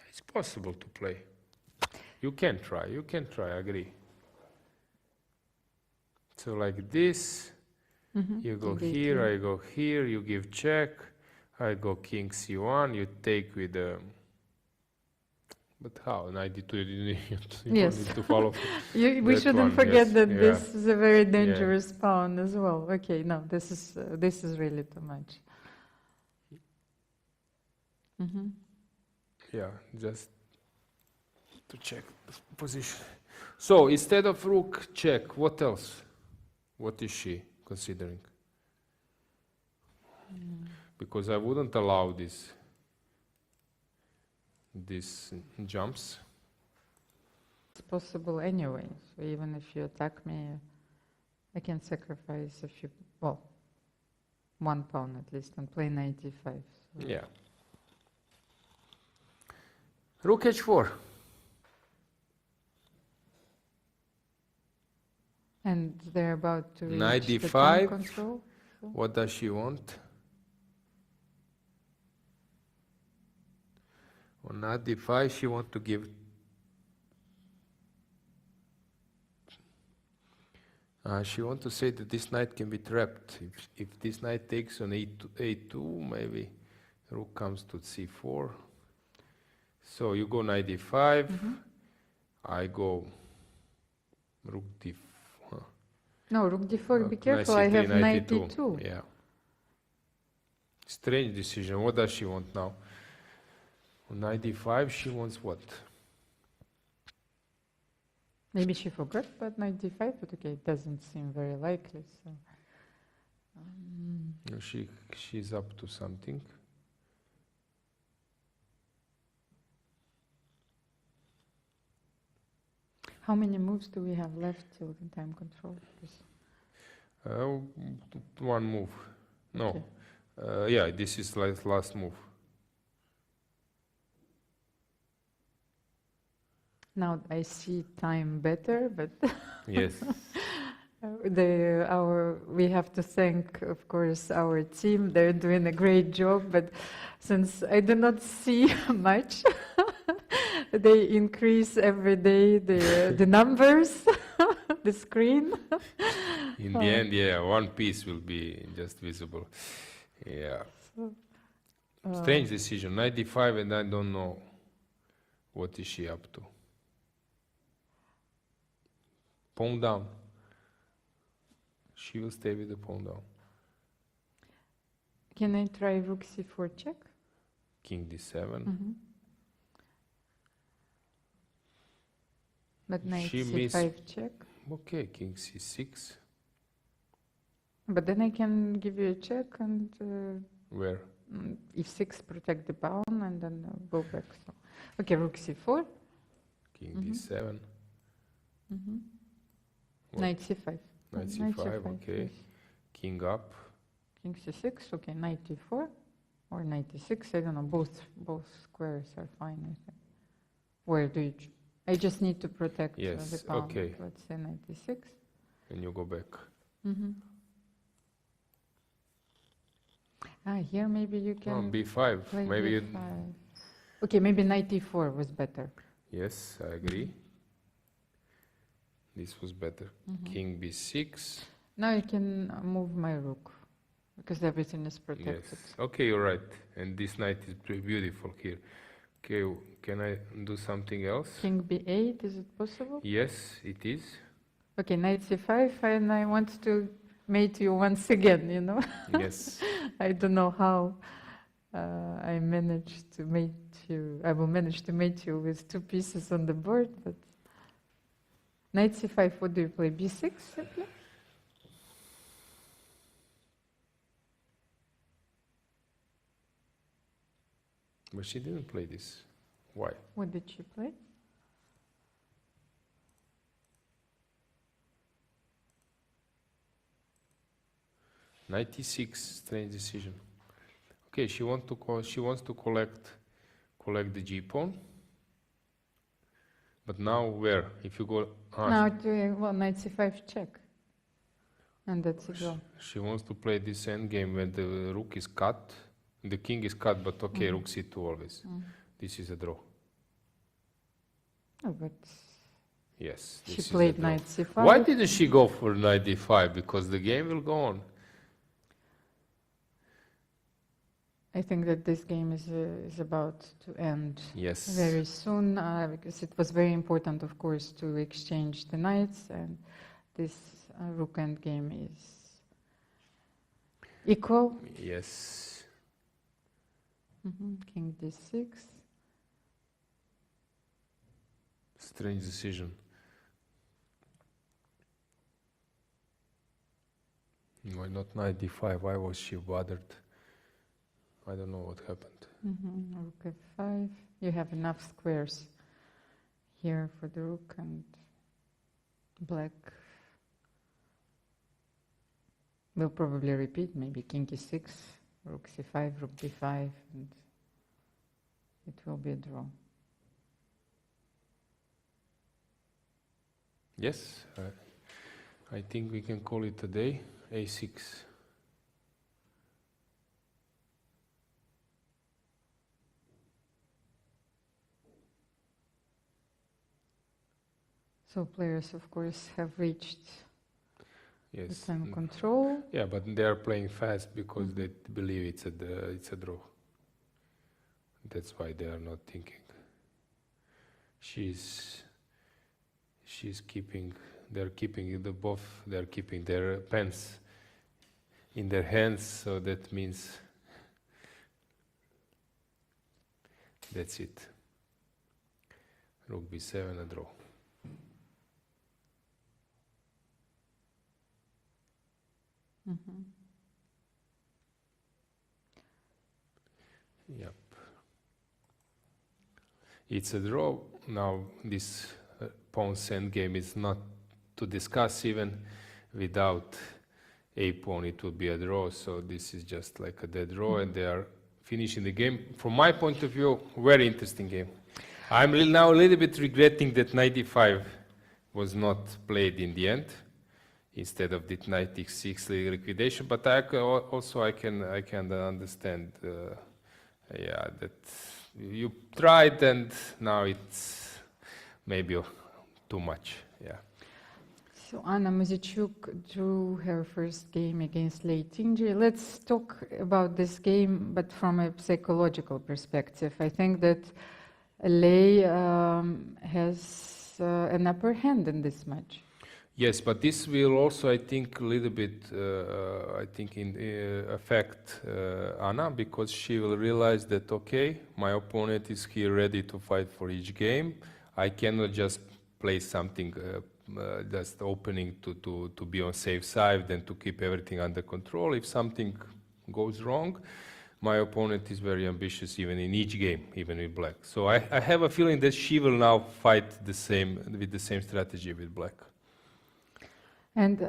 [SPEAKER 2] it's possible to play. You can try, I agree. So like this,
[SPEAKER 1] Mhm.
[SPEAKER 2] you go
[SPEAKER 1] King
[SPEAKER 2] here,
[SPEAKER 1] a3.
[SPEAKER 2] I go here, you give check, I go king c1, you take with but how? Knight d2, you don't
[SPEAKER 1] Yes.
[SPEAKER 2] need to follow.
[SPEAKER 1] We
[SPEAKER 2] That
[SPEAKER 1] shouldn't
[SPEAKER 2] one,
[SPEAKER 1] forget
[SPEAKER 2] yes,
[SPEAKER 1] that
[SPEAKER 2] yeah.
[SPEAKER 1] this is a very dangerous pawn as well. Okay, no, this is really too much. Mhm.
[SPEAKER 2] Yeah, just to check the position. So instead of rook check, what else? What is she considering? Because I wouldn't allow these jumps.
[SPEAKER 1] It's possible anyway. So even if you attack me, I can sacrifice a few, well, one pawn at least and play knight d5. So.
[SPEAKER 2] Yeah. Rook h4.
[SPEAKER 1] And they're about to
[SPEAKER 2] Knight
[SPEAKER 1] reach the time
[SPEAKER 2] d5.
[SPEAKER 1] control.
[SPEAKER 2] What does she want? On knight d5, she wants to give. She wants to say that this knight can be trapped. If this knight takes on a2, maybe rook comes to c4. So you go knight d5. I go rook d4.
[SPEAKER 1] No, rook d4, be
[SPEAKER 2] Knight
[SPEAKER 1] careful, I
[SPEAKER 2] c3,
[SPEAKER 1] have
[SPEAKER 2] knight
[SPEAKER 1] knight
[SPEAKER 2] e2.
[SPEAKER 1] e2.
[SPEAKER 2] Yeah. Strange decision. What does she want now? On knight d5, she wants what?
[SPEAKER 1] Maybe she forgot about knight d5, but okay, it doesn't seem very likely. So,
[SPEAKER 2] She's up to something.
[SPEAKER 1] how many moves do we have left till the time control?
[SPEAKER 2] One move. No.
[SPEAKER 1] Okay.
[SPEAKER 2] Yeah, this is last move.
[SPEAKER 1] Now I see time better, but
[SPEAKER 2] Yes.
[SPEAKER 1] we have to thank, of course, our team. They're doing a great job, but since I do not see much, they increase every day the numbers, the screen.
[SPEAKER 2] In the end, yeah, one piece will be just visible. Yeah. Strange decision. Knight d5, and I don't know what is she up to. Pawn down. She will stay with the pawn down.
[SPEAKER 1] Can I try rook c4 check?
[SPEAKER 2] King d7.
[SPEAKER 1] Mhm. But knight
[SPEAKER 2] She
[SPEAKER 1] c5 check.
[SPEAKER 2] Okay, king c6.
[SPEAKER 1] But then I can give you a check and
[SPEAKER 2] Where?
[SPEAKER 1] e6 protect the pawn and then go back. So, okay, rook c4.
[SPEAKER 2] King d7. What?
[SPEAKER 1] Knight c5.
[SPEAKER 2] Knight c5, okay.
[SPEAKER 1] yes.
[SPEAKER 2] King up.
[SPEAKER 1] King c6, okay, knight d4 or knight d6, I don't know, both squares are fine, I think. Where do you, I just need to protect
[SPEAKER 2] Yes,
[SPEAKER 1] the pawn.
[SPEAKER 2] okay.
[SPEAKER 1] Let's say knight d6.
[SPEAKER 2] And you go back.
[SPEAKER 1] Here maybe you
[SPEAKER 2] No,
[SPEAKER 1] can
[SPEAKER 2] b5.
[SPEAKER 1] play
[SPEAKER 2] Maybe you,
[SPEAKER 1] b5. Okay, maybe knight d4 was better.
[SPEAKER 2] yes, I agree. This was better. King b6.
[SPEAKER 1] Now I can move my rook because everything is protected.
[SPEAKER 2] Yes. Okay, you're right. And this knight is pretty beautiful here. Okay, can I do something else?
[SPEAKER 1] King b8, is it possible?
[SPEAKER 2] Yes, it is.
[SPEAKER 1] Okay, knight c5, and I want to mate you once again, you know.
[SPEAKER 2] Yes.
[SPEAKER 1] I don't know how I managed to mate you. I will manage to mate you with 2 pieces on the board, but knight c5, what do you play? b6 simply?
[SPEAKER 2] But she didn't play this. Why?
[SPEAKER 1] What did she play?
[SPEAKER 2] Knight e6, strange decision. Okay, she wants to collect the g pawn. But now where? If you go
[SPEAKER 1] Now doing well, knight c5 check, and that's a draw.
[SPEAKER 2] she wants to play this endgame when the rook is cut, the king is cut, but okay, rook c2 always. This is a draw.
[SPEAKER 1] Oh, but
[SPEAKER 2] Yes.
[SPEAKER 1] she
[SPEAKER 2] this is a
[SPEAKER 1] played
[SPEAKER 2] draw.
[SPEAKER 1] knight c5.
[SPEAKER 2] Why didn't she go for knight d5? Because the game will go on.
[SPEAKER 1] I think that this game is about to end
[SPEAKER 2] Yes.
[SPEAKER 1] very soon, because it was very important, of course, to exchange the knights, and this rook end game is equal.
[SPEAKER 2] Yes.
[SPEAKER 1] King d6.
[SPEAKER 2] Strange decision. Why not knight d5? Why was she bothered? I don't know what happened.
[SPEAKER 1] Rook f5. You have enough squares here for the rook, and black will probably repeat, maybe king e6, rook c5, rook d5, and it will be a draw.
[SPEAKER 2] Yes, I think we can call it a day. a6.
[SPEAKER 1] So players, of course, have reached the
[SPEAKER 2] Yes.
[SPEAKER 1] time control.
[SPEAKER 2] Yeah, but they are playing fast because they believe it's a draw. That's why they are not thinking. She's keeping. They're keeping the both. They're keeping their pens in their hands. So that means that's it. Rook b7, a draw. Yep. It's a draw. Now this pawn's endgame is not to discuss. Even without a pawn it would be a draw, so this is just like a dead draw, and they are finishing the game. From my point of view, very interesting game. I'm now a little bit regretting that knight d5 was not played in the end, instead of the knight e6 liquidation, but I can understand that you tried and now it's maybe too much. Yeah.
[SPEAKER 1] So Anna Muzychuk drew her first game against Lei Tingji. Let's talk about this game, but from a psychological perspective. I think that Lei has an upper hand in this match.
[SPEAKER 2] Yes, but this will also, I think, a little bit, affect Anna, because she will realize that, okay, my opponent is here ready to fight for each game. I cannot just play something just opening to be on safe side and to keep everything under control. If something goes wrong, my opponent is very ambitious even in each game, even with black. So I have a feeling that she will now fight with the same strategy with black.
[SPEAKER 1] And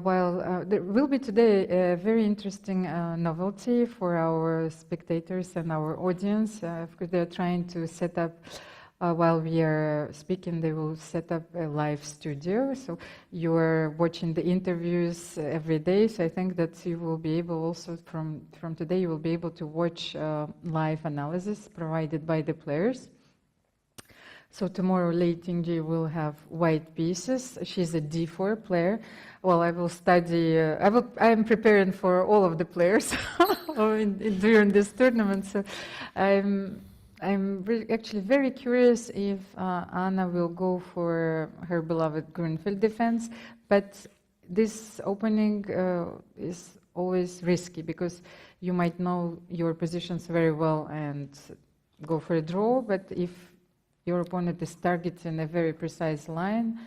[SPEAKER 1] while there will be today a very interesting novelty for our spectators and our audience, because they're trying to set up, while we are speaking, they will set up a live studio. So you're watching the interviews every day. So I think that you will be able also from today, you will be able to watch live analysis provided by the players. So tomorrow, Lei Tingji will have white pieces. She's a d4 player. Well, I will study. I am preparing for all of the players during this tournament. So I'm actually very curious if Anna will go for her beloved Grunfeld defense. But this opening is always risky because you might know your positions very well and go for a draw, but if your opponent is targeting a very precise line,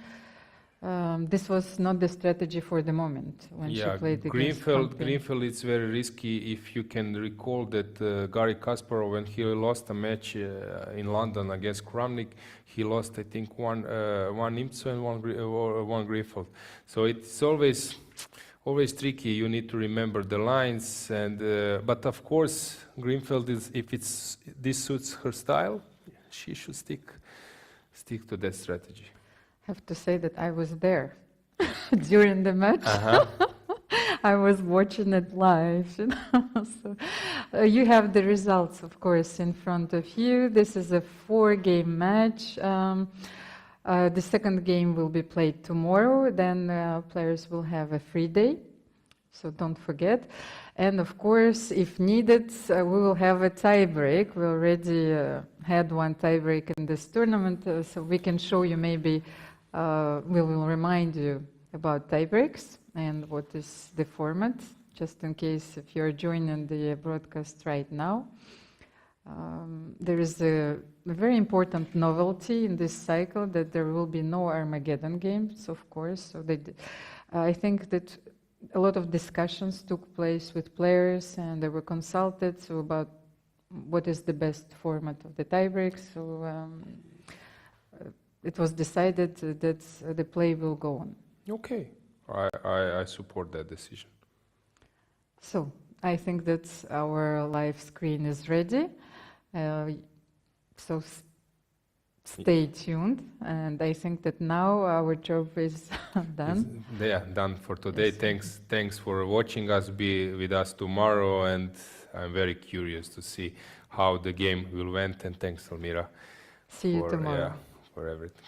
[SPEAKER 1] this was not the strategy for the moment when she played against
[SPEAKER 2] Greenfield is very risky. If you can recall that Garry Kasparov, when he lost a match in London against Kramnik, he lost, I think, one Nimzo and one Greenfield. So it's always tricky. You need to remember the lines, and but of course, Greenfield is, if this suits her style, she should stick to that strategy.
[SPEAKER 1] I have to say that I was there during the match. I was watching it live. So, you have the results, of course, in front of you. This is a 4-game match. The second game will be played tomorrow. Then players will have a free day, so don't forget. And of course, if needed, we will have a tie break. We already had one tie break in this tournament, so we can show you maybe. We will remind you about tie breaks and what is the format, just in case if you're joining the broadcast right now. There is a very important novelty in this cycle that there will be no Armageddon games, of course. So I think that a lot of discussions took place with players and they were consulted about what is the best format of the tie breaks. So it was decided that the play will go on.
[SPEAKER 2] Okay, I support that decision.
[SPEAKER 1] So I think that our live screen is ready. So stay tuned, and I think that now our job is done.
[SPEAKER 2] Done for today. Yes. Thanks for watching us. Be with us tomorrow, and I'm very curious to see how the game will went. And thanks, Almira.
[SPEAKER 1] See you tomorrow.
[SPEAKER 2] For everything.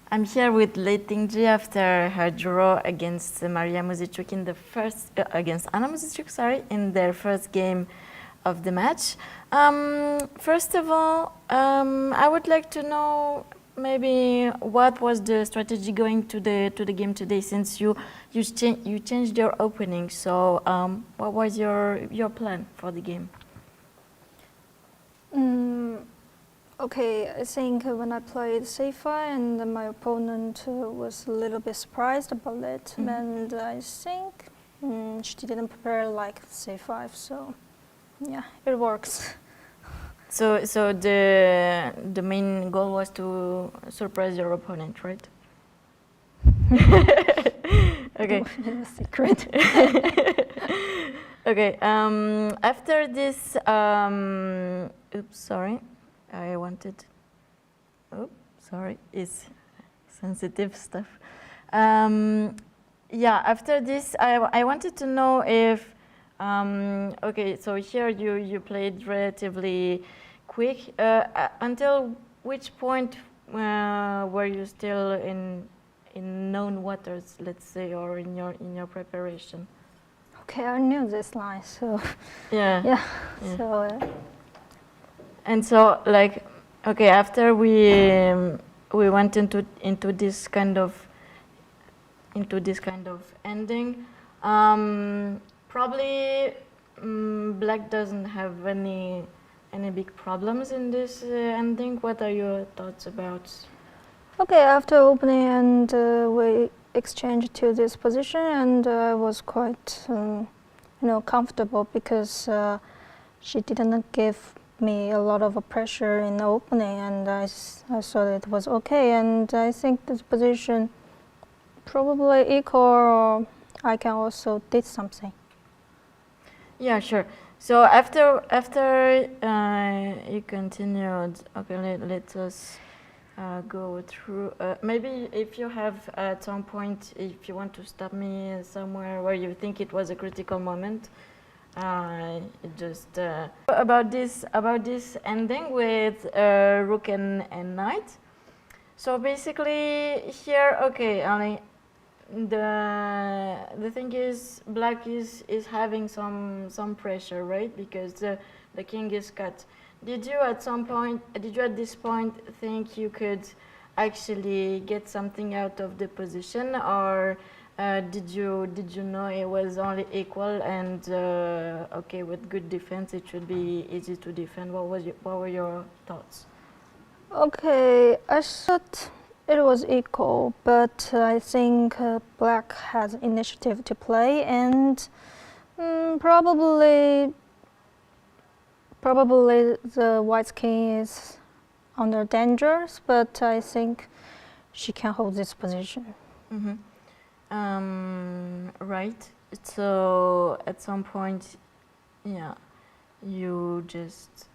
[SPEAKER 3] I'm here with Alojzije after her draw against Maria Muzichuk in the first against Anna Muzichuk, sorry, in their first game of the match. First of all, I would like to know maybe what was the strategy going to the game today, since you changed your opening. So what was your plan for the game?
[SPEAKER 5] Okay, I think when I played c5 and my opponent was a little bit surprised about it, and I think she didn't prepare like c5, so yeah, it works.
[SPEAKER 3] So the main goal was to surprise your opponent, right? Okay.
[SPEAKER 5] It's a secret.
[SPEAKER 3] Okay. After this, oops, sorry. I wanted. Oh, sorry. It's sensitive stuff. Yeah. After this, I wanted to know if. Okay. So here you played relatively quick. Until which point were you still in known waters, let's say, or in your preparation?
[SPEAKER 5] Okay, I knew this line, so
[SPEAKER 3] yeah.
[SPEAKER 5] So.
[SPEAKER 3] And so, like, okay, after we went into this kind of ending, probably Black doesn't have any big problems in this ending. What are your thoughts about?
[SPEAKER 5] Okay, after opening and we exchanged to this position, and I was quite, comfortable because she didn't give me a lot of pressure in the opening, and I thought it was okay. And I think this position probably equal, or I can also did something.
[SPEAKER 3] Yeah, sure. So after you continued, okay, let us go through. Maybe if you have at some point, if you want to stop me somewhere where you think it was a critical moment, just about this ending with rook and knight. So basically here, okay, the thing is, Black is having some pressure, right? Because the king is cut. Did you at this point think you could actually get something out of the position, or did you know it was only equal and okay, with good defense it should be easy to defend? What were your thoughts?
[SPEAKER 5] Okay, I thought it was equal, but I think Black has initiative to play, and probably the White King is under dangers, but I think she can hold this position.
[SPEAKER 3] Mm-hmm. Right. So at some point, yeah, you just.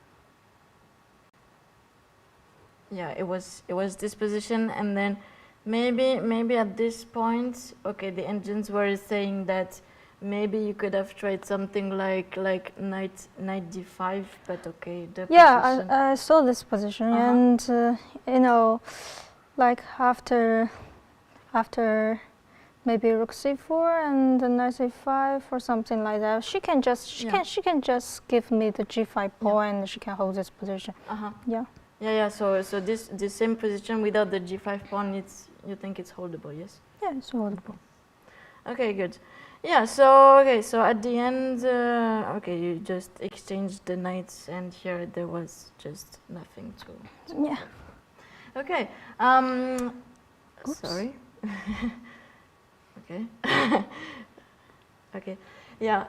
[SPEAKER 3] Yeah, it was this position, and then maybe at this point, okay, the engines were saying that maybe you could have tried something like knight d5, but okay, the position.
[SPEAKER 5] I saw this position, and you know, like after maybe rook c4 and knight c5 or something like that, she can just give me the g5 pawn, and she can hold this position. Yeah.
[SPEAKER 3] Yeah. So the same position without the g5 pawn, you think it's holdable? Yes.
[SPEAKER 5] Yeah, it's holdable.
[SPEAKER 3] Okay, good. Yeah. So at the end, okay, you just exchanged the knights, and here there was just nothing to.
[SPEAKER 5] Yeah.
[SPEAKER 3] Okay. Sorry. Okay. Okay. Yeah.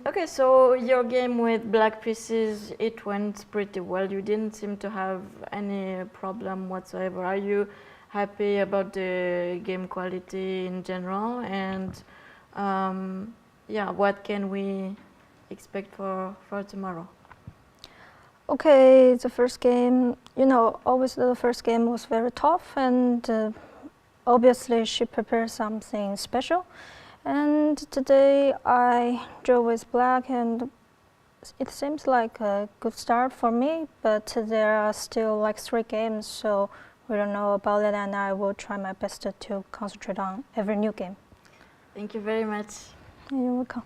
[SPEAKER 3] Okay. So your game with black pieces, it went pretty well. You didn't seem to have any problem whatsoever. Are you happy about the game quality in general? And yeah, what can we expect for tomorrow?
[SPEAKER 5] Okay, the first game, you know, always the first game was very tough, and obviously she prepared something special. And today I drew with black, and it seems like a good start for me, but there are still like 3 games, so we don't know about it, and I will try my best to concentrate on every new game.
[SPEAKER 3] Thank you very much.
[SPEAKER 5] You're welcome.